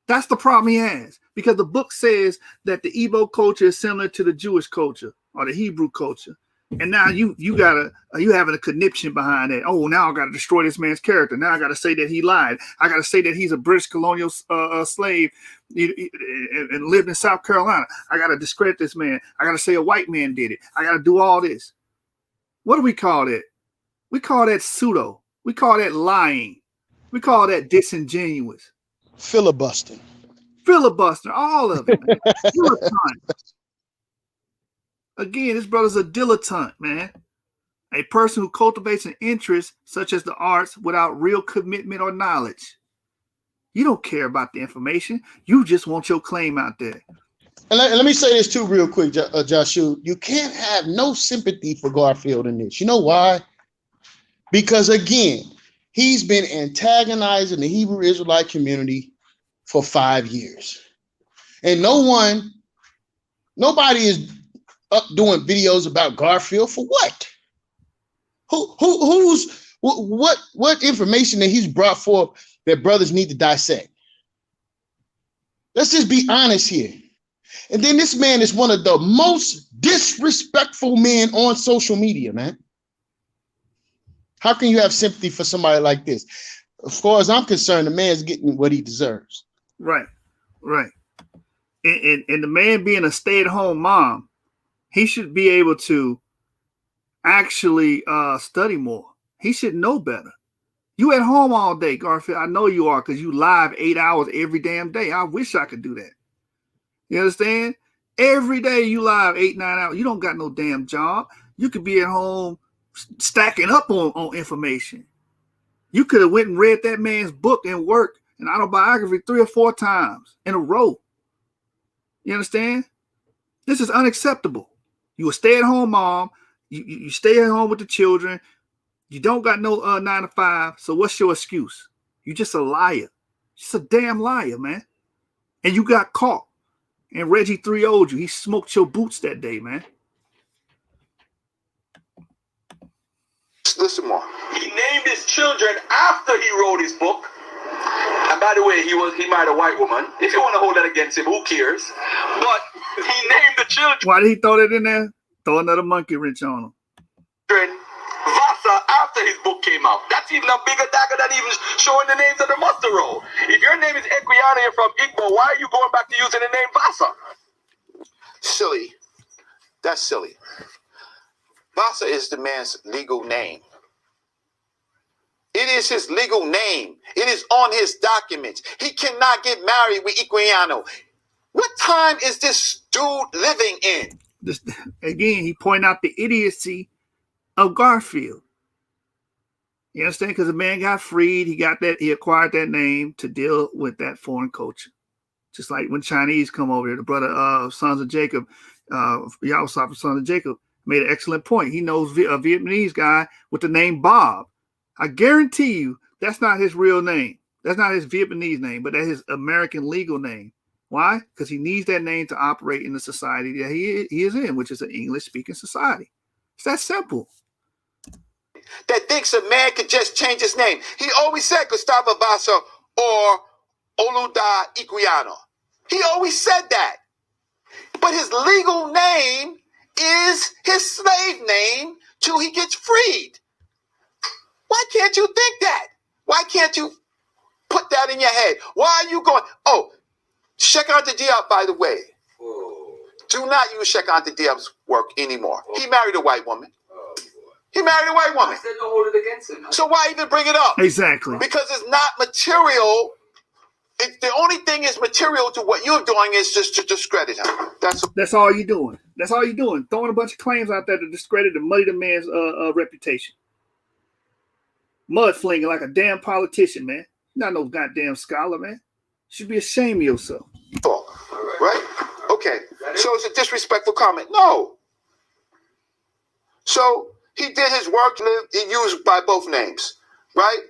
[SPEAKER 3] That's the problem he has, because the book says that the Igbo culture is similar to the Jewish culture or the Hebrew culture. And now you having a conniption behind that. Oh, now I got to destroy this man's character. Now I got to say that he lied. I got to say that he's a British colonial slave and lived in South Carolina. I got to discredit this man. I got to say a white man did it. I got to do all this. What do we call that? We call that pseudo. We call that lying. We call that disingenuous.
[SPEAKER 4] Filibustering.
[SPEAKER 3] All of it. Dilettante. Again, this brother's a dilettante, man. A person who cultivates an interest such as the arts without real commitment or knowledge. You don't care about the information. You just want your claim out there.
[SPEAKER 4] And let me say this too real quick, Joshua. You can't have no sympathy for Garfield in this. You know why? Because, again, he's been antagonizing the Hebrew Israelite community for 5 years. And nobody is up doing videos about Garfield for what? What information that he's brought forth that brothers need to dissect? Let's just be honest here. And then this man is one of the most disrespectful men on social media, man. How can you have sympathy for somebody like this? As far as I'm concerned, the man's getting what he deserves.
[SPEAKER 3] Right. And the man being a stay-at-home mom, he should be able to actually study more. He should know better. You at home all day, Garfield. I know you are, because you live 8 hours every damn day. I wish I could do that. You understand? Every day you live 8, 9 hours. You don't got no damn job. You could be at home stacking up on information. You could have went and read that man's book and work an autobiography 3 or 4 times in a row. You understand? This is unacceptable. You a stay-at-home mom. You stay at home with the children. You don't got no 9 to 5. So what's your excuse? You just a liar. Just a damn liar, man. And you got caught. And Reggie 3-0'd you. He smoked your boots that day, man.
[SPEAKER 8] Listen more.
[SPEAKER 10] He named his children after he wrote his book. And by the way, he married a white woman. If you want to hold that against him, who cares? But he named the children.
[SPEAKER 3] Why did he throw that in there? Throw another monkey wrench on him.
[SPEAKER 10] Vasa after his book came out. That's even a bigger dagger than even showing the names of the muster roll. If your name is Equiano, you're from Igbo, why are you going back to using the name Vasa?
[SPEAKER 8] Silly. That's silly. Vasa is the man's legal name. It is his legal name. It is on his documents. He cannot get married with Equiano. What time is this dude living in?
[SPEAKER 3] Again, he pointed out the idiocy of Garfield. You understand? Because the man got freed. He acquired that name to deal with that foreign culture. Just like when Chinese come over here, the brother Sons of Jacob, Yahweh Sons of Jacob, made an excellent point. He knows a Vietnamese guy with the name Bob. I guarantee you that's not his real name. That's not his Vietnamese name, but that's his American legal name. Why? Because he needs that name to operate in the society that he is in, which is an English-speaking society. It's that simple.
[SPEAKER 8] that thinks a man could just change his name. He always said Gustavo Vasa or Oluda Iguiano. He always said that. But his legal name is his slave name till he gets freed. Why can't you think that? Why can't you put that in your head? Why are you going? Oh, Sheikh Anta Diop, by the way. Do not use Sheikh Anta Diop's work anymore. He married a white woman. He married a white woman.
[SPEAKER 9] I said don't hold it against him.
[SPEAKER 8] So why even bring it up?
[SPEAKER 3] Exactly.
[SPEAKER 8] Because it's not material. The only thing is material to what you're doing is just to discredit him.
[SPEAKER 3] That's all you're doing. That's all you're doing. Throwing a bunch of claims out there to discredit and muddy the man's reputation. Mud flinging like a damn politician, man. Not no goddamn scholar, man. Should be ashamed of yourself.
[SPEAKER 8] Right? Okay. So it's a disrespectful comment. No. So he did his work. He used by both names, right?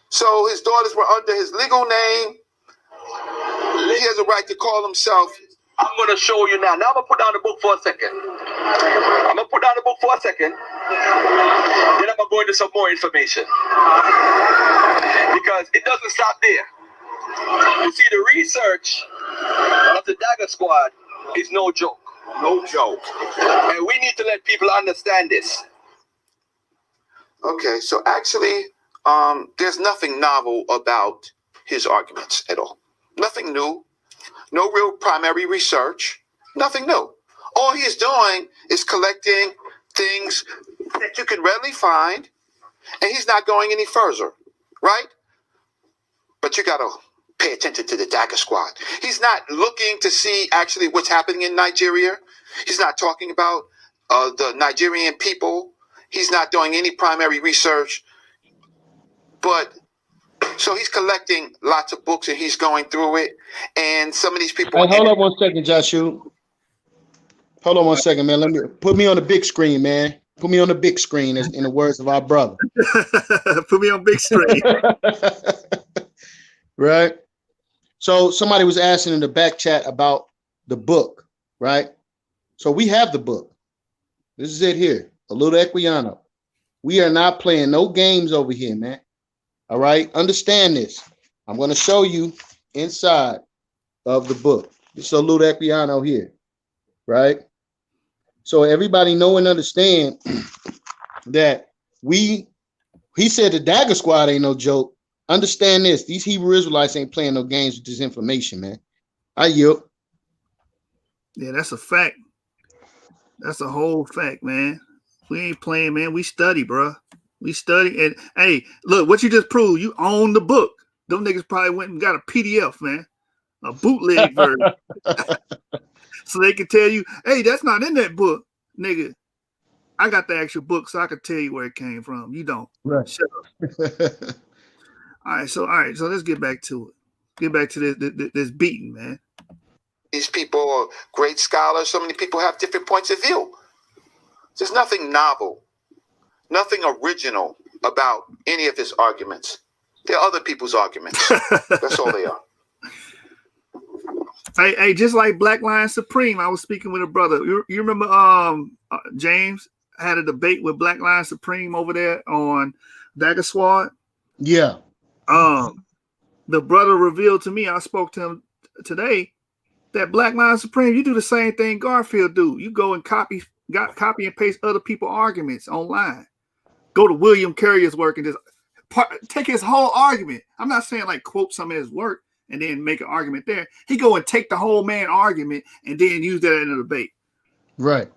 [SPEAKER 8] So his daughters were under his legal name. He has a right to call himself.
[SPEAKER 10] I'm going to show you now. Now I'm going to put down the book for a second. Then I'm going to go into some more information. Because it doesn't stop there. You see, the research of the Dagger Squad is no joke.
[SPEAKER 8] No joke.
[SPEAKER 10] And we need to let people understand this.
[SPEAKER 8] Okay, so actually, there's nothing novel about his arguments at all. Nothing new. No real primary research. Nothing new. All he is doing is collecting things that you can readily find, and he's not going any further, right? But you got to pay attention to the Dagger Squad. He's not looking to see actually what's happening in Nigeria. He's not talking about the Nigerian people. He's not doing any primary research. But so he's collecting lots of books and he's going through it. And some of these people.
[SPEAKER 4] Hey, hold on 1 second, Joshua. Hold on 1 second, man. Let me put me on the big screen, man. Put me on the big screen, in the words of our brother.
[SPEAKER 3] Put me on big screen.
[SPEAKER 4] Right. So somebody was asking in the back chat about the book, right? So we have the book. This is it here. Oluda Equiano. We are not playing no games over here, man. All right. Understand this. I'm going to show you inside of the book. This is Oluda Equiano here. Right. So everybody know and understand that he said the Dagger Squad ain't no joke. Understand this. These Hebrew Israelites ain't playing no games with this information, man. I yield.
[SPEAKER 3] Yeah, that's a fact. That's a whole fact, man. We ain't playing, man. We study, bro. We study. And hey, look, what you just proved, you own the book. Them niggas probably went and got a PDF, man. A bootleg version. So they can tell you, hey, that's not in that book, nigga. I got the actual book, so I can tell you where it came from. You don't.
[SPEAKER 4] Right.
[SPEAKER 3] Shut up. All right, so let's get back to it. Get back to this beating, man.
[SPEAKER 8] These people are great scholars. So many people have different points of view. There's nothing novel, nothing original about any of his arguments. They're other people's arguments. That's all they are.
[SPEAKER 3] Hey, just like Black Lion Supreme, I was speaking with a brother. You remember James had a debate with Black Lion Supreme over there on Dagger Squad?
[SPEAKER 4] Yeah.
[SPEAKER 3] The brother revealed to me, I spoke to him today, that Black Lion Supreme, you do the same thing Garfield do. You go and copy and paste other people's arguments online. Go to William Carrier's work and just take his whole argument. I'm not saying like quote some of his work and then make an argument there. He go and take the whole man argument and then use that in a debate.
[SPEAKER 4] Right.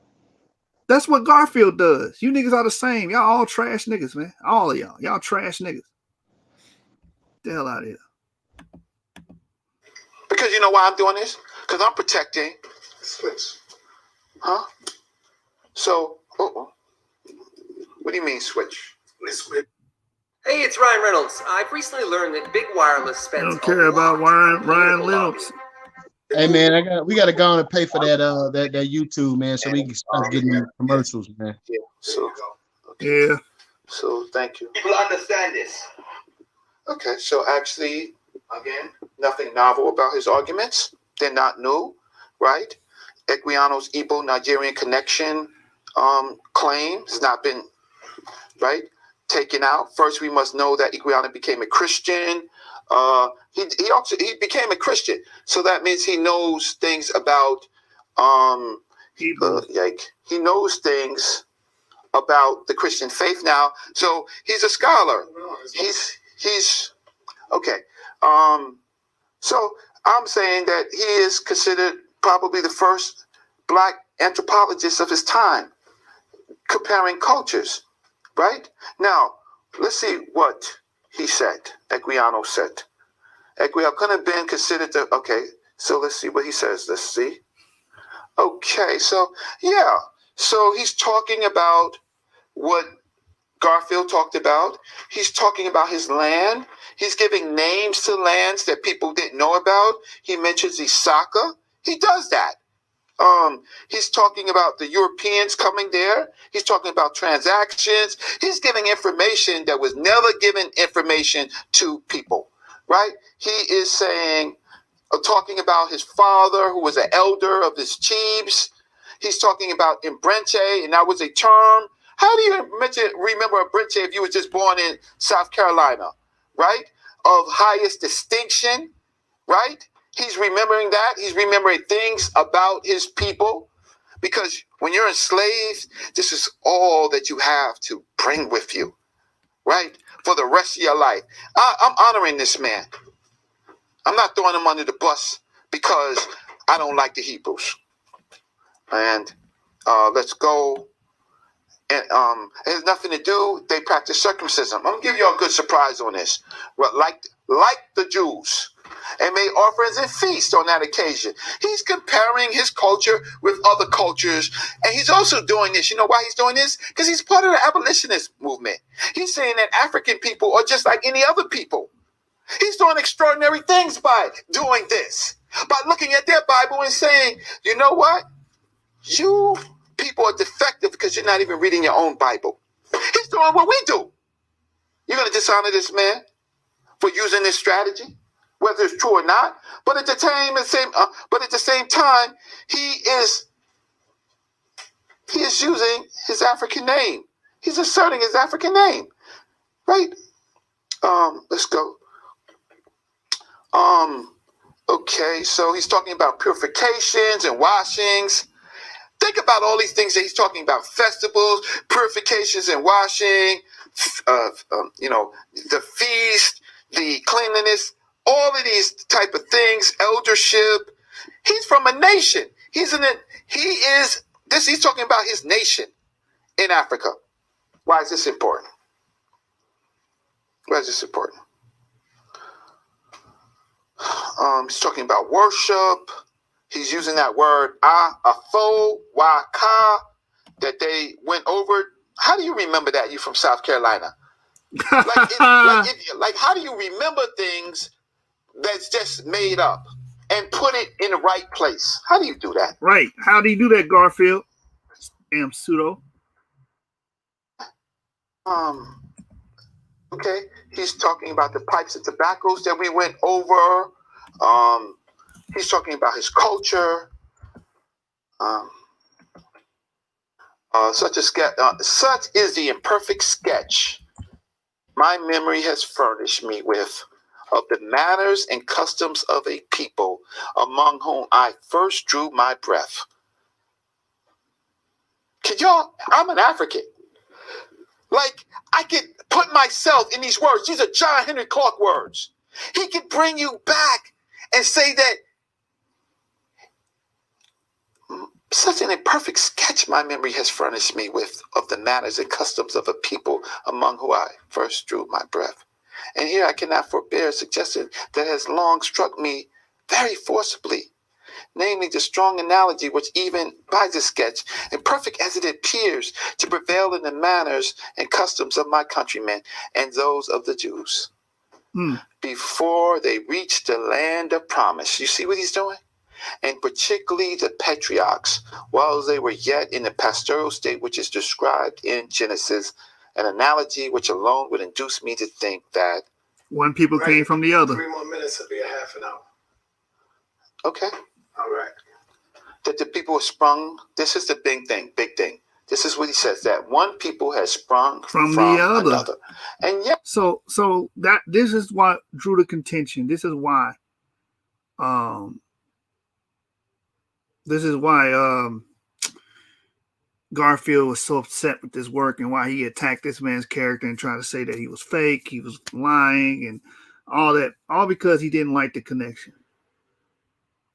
[SPEAKER 3] That's what Garfield does. You niggas are the same. Y'all all trash niggas, man. All of y'all. Y'all trash niggas. The hell out of here.
[SPEAKER 8] Because you know why I'm doing this? Because I'm protecting switch. Huh? So, what do you mean switch? Switch.
[SPEAKER 11] Hey, it's Ryan Reynolds. I've recently learned that Big Wireless spends.
[SPEAKER 3] I don't care about Ryan Reynolds.
[SPEAKER 4] Hey man, we gotta go on and pay for that YouTube, man, so we can start getting the commercials, man.
[SPEAKER 8] Yeah. So
[SPEAKER 3] okay. Yeah.
[SPEAKER 8] So thank you.
[SPEAKER 10] People understand this.
[SPEAKER 8] Okay, so actually, again, nothing novel about his arguments. They're not new, right? Equiano's Igbo-Nigerian connection claim has not been, right? taken out. First, we must know that Equiano became a Christian. He became a Christian, so that means he knows things about he knows things about the Christian faith now. So he's a scholar. He's okay. So I'm saying that he is considered probably the first black anthropologist of his time, comparing cultures. Right? Now, let's see what he said, Equiano said. Equiano could have been considered the, okay, so let's see what he says. Let's see. Okay, so, yeah. So he's talking about what Garfield talked about. He's talking about his land. He's giving names to lands that people didn't know about. He mentions Isaka. He does that. He's talking about the Europeans coming there. He's talking about transactions. He's giving information that was never given information to people, right? He is saying, talking about his father, who was an elder of his chiefs. He's talking about Imbrente, and that was a term. How do you remember Imbrente if you were just born in South Carolina, right? Of highest distinction, right? He's remembering that. He's remembering things about his people. Because when you're enslaved, this is all that you have to bring with you, right? For the rest of your life. I'm honoring this man. I'm not throwing him under the bus because I don't like the Hebrews. And let's go. And it has nothing to do. They practice circumcision. I'm going to give you a good surprise on this. Like the Jews. And made offerings and feasts on that occasion. He's comparing his culture with other cultures. And he's also doing this. You know why he's doing this? Because he's part of the abolitionist movement. He's saying that African people are just like any other people. He's doing extraordinary things by doing this. By looking at their Bible and saying, you know what? You people are defective because you're not even reading your own Bible. He's doing what we do. You're going to dishonor this man for using this strategy? Whether it's true or not, but at the same time, he is using his African name. He's asserting his African name, right? Let's go. Okay, so he's talking about purifications and washings. Think about all these things that he's talking about: festivals, purifications and washing. The feast, the cleanliness. All of these type of things, eldership. He's from a nation. He's talking about his nation in Africa. Why is this important? Why is this important? He's talking about worship. He's using that word afo waka that they went over. How do you remember that? You from South Carolina? Like how do you remember things that's just made up and put it in the right place? How do you do that?
[SPEAKER 3] Right. How do you do that, Garfield? Damn pseudo.
[SPEAKER 8] Okay. He's talking about the pipes and tobaccos that we went over. He's talking about his culture. Such is the imperfect sketch my memory has furnished me with of the manners and customs of a people among whom I first drew my breath. I'm an African. Like, I could put myself in these words. These are John Henry Clark words. He could bring you back and say that such an imperfect sketch my memory has furnished me with of the manners and customs of a people among whom I first drew my breath. And here I cannot forbear suggesting that has long struck me very forcibly, namely the strong analogy which even by the sketch, imperfect as it appears, to prevail in the manners and customs of my countrymen and those of the Jews before they reached the land of promise. You see what he's doing? And particularly the patriarchs, while they were yet in the pastoral state which is described in Genesis, an analogy which alone would induce me to think that
[SPEAKER 3] one people came from the other.
[SPEAKER 2] 3 more minutes will be a half an hour.
[SPEAKER 8] Okay.
[SPEAKER 2] All right.
[SPEAKER 8] That the people were sprung. This is the big thing. This is what he says, that one people has sprung
[SPEAKER 3] from the other.
[SPEAKER 8] Another. And yet,
[SPEAKER 3] so that this is what drew the contention. This is why Garfield was so upset with this work and why he attacked this man's character and tried to say that he was fake, he was lying, and all that, all because he didn't like the connection.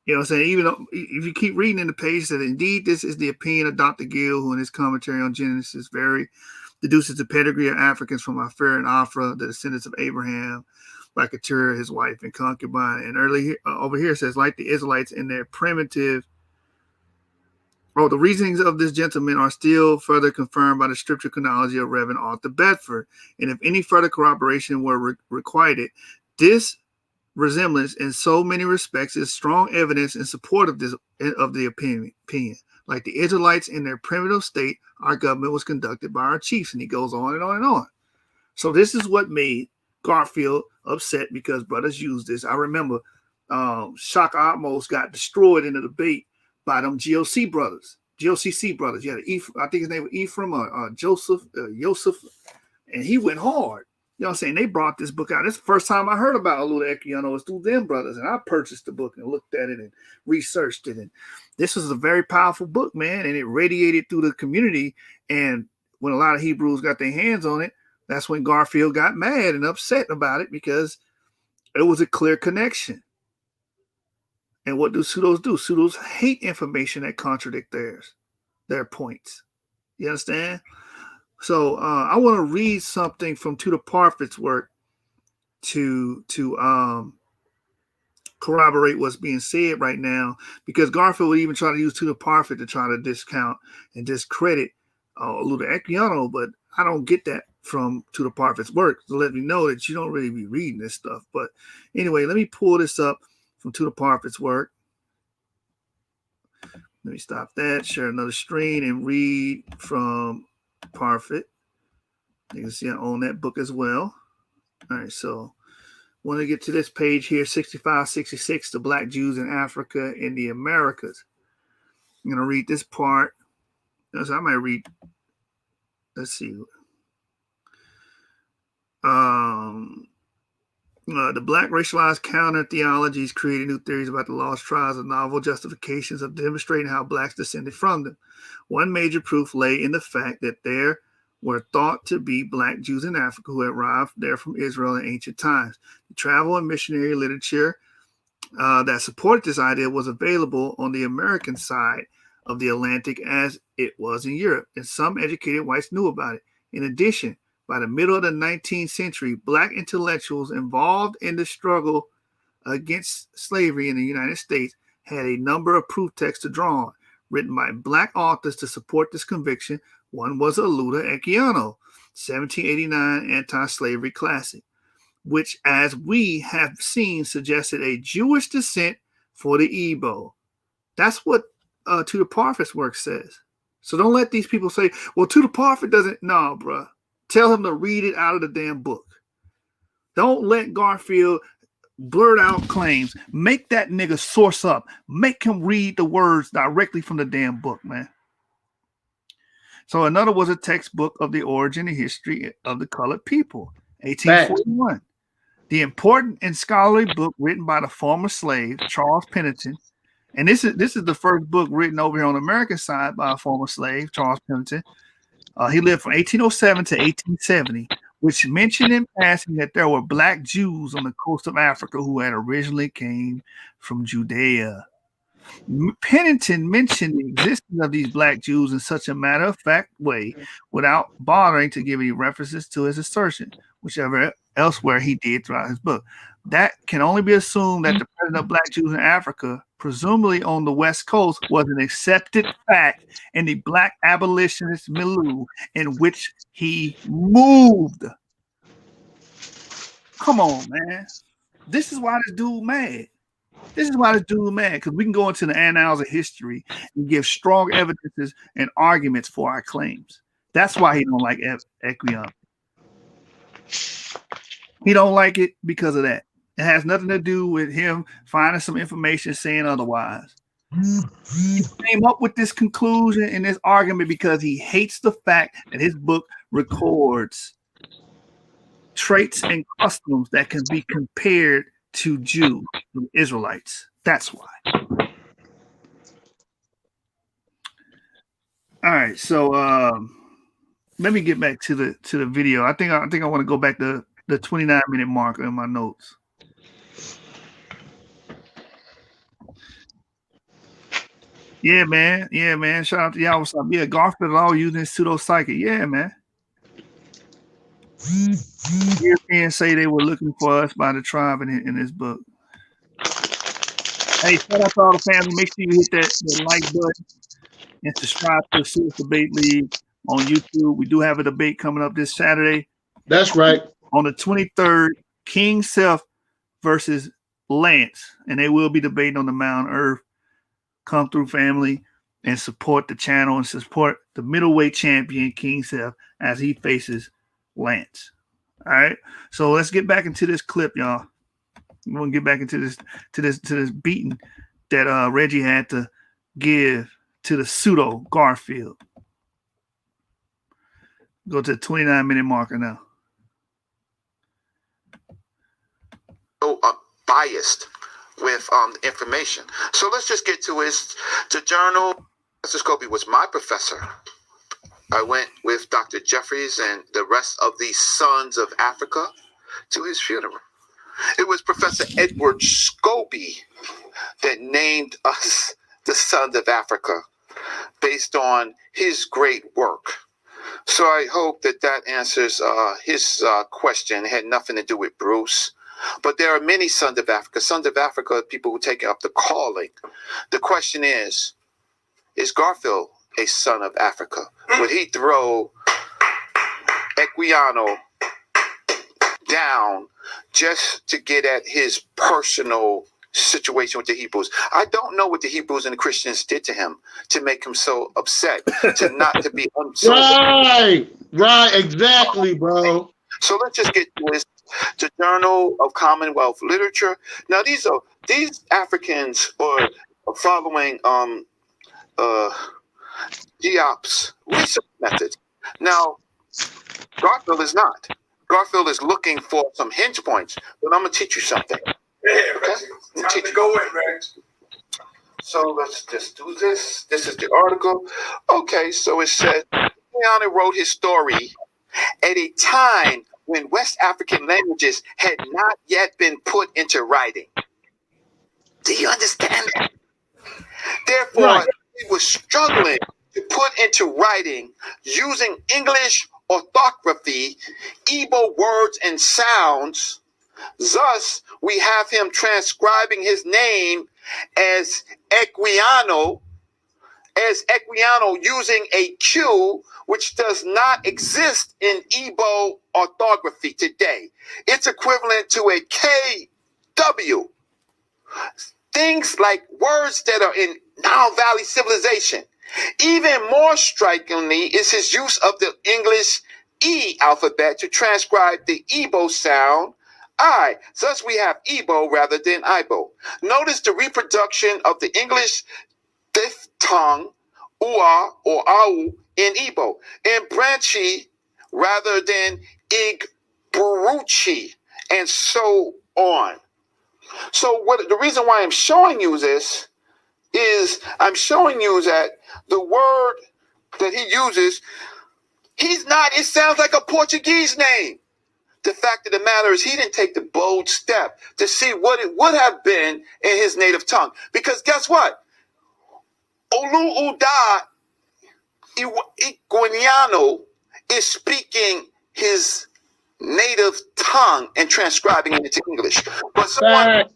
[SPEAKER 3] You know what I'm saying? Even though, if you keep reading in the page, that indeed this is the opinion of Dr. Gill, who in his commentary on Genesis deduces the pedigree of Africans from Aphra and Afra, the descendants of Abraham, by Keturah, his wife and concubine. And early over here says, like the Israelites in their primitive, the reasonings of this gentleman are still further confirmed by the scripture chronology of Reverend Arthur Bedford. And if any further corroboration were requited, this resemblance in so many respects is strong evidence in support of the opinion. Like the Israelites in their primitive state, our government was conducted by our chiefs. And he goes on and on and on. So this is what made Garfield upset, because brothers used this. I remember Shaka almost got destroyed in a debate by them GOCC brothers. You had I think his name was Ephraim or Joseph, and he went hard. You know what I'm saying? They brought this book out. This is the first time I heard about Oluda Equiano was through them brothers, and I purchased the book and looked at it and researched it. And this was a very powerful book, man, and it radiated through the community. And when a lot of Hebrews got their hands on it, that's when Garfield got mad and upset about it, because it was a clear connection. And what do pseudos do? Pseudos hate information that contradict their points. You understand? So I want to read something from Tudor Parfit's work to corroborate what's being said right now, because Garfield would even try to use Tudor Parfit to try to discount and discredit Oluda Equiano, but I don't get that from Tudor Parfit's work to let me know that you don't really be reading this stuff. But anyway, let me pull this up from Tudor Parfit's work. Let me stop that, share another screen, and read from Parfit. You can see I own that book as well. All right, so when I get to this page here, 6566, the Black Jews in Africa and the Americas. I'm going to read this part. So I might read, let's see. The black racialized counter theologies created new theories about the lost tribes of novel justifications of demonstrating how blacks descended from them. One major proof lay in the fact that there were thought to be black Jews in Africa who had arrived there from Israel in ancient times. The travel and missionary literature that supported this idea was available on the American side of the Atlantic as it was in Europe, and some educated whites knew about it. In addition, by the middle of the 19th century, black intellectuals involved in the struggle against slavery in the United States had a number of proof texts to draw on, written by black authors to support this conviction. One was Oluda Equiano, 1789 anti-slavery classic, which, as we have seen, suggested a Jewish descent for the Igbo. That's what Tudor Parfit's work says. So don't let these people say, well, Tudor Parfit doesn't. No, bruh. Tell him to read it out of the damn book. Don't let Garfield blurt out claims. Make that nigga source up. Make him read the words directly from the damn book, man. So another was a textbook of the origin and history of the colored people, 1841. Thanks. The important and scholarly book written by the former slave, Charles Pennington. And this is the first book written over here on the American side by a former slave, Charles Pennington. He lived from 1807 to 1870, which mentioned in passing that there were black Jews on the coast of Africa who had originally came from Judea. Pennington mentioned the existence of these black Jews in such a matter-of-fact way without bothering to give any references to his assertion, whichever elsewhere he did throughout his book. That can only be assumed that the presence of black Jews in Africa, presumably on the West Coast, was an accepted fact in the black abolitionist milieu in which he moved. Come on, man. This is why this dude mad. Because we can go into the annals of history and give strong evidences and arguments for our claims. That's why he don't like Equiano. He don't like it because of that. It has nothing to do with him finding some information saying otherwise. He came up with this conclusion and this argument because he hates the fact that his book records traits and customs that can be compared to Jews, Israelites. That's why. All right, so let me get back to the video. I think I want to go back to the 29-minute mark in my notes. Yeah, man. Shout out to y'all. What's up? Yeah, Garfield all using pseudo psychic. Yeah, man. Europeans say they were looking for us by the tribe in this book. Hey, shout out to all the family. Make sure you hit that like button and subscribe to the Source Debate League on YouTube. We do have a debate coming up this Saturday.
[SPEAKER 4] That's right.
[SPEAKER 3] On the 23rd, King Seth versus Lance, and they will be debating on the Mount Earth. Come through, family, and support the channel and support the middleweight champion King Seth as he faces Lance. All right, so let's get back into this clip, y'all. We want to get back into this beating that Reggie had to give to the pseudo Garfield. Go to the 29-minute marker now.
[SPEAKER 8] Biased with information. So let's just get to the journal. Professor Scobie was my professor. I went with Dr. Jeffries and the rest of the Sons of Africa to his funeral. It was Professor Edward Scobie that named us the Sons of Africa based on his great work. So I hope that answers his question. It had nothing to do with Bruce. But there are many Sons of Africa. Sons of Africa are people who take up the calling. The question is Garfield a son of Africa? Would he throw Equiano down just to get at his personal situation with the Hebrews? I don't know what the Hebrews and the Christians did to him to make him so upset, to be
[SPEAKER 4] Right, exactly, bro.
[SPEAKER 8] So let's just get to this. The Journal of Commonwealth Literature. Now these Africans are following Diop's research methods. Now Garfield is not. Garfield is looking for some hinge points, but I'm gonna teach you something. Okay?
[SPEAKER 10] Go in, man.
[SPEAKER 8] So let's just do this. This is the article. Okay, so it says Rihanna wrote his story at a time when West African languages had not yet been put into writing. Do you understand that? Therefore,
[SPEAKER 4] Right.
[SPEAKER 8] he was struggling to put into writing using English orthography, Igbo words and sounds. Thus, we have him transcribing his name as Equiano using a Q, which does not exist in Igbo orthography today. It's equivalent to a KW. Things like words that are in Nile Valley civilization. Even more strikingly is his use of the English E alphabet to transcribe the Igbo sound I. Thus we have Igbo rather than Ibo. Notice the reproduction of the English diphthong Ua or Au in Igbo, and Branchi rather than Igburuchi, and so on. So the reason why I'm showing you this is I'm showing you that the word that he uses, it sounds like a Portuguese name. The fact of the matter is he didn't take the bold step to see what it would have been in his native tongue. Because guess what? Olu Uda Iguaniano is speaking his native tongue and transcribing it into English. But someone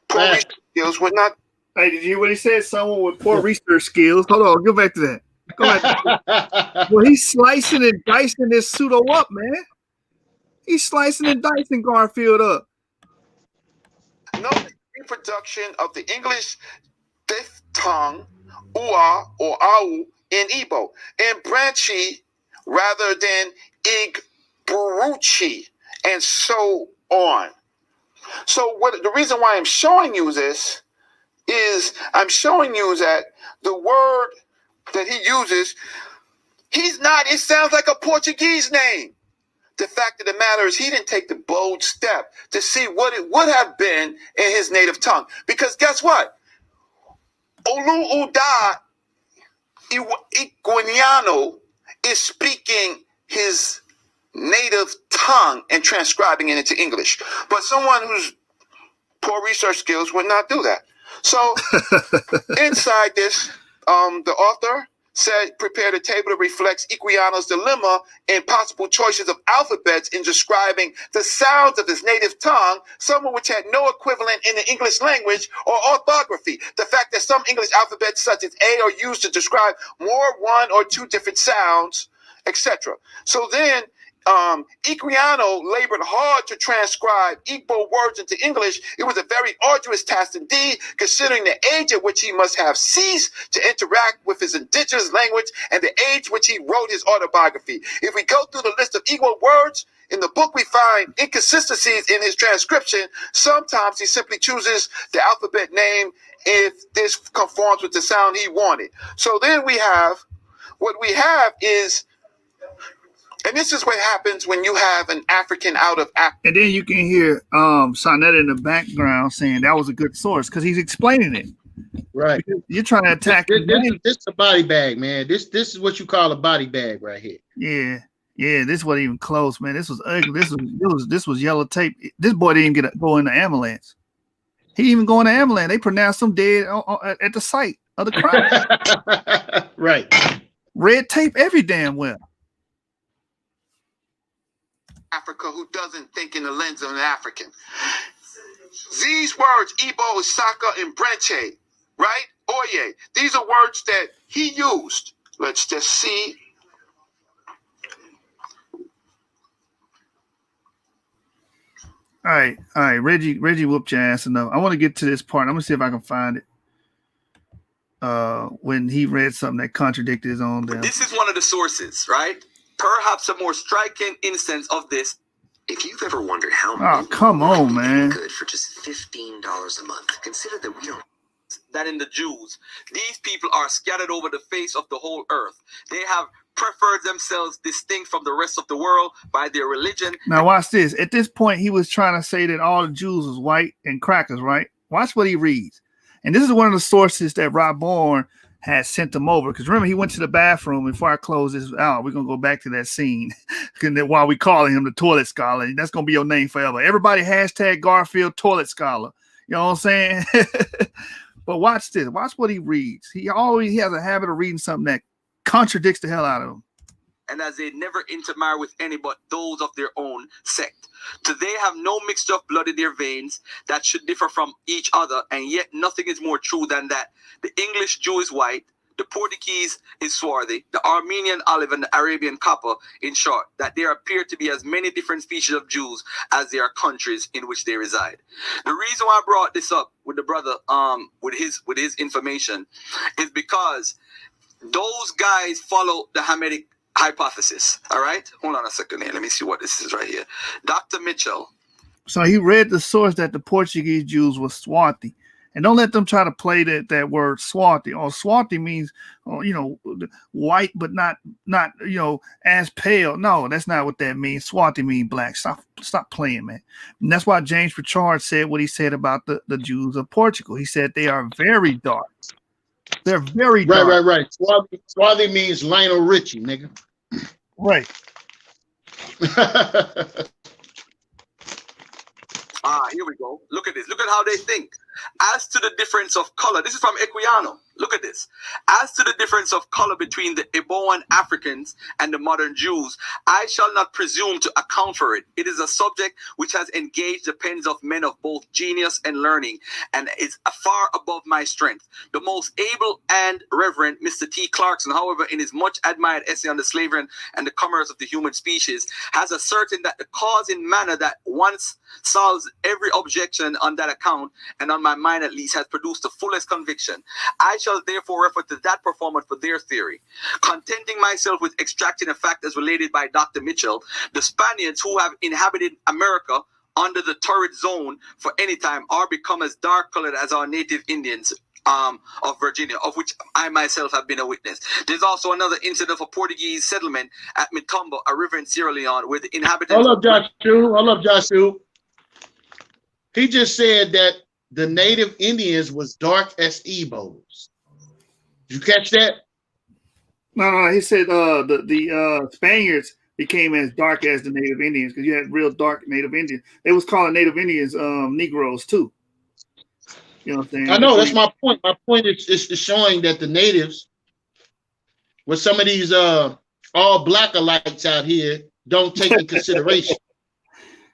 [SPEAKER 8] poor research skills were not.
[SPEAKER 3] Hey, did you hear what he said? Someone with poor research skills. Hold on, go back to that. Well, he's slicing and dicing this pseudo up, man. He's slicing and dicing Garfield up.
[SPEAKER 8] No reproduction of the English diphthong Ua or Au in Igbo, and Branchi rather than Igburuchi, and so on. So the reason why I'm showing you this is I'm showing you that the word that he uses, it sounds like a Portuguese name. The fact of the matter is he didn't take the bold step to see what it would have been in his native tongue. Because guess what? Olu Uda Iguaniano is speaking his native tongue and transcribing it into English. But someone who's poor research skills would not do that. So inside this, the author said, prepared a table that reflects Equiano's dilemma in possible choices of alphabets in describing the sounds of his native tongue, some of which had no equivalent in the English language or orthography. The fact that some English alphabets such as A are used to describe more one or two different sounds, etc. So then Equiano labored hard to transcribe Igbo words into English. It was a very arduous task indeed, considering the age at which he must have ceased to interact with his indigenous language and the age which he wrote his autobiography. If we go through the list of Igbo words in the book, we find inconsistencies in his transcription. Sometimes he simply chooses the alphabet name if this conforms with the sound he wanted. So then what we have is, and this is what happens when you have an African out of Africa.
[SPEAKER 3] And then you can hear Sonetta in the background saying that was a good source because he's explaining it.
[SPEAKER 4] Right.
[SPEAKER 3] Because you're trying to attack.
[SPEAKER 4] This is a body bag, man. This is what you call a body bag right here.
[SPEAKER 3] Yeah. This wasn't even close, man. This was ugly. This was yellow tape. This boy didn't even go in the ambulance. He didn't even go in the ambulance. They pronounced him dead at the site of the crime.
[SPEAKER 4] Right.
[SPEAKER 3] Red tape every damn well.
[SPEAKER 8] Africa who doesn't think in the lens of an African. These words, Igbo, Isaka, and Brenche, right? Oye, these are words that he used. Let's just see.
[SPEAKER 3] All right. Reggie whooped your ass enough. I want to get to this part. I'm gonna see if I can find it. When he read something that contradicted his own.
[SPEAKER 10] This is one of the sources, right? Perhaps a more striking instance of this.
[SPEAKER 11] If you've ever wondered how
[SPEAKER 3] come on, man,
[SPEAKER 11] good for just $15 a month, consider that we don't.
[SPEAKER 10] That in the Jews, these people are scattered over the face of the whole earth. They have preferred themselves distinct from the rest of the world by their religion.
[SPEAKER 3] Now watch this. At this point, he was trying to say that all the Jews was white and crackers, right? Watch what he reads. And this is one of the sources that Rob Bourne had sent him over. Because remember, he went to the bathroom. Before I close this out, we're going to go back to that scene. While we calling him the toilet scholar. That's going to be your name forever. Everybody hashtag Garfield toilet scholar. You know what I'm saying? But watch this. Watch what he reads. He has a habit of reading something that contradicts the hell out of him.
[SPEAKER 10] And as they never intermarry with any but those of their own sect. So they have no mixture of blood in their veins that should differ from each other, and yet nothing is more true than that. The English Jew is white, the Portuguese is swarthy, the Armenian olive and the Arabian copper, in short, that there appear to be as many different species of Jews as there are countries in which they reside. The reason why I brought this up with the brother, with his information, is because those guys follow the Hamitic hypothesis. All right, hold on a second here. Let me see what this is right here. Dr. Mitchell.
[SPEAKER 3] So he read the source that the Portuguese Jews were swarthy, and don't let them try to play that word swarthy. Or swarthy means, white, but not as pale. No, that's not what that means. Swarthy means black. Stop playing, man. And that's why James Pritchard said what he said about the Jews of Portugal. He said they are very dark. They're very dark.
[SPEAKER 4] Right. Swarthy means Lionel Richie, nigga.
[SPEAKER 3] Right.
[SPEAKER 10] Here we go. Look at this. Look at how they think. As to the difference of color, this is from Equiano. Look at this. As to the difference of color between the Eboan Africans and the modern Jews, I shall not presume to account for it. It is a subject which has engaged the pens of men of both genius and learning, and is far above my strength. The most able and reverend Mr. T. Clarkson, however, in his much admired essay on the slavery and the commerce of the human species, has asserted that the cause in manner that once solves every objection on that account, and on my mind at least, has produced the fullest conviction. I shall therefore refer to that performance for their theory. Contenting myself with extracting a fact as related by Dr. Mitchell, the Spaniards who have inhabited America under the torrid zone for any time or become as dark colored as our native Indians of Virginia, of which I myself have been a witness. There's also another incident of a Portuguese settlement at Mitombo, a river in Sierra Leone, where the inhabitants...
[SPEAKER 4] Hold up, Joshua. He just said that the native Indians was dark as Igbos. Did you catch that?
[SPEAKER 3] No. He said the Spaniards became as dark as the native Indians because you had real dark native Indians. They was calling native Indians Negroes too. You know what I'm saying?
[SPEAKER 4] I know, that's my point. My point is showing that the natives, with some of these all black alikes out here, don't take in consideration.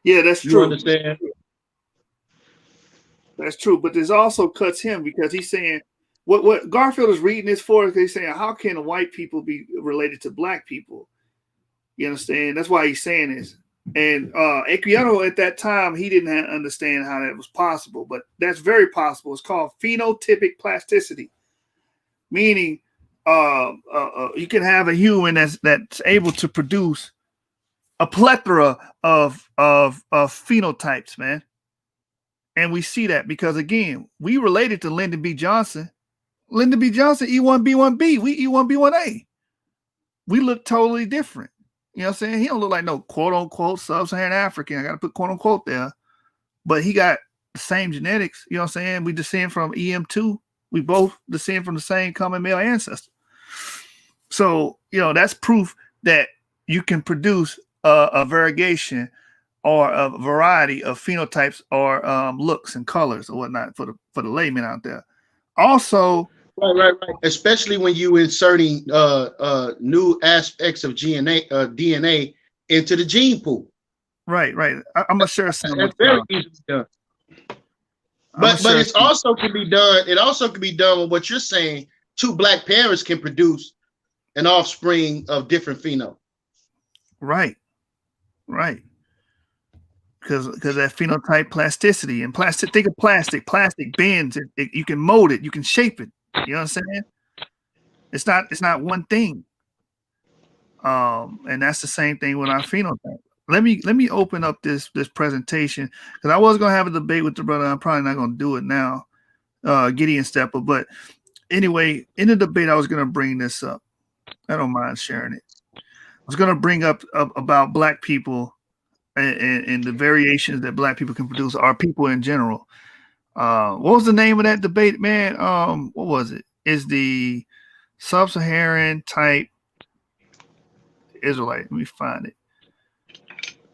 [SPEAKER 3] Yeah, that's true.
[SPEAKER 4] You understand?
[SPEAKER 3] That's true, but this also cuts him because he's saying what Garfield is reading this for. He's saying, how can white people be related to black people? You understand? That's why he's saying this. And Equiano at that time, he didn't understand how that was possible, but that's very possible. It's called phenotypic plasticity, meaning you can have a human that's able to produce a plethora of phenotypes, man. And we see that because, again, we related to Lyndon B. Johnson. Lyndon B. Johnson, E1B1B. We E1B1A. We look totally different. You know what I'm saying? He don't look like no quote-unquote sub-Saharan African. I got to put quote-unquote there. But he got the same genetics. You know what I'm saying? We descend from EM2. We both descend from the same common male ancestor. So, you know, that's proof that you can produce a variegation or a variety of phenotypes or looks and colors or whatnot for the layman out there. Also,
[SPEAKER 4] right. Especially when you inserting new aspects of DNA into the gene pool.
[SPEAKER 3] Right. I'm gonna share some.
[SPEAKER 4] That's very easily done. But it also can be done. It also can be done with what you're saying. Two black parents can produce an offspring of different pheno. Right.
[SPEAKER 3] Because that phenotype plasticity and plastic. Think of plastic. Plastic bends. You can mold it. You can shape it. You know what I'm saying? It's not one thing. And that's the same thing with our phenotype. Let me open up this presentation because I was gonna have a debate with the brother. I'm probably not gonna do it now, Gideon Stepper. But anyway, in the debate, I was gonna bring this up. I don't mind sharing it. I was gonna bring up about black people and the variations that black people can produce, or people in general. What was the name of that debate, man? What was it? Is the sub-Saharan type Israelite? Let me find it.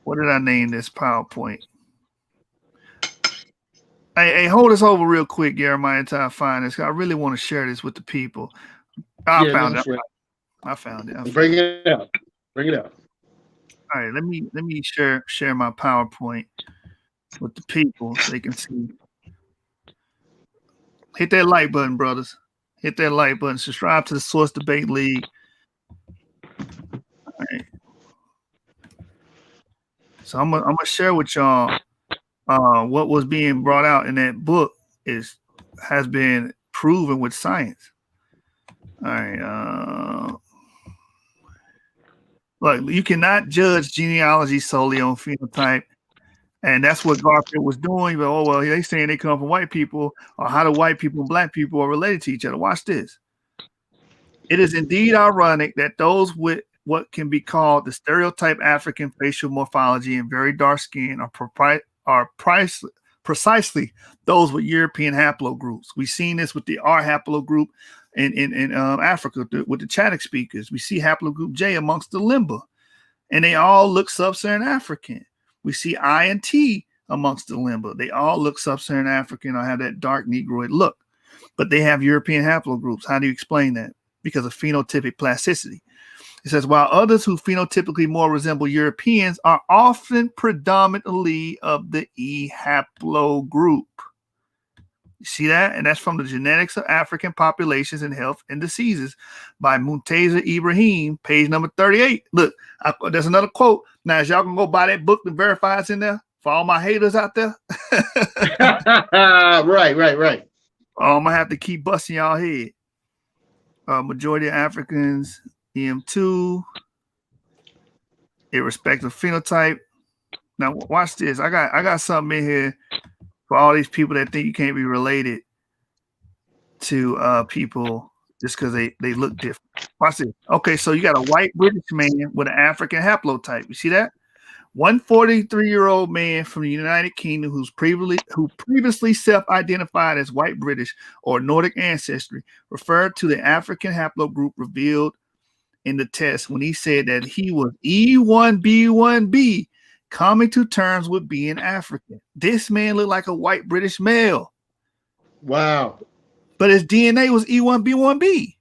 [SPEAKER 3] What did I name this PowerPoint? Hey, hold this over real quick, Jeremiah, until I find this. I really want to share this with the people. I found it.
[SPEAKER 4] Bring it out.
[SPEAKER 3] All right, let me share my PowerPoint with the people so they can see. Hit that like button, brothers. Hit that like button. Subscribe to the Source Debate League. All right. So I'm gonna share with y'all what was being brought out in that book has been proven with science. All right. Look, you cannot judge genealogy solely on phenotype. And that's what Garfield was doing. But, they saying they come from white people, or how do white people and black people are related to each other? Watch this. It is indeed ironic that those with what can be called the stereotype African facial morphology and very dark skin are precisely those with European haplogroups. We've seen this with the R haplogroup in Africa with the Chadic speakers. We see haplogroup J amongst the Limba, and they all look sub-Saharan African. We see I and T amongst the Limba. They all look sub-Saharan African or have that dark Negroid look, but they have European haplogroups. How do you explain that? Because of phenotypic plasticity. It says, while others who phenotypically more resemble Europeans are often predominantly of the E haplogroup. You see that? And that's from the Genetics of African Populations and Health and Diseases by Munteza Ibrahim, page number 38. Look, there's another quote. Now, as y'all can go buy that book to verify it's in there for all my haters out there.
[SPEAKER 4] Right.
[SPEAKER 3] I'm going to have to keep busting y'all head. Majority of Africans, EM2, irrespective phenotype. Now watch this. I got something in here for all these people that think you can't be related to people just because they look different. Watch this. Okay, so you got a white British man with an African haplotype. You see that? One 43-year-old man from the United Kingdom who previously self-identified as white British or Nordic ancestry referred to the African haplogroup revealed in the test when he said that he was E1B1B, coming to terms with being African. This man looked like a white British male.
[SPEAKER 4] Wow.
[SPEAKER 3] But his DNA was E1B1B.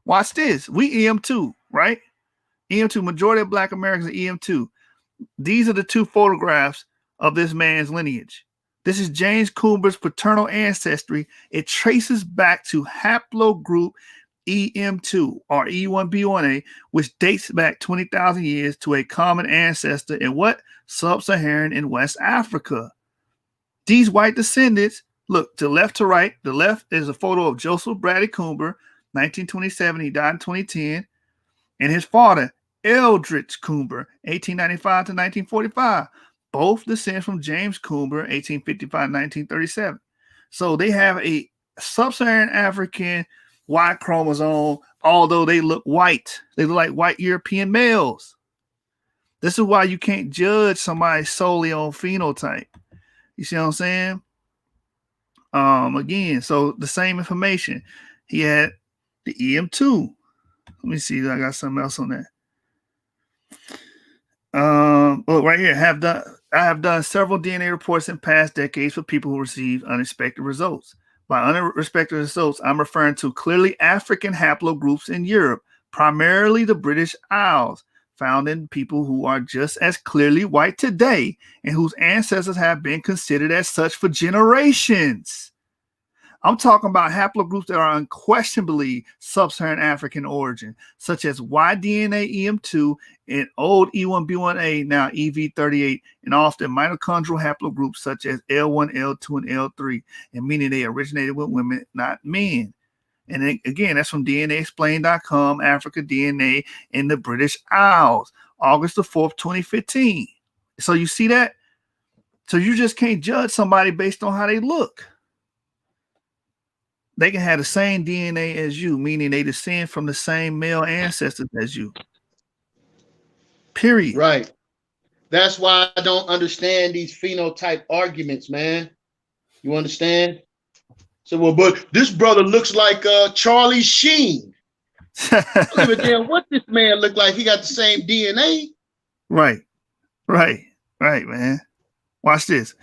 [SPEAKER 3] Watch this. We EM2, right? EM2, majority of Black Americans are EM2. These are the two photographs of this man's lineage. This is James Coomber's paternal ancestry. It traces back to haplogroup EM2 or E1B1A, which dates back 20,000 years to a common ancestor in what? Sub-Saharan and West Africa. These white descendants, look to left to right. The left is a photo of Joseph Bradley Coomber, 1927. He died in 2010. And his father, Eldridge Coomber, 1895 to 1945. Both descend from James Coomber, 1855 to 1937. So they have a sub-Saharan African Y chromosome, although they look white. They look like white European males. This is why you can't judge somebody solely on phenotype. You see what I'm saying? Again, so the same information. He had the EM2. Let me see. I got something else on that. Right here, I have done several DNA reports in past decades for people who received unexpected results. By unexpected results, I'm referring to clearly African haplogroups in Europe, primarily the British Isles, found in people who are just as clearly white today and whose ancestors have been considered as such for generations. I'm talking about haplogroups that are unquestionably sub-Saharan African origin, such as Y-DNA EM2 and old E1B1A, now EV38, and often mitochondrial haplogroups such as L1, L2, and L3, and meaning they originated with women, not men. And then, again, that's from DNAexplained.com, Africa DNA in the British Isles, August the 4th, 2015. So you see that? So you just can't judge somebody based on how they look. They can have the same DNA as you, meaning they descend from the same male ancestors as you. Period.
[SPEAKER 4] Right. That's why I don't understand these phenotype arguments, man. You understand? So, well, but this brother looks like Charlie Sheen. I don't give a damn what this man look like. He got the same DNA.
[SPEAKER 3] Right, man. Watch this.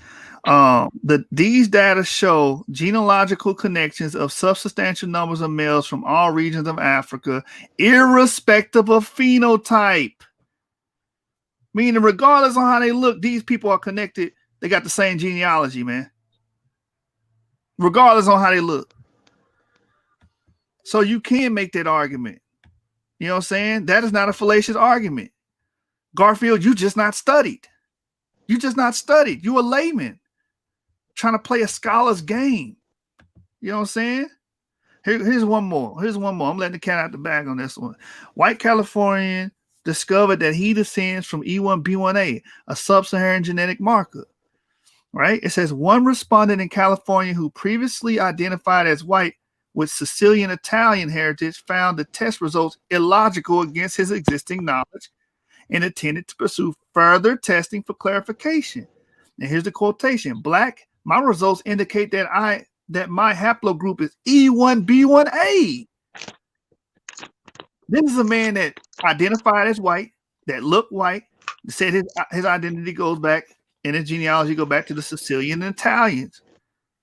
[SPEAKER 3] These data show genealogical connections of substantial numbers of males from all regions of Africa, irrespective of phenotype. Meaning, regardless of how they look, these people are connected. They got the same genealogy, man. Regardless on how they look. So you can make that argument. You know what I'm saying? That is not a fallacious argument. Garfield, you just not studied. You just not studied. You a layman trying to play a scholar's game. You know what I'm saying? Here's one more. I'm letting the cat out the bag on this one. White Californian discovered that he descends from E1B1A, a sub-Saharan genetic marker. Right? It says one respondent in California who previously identified as white with Sicilian Italian heritage found the test results illogical against his existing knowledge and intended to pursue further testing for clarification. And here's the quotation: "Black, my results indicate that my haplogroup is E1B1A." This is a man that identified as white, that looked white, said his identity goes back and his genealogy go back to the Sicilian and Italians.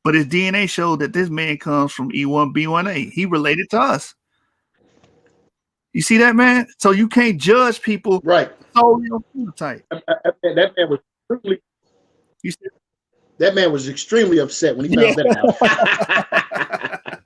[SPEAKER 3] But his DNA showed that this man comes from E1B1A. He related to us. You see that, man? So you can't judge people
[SPEAKER 4] right
[SPEAKER 3] solely on phenotype.
[SPEAKER 4] That man was extremely upset when he found that out.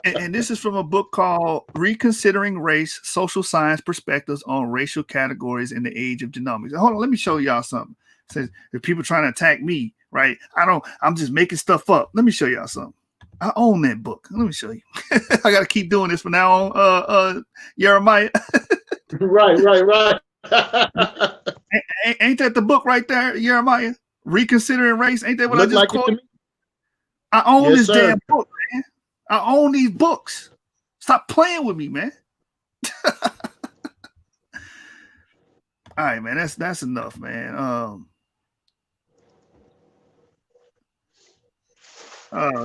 [SPEAKER 3] And this is from a book called Reconsidering Race, Social Science Perspectives on Racial Categories in the Age of Genomics. Hold on, let me show y'all something. It says, if people trying to attack me, right? I'm just making stuff up. Let me show y'all something. I own that book. Let me show you. I got to keep doing this from now on, Jeremiah.
[SPEAKER 4] Right.
[SPEAKER 3] Ain't that the book right there, Jeremiah? Reconsidering Race. Ain't that what I just quoted? I own this damn book, man. I own these books. Stop playing with me, man. All right, man. That's enough, man.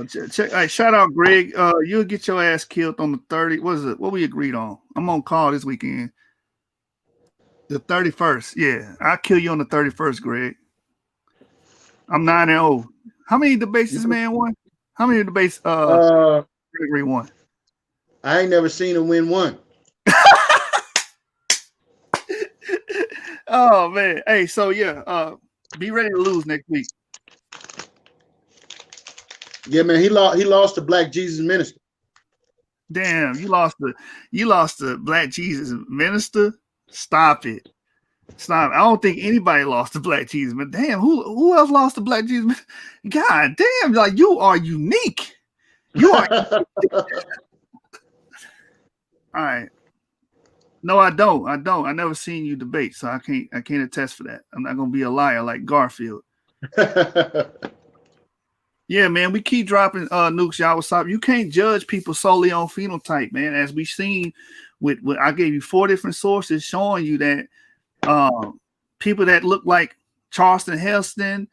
[SPEAKER 3] Check. Hey, shout out Greg. You'll get your ass killed on the 30th. What is it? What we agreed on? I'm on call this weekend. The 31st. Yeah, I'll kill you on the 31st, Greg. I'm 9-0. How many debates this man won? How many debates Gregory won?
[SPEAKER 4] I ain't never seen him win one.
[SPEAKER 3] Oh man. Hey, so yeah, be ready to lose next week.
[SPEAKER 4] Yeah, man, he lost to Black Jesus Minister.
[SPEAKER 3] Damn, you lost the Black Jesus Minister. Stop it. Stop. I don't think anybody lost to Black Jesus, but damn, who else lost to Black Jesus? God damn, like you are unique. You are all right. No, I don't. I never seen you debate, so I can't attest for that. I'm not gonna be a liar like Garfield. Yeah, man, we keep dropping nukes, y'all. What's up? You can't judge people solely on phenotype, man. As we've seen with I gave you 4 different sources showing you that people that look like Charleston Heston,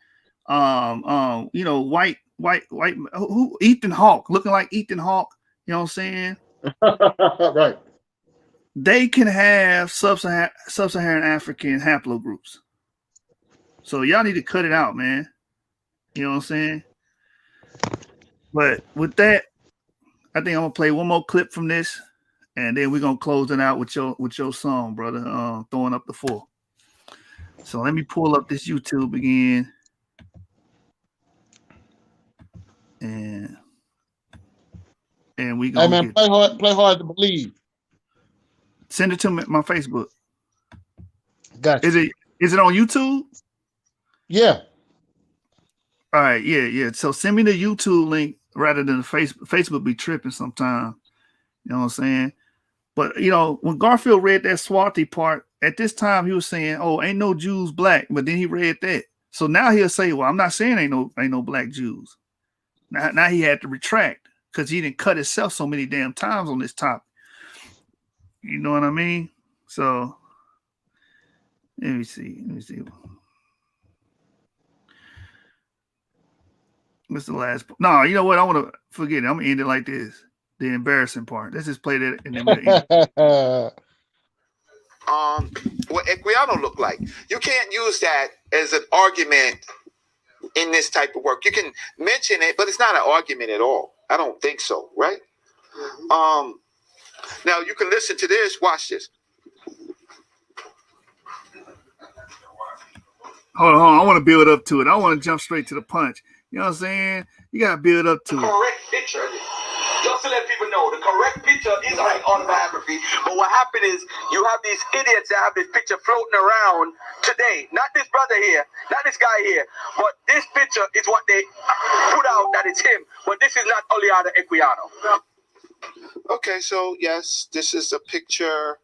[SPEAKER 3] white who Ethan Hawke, looking like Ethan Hawke, you know what I'm saying?
[SPEAKER 4] Right.
[SPEAKER 3] They can have sub-Saharan African haplogroups. So y'all need to cut it out, man. You know what I'm saying? But with that, I think I'm gonna play one more clip from this, and then we're gonna close it out with your song, brother. Throwing up the 4. So let me pull up this YouTube again, and we gonna
[SPEAKER 4] play hard to believe.
[SPEAKER 3] Send it to me, my Facebook.
[SPEAKER 4] Gotcha.
[SPEAKER 3] Is it on YouTube?
[SPEAKER 4] Yeah.
[SPEAKER 3] All right, yeah. So send me the YouTube link rather than the Facebook be tripping sometime. You know what I'm saying? But when Garfield read that Swarthy part, at this time he was saying, "Oh, ain't no Jews black," but then he read that. So now he'll say, "Well, I'm not saying ain't no black Jews." Now he had to retract because he didn't cut himself so many damn times on this topic. You know what I mean? So let me see. What's the last? No, you know what? I want to forget it. I'm gonna end it like this. The embarrassing part. Let's just play that and then we'll end it.
[SPEAKER 8] What Equiano look like. You can't use that as an argument in this type of work. You can mention it, but it's not an argument at all. I don't think so, right? Now you can listen to this. Watch this.
[SPEAKER 3] Hold on. I want to build up to it. I want to jump straight to the punch. You know what I'm saying? You got to build up to it.
[SPEAKER 10] Correct picture. Just to let people know, the correct picture is on autobiography. But what happened is you have these idiots that have this picture floating around today. Not this brother here, not this guy here. But this picture is what they put out that it's him. But this is not Oleada Equiano.
[SPEAKER 8] Okay, so yes, this is a picture.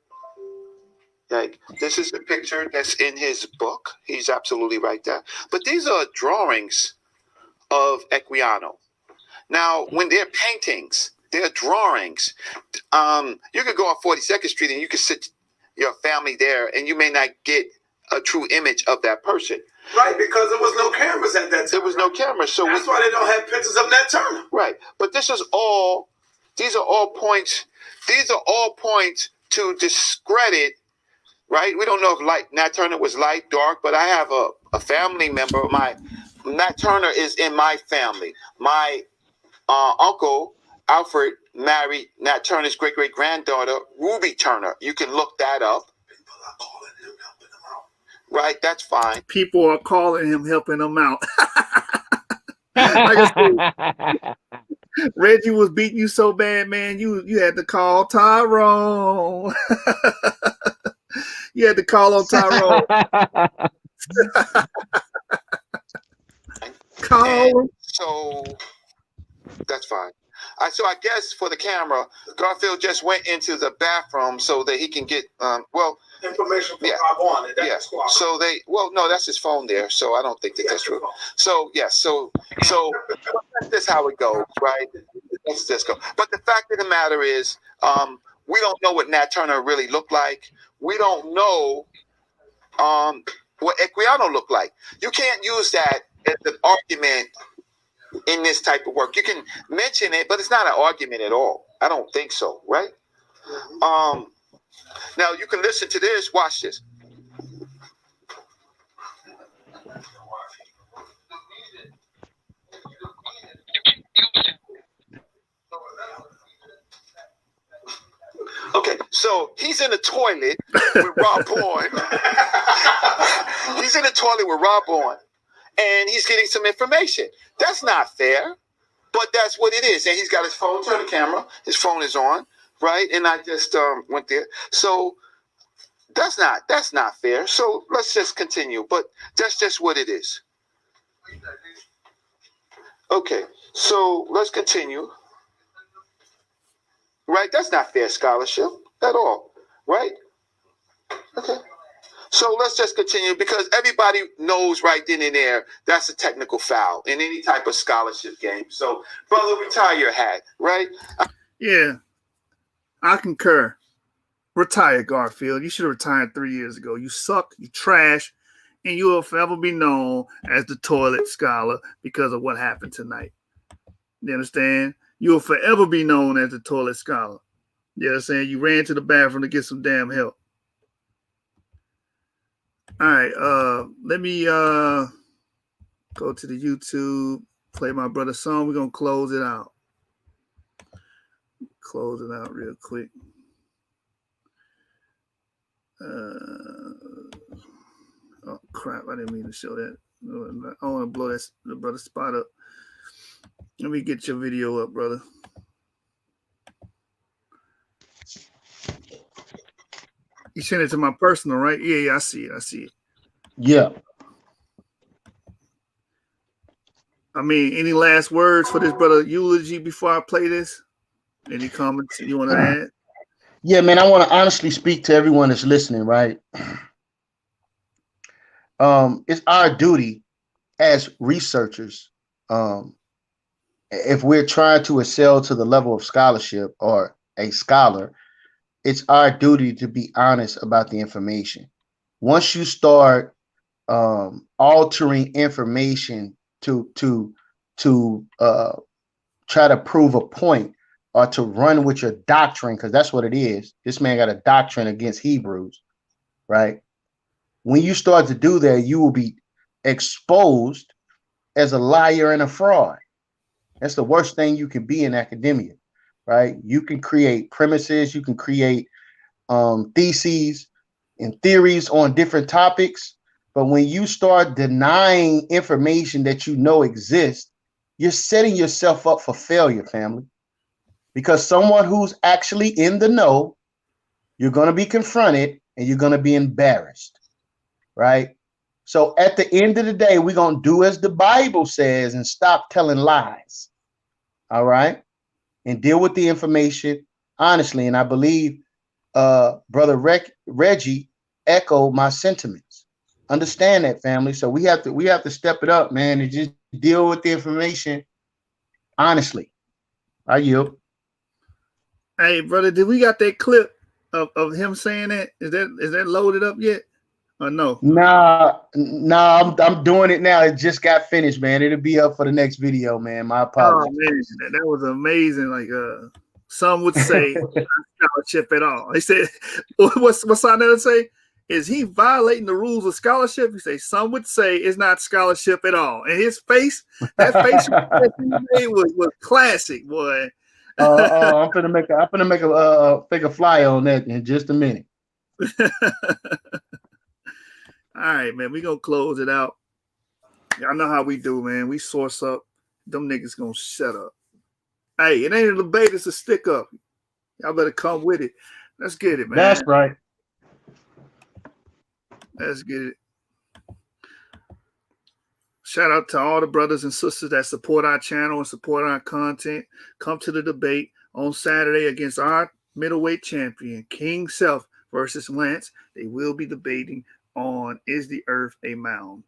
[SPEAKER 8] Like, this is the picture that's in his book. He's absolutely right there. But these are drawings of Equiano. Now, when they're paintings, they're drawings. You could go on 42nd Street and you could sit your family there and you may not get a true image of that person.
[SPEAKER 12] Right, because there was no cameras at that time.
[SPEAKER 8] There was no cameras. So
[SPEAKER 12] that's why they don't have pictures of Nat Turner.
[SPEAKER 8] Right. But these are all points to discredit. Right? We don't know if Nat Turner was light, dark, but I have a family member. Nat Turner is in my family. My uncle, Alfred, married Nat Turner's great-great-granddaughter, Ruby Turner. You can look that up.
[SPEAKER 12] People are calling him, helping him out.
[SPEAKER 8] Right? That's fine.
[SPEAKER 3] People are calling him, helping him out. Like I said, Reggie was beating you so bad, man, you had to call Tyrone. You had to call on Tyrone. Call.
[SPEAKER 8] So that's fine. So I guess for the camera, Garfield just went into the bathroom so that he can get. Well,
[SPEAKER 12] information from Rob on.
[SPEAKER 8] So no, that's his phone there. So I don't think that's true. So yes, so that's how it goes, right? Let's just go. But the fact of the matter is, we don't know what Nat Turner really looked like. We don't know what Equiano looked like. You can't use that as an argument in this type of work. You can mention it, but it's not an argument at all. I don't think so, right? Now you can listen to this. Watch this. Okay, so he's in the toilet with Rob Bourne. He's in the toilet with Rob Bourne, and he's getting some information. That's not fair, but that's what it is. And he's got his phone. Turn the camera. His phone is on, right? And I just went there. So that's not fair. So let's just continue. But that's just what it is. Okay, so let's continue. Right? That's not fair scholarship at all. Right? Okay. So let's just continue because everybody knows right then and there that's a technical foul in any type of scholarship game. So, brother, retire your hat, right?
[SPEAKER 3] Yeah, I concur. Retire, Garfield. You should have retired 3 years ago. You suck, you trash, and you will forever be known as the toilet scholar because of what happened tonight. You understand? You will forever be known as the toilet scholar. You know what I'm saying? You ran to the bathroom to get some damn help. All right, let me go to the YouTube, play my brother's song. We're going to close it out. Close it out real quick. Oh, crap. I didn't mean to show that. I want to blow the brother's spot up. Let me get your video up, brother. You sent it to my personal, right? Yeah, I see it.
[SPEAKER 13] Yeah.
[SPEAKER 3] I mean, any last words for this brother eulogy before I play this? Any comments you want to add?
[SPEAKER 13] Yeah, man, I want to honestly speak to everyone that's listening, right? It's our duty as researchers, if we're trying to excel to the level of scholarship or a scholar, it's our duty to be honest about the information. Once you start altering information to try to prove a point or to run with your doctrine, because that's what it is. This man got a doctrine against Hebrews, right? When you start to do that, you will be exposed as a liar and a fraud. That's the worst thing you can be in academia, right? You can create premises, you can create theses and theories on different topics, but when you start denying information that you know exists, you're setting yourself up for failure, family. Because someone who's actually in the know, you're going to be confronted and you're going to be embarrassed, right? So at the end of the day, we're going to do as the Bible says and stop telling lies. All right. And deal with the information honestly. And I believe Brother Reggie echoed my sentiments. Understand that, family. So we have to step it up, man, and just deal with the information honestly. I yield.
[SPEAKER 3] Hey, brother, did we got that clip of him saying that? Is that loaded up yet? Or no?
[SPEAKER 13] Nah, I'm doing it now. It just got finished, man. It'll be up for the next video, man. My apologies.
[SPEAKER 3] Oh man, that was amazing. Like some would say not scholarship at all. They said what's Sonetta say? Is he violating the rules of scholarship? He say some would say it's not scholarship at all. And his face, that facial expression he made was classic, boy.
[SPEAKER 13] I'm gonna make a figure fly on that in just a minute.
[SPEAKER 3] All right, man. We gonna close it out. Y'all know how we do, man. We source up. Them niggas gonna shut up. Hey, it ain't a debate, it's a stick up. Y'all better come with it. Let's get it, man.
[SPEAKER 13] That's right.
[SPEAKER 3] Let's get it. Shout out to all the brothers and sisters that support our channel and support our content. Come to the debate on Saturday against our middleweight champion, King Self, versus Lance. They will be debating on, is the earth a mound?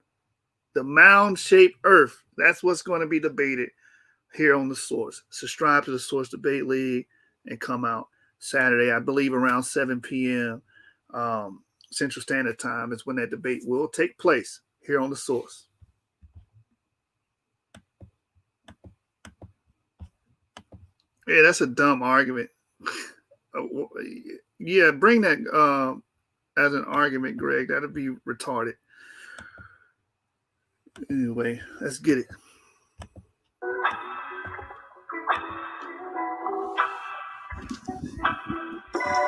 [SPEAKER 3] The mound-shaped earth. That's what's going to be debated here on The Source. Subscribe to The Source Debate League and come out Saturday, I believe around 7 p.m. Central Standard Time is when that debate will take place here on The Source. Yeah, that's a dumb argument. Yeah, bring that as an argument, Greg. That'd be retarded. Anyway, let's get it.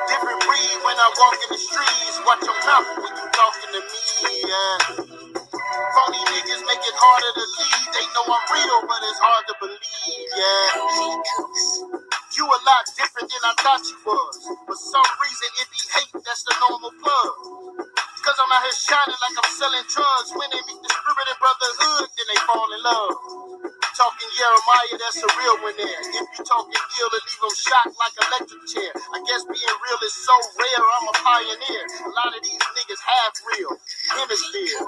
[SPEAKER 2] Different breed when I walk in the streets. Watch your mouth when you talking to me. Phony niggas make it harder to lead. They know I'm real, but it's hard to believe. You a lot different than I thought you was. For some reason, it be hate. That's the normal plug. Cause I'm out here shining like I'm selling drugs. When they meet the spirit and brotherhood, then they fall in love. Talking Jeremiah, that's a real one there. If you talking ill, it leave them shocked like electric chair. I guess being real is so rare, I'm a pioneer. A lot of these niggas half real. Hemisphere.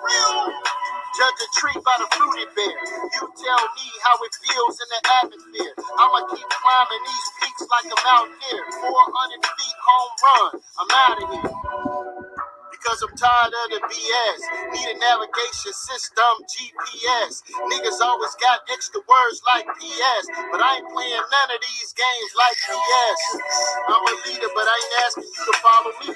[SPEAKER 2] Judge a tree by the fruity bear. You tell me how it feels in the atmosphere. I'ma keep climbing these peaks like a mountaineer. 400 feet home run, I'm out of here. Because I'm tired of the BS. Need a navigation system, GPS. Niggas always got extra words like PS. But I ain't playing none of these games like PS. I'm a leader, but I ain't asking you to follow me.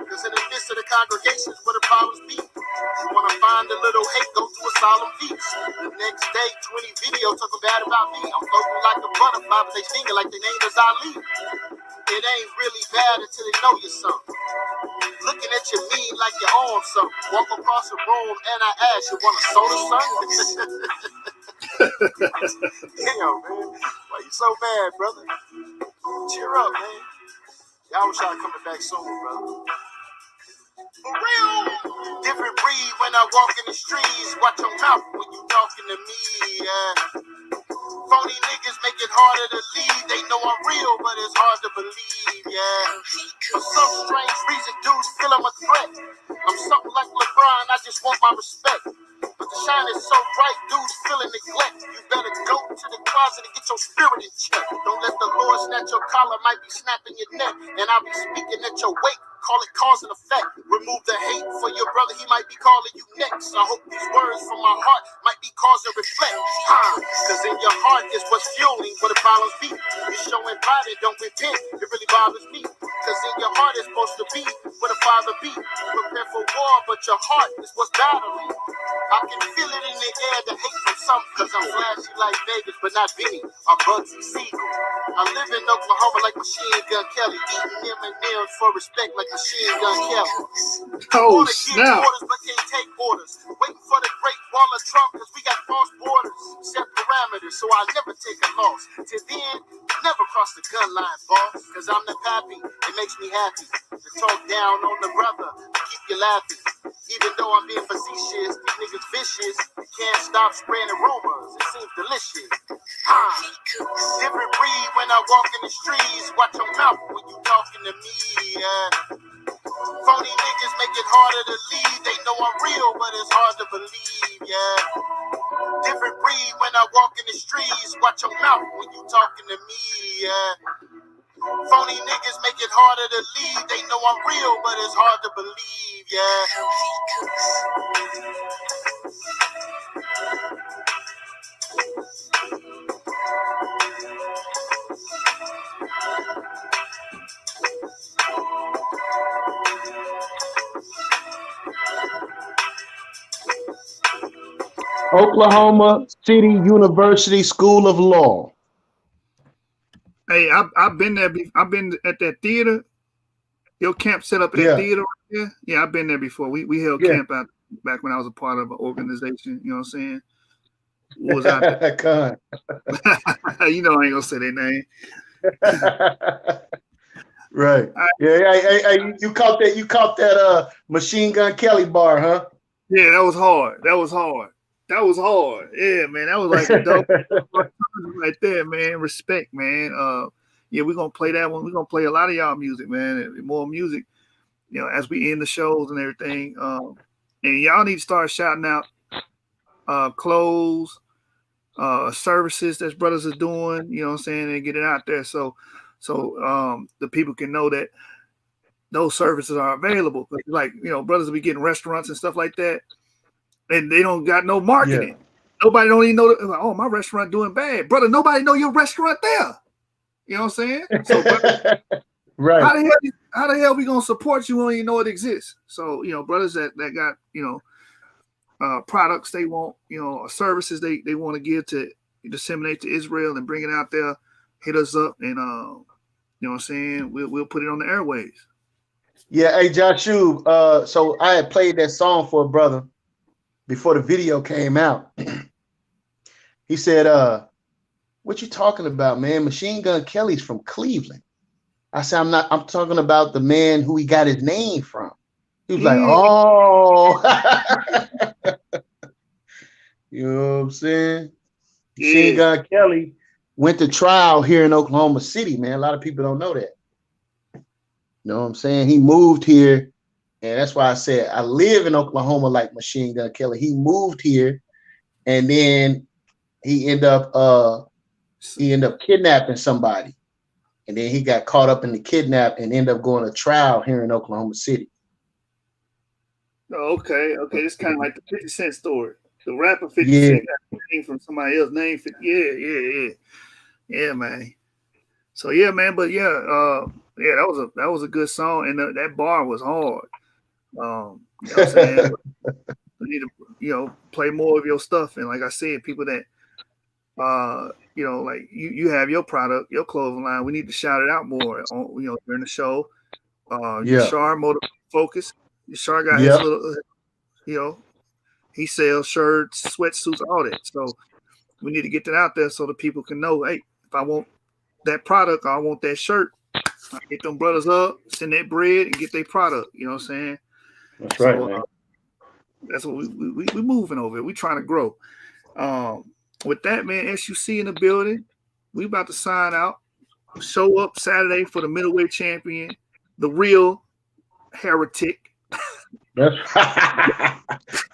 [SPEAKER 2] Because in the midst of the congregations where the problems be. You wanna find a little hate, go to a solemn feast. The next day, 20 videos talking bad about me. I'm floating like a butterfly, but they stinging like their name is Ali. It ain't really bad until they know you're something. Looking at you mean like you own something. Walk across the room and I ask you, want a soda, son? Damn, man. Why you so mad, brother? Cheer up, man. Y'all wish I coming back soon, brother. For real. Different breed when I walk in the streets. Watch your mouth when you talking to me. Phony niggas make it harder to lead. They know I'm real, but it's hard to believe, For some strange reason, dudes feel I'm a threat. I'm something like LeBron, I just want my respect. But the shine is so bright, dudes feeling neglect. You better go to the closet and get your spirit in check. Don't let the Lord snatch your collar, might be snapping your neck. And I'll be speaking at your wake. Call it cause and effect. Remove the hate for your brother, he might be calling you next. I hope these words from my heart might be cause and reflect. Cause in your heart is what's fueling where the problems be. You showing body, don't repent, it really bothers me. Cause in your heart is supposed to be where the Father be. Prepare for war, but your heart is what's battling. I can feel it in the air, the hate from some. Cause I'm flashy like Vegas, but not Benny or Bugsy Siegel. I live in Oklahoma like Machine Gun Kelly. Eating M&M's for respect like Machine Gun Kelly.
[SPEAKER 3] Oh,
[SPEAKER 2] wanna give orders but can't take orders. Waiting for the great wall of Trump cause we got false borders. Set parameters so I never take a loss. Till then, never cross the gun line, boss. Cause I'm the pappy, it makes me happy. To talk down on the brother, to keep you laughing. Even though I'm being facetious, these niggas vicious. You can't stop spreading rumors, it seems delicious. Different breed when I walk in the streets. Watch your mouth when you talking to me. Phony niggas make it harder to lead. They know I'm real, but it's hard to believe, Different breed when I walk in the streets. Watch your mouth when you talking to me, Phony niggas make it harder to lead. They know I'm real, but it's hard to believe,
[SPEAKER 13] Oklahoma City University School of Law.
[SPEAKER 3] Hey, I've been there. I've been at that theater. Your camp set up at that theater right there. Yeah, I've been there before. We held camp out back when I was a part of an organization. You know what I'm saying? What was out there? You know I ain't gonna say their name.
[SPEAKER 13] Right. Yeah. You caught that. You caught that. Machine Gun Kelly bar, huh?
[SPEAKER 3] Yeah, that was hard. That was hard. Yeah, man. That was like a dope right there, man. Respect, man. Yeah, we're gonna play that one. We're gonna play a lot of y'all music, man. More music. you know, as we end the shows and everything. And y'all need to start shouting out clothes, services that brothers are doing, you know what I'm saying, and get it out there so the people can know that those services are available. But like, you know, brothers will be getting restaurants and stuff like that, and they don't got no marketing.
[SPEAKER 13] Yeah.
[SPEAKER 3] Nobody don't even know that, like, oh, my restaurant doing bad. Brother, nobody know your restaurant there. You know what I'm saying? So brother,
[SPEAKER 13] right.
[SPEAKER 3] How the hell we gonna support you when you know it exists? So, you know, brothers that got, you know, products they want, you know, or services they want to give to disseminate to Israel and bring it out there, hit us up, and you know what I'm saying, we'll put it on the airways.
[SPEAKER 13] Yeah, hey Joshua, so I had played that song for a brother before the video came out. He said, what you talking about, man? Machine Gun Kelly's from Cleveland. I said, I'm talking about the man who he got his name from. He was like, oh. You know what I'm saying? Machine Gun Kelly went to trial here in Oklahoma City, man. A lot of people don't know that. You know what I'm saying? He moved here, and that's why I said I live in Oklahoma like Machine Gun Kelly. He moved here, and then he ended up kidnapping somebody. And then he got caught up in the kidnap and ended up going to trial here in Oklahoma City.
[SPEAKER 3] Oh, okay. It's kind of like the 50 Cent story. The rapper 50 Cent got name from somebody else's name. Yeah, man. So yeah, man. But yeah, that was a good song, and that bar was hard. You know what I'm saying? We need to, you know, play more of your stuff, and like I said, people that you know, like you have your product, your clothing line. We need to shout it out more on, you know, during the show. Yashar Motor Focus. Yashar got his little, you know, he sells shirts, sweatsuits, all that. So we need to get that out there so the people can know, hey, if I want that product, or I want that shirt, I get them brothers up, send that bread, and get their product. You know what I'm saying?
[SPEAKER 13] That's right, man.
[SPEAKER 3] That's what we moving over. We trying to grow. With that, man, SUC in the building. We about to sign out. Show up Saturday for the middleweight champion, the real heretic.
[SPEAKER 13] That's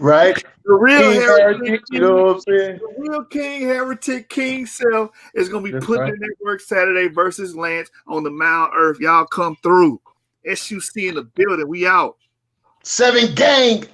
[SPEAKER 13] right.
[SPEAKER 3] The real
[SPEAKER 13] King heretic, you know what I'm saying?
[SPEAKER 3] The real King Heretic, King Self is gonna be putting in that work Saturday versus Lance on the Mount Earth. Y'all come through. SUC in the building. We out.
[SPEAKER 13] 7 gang.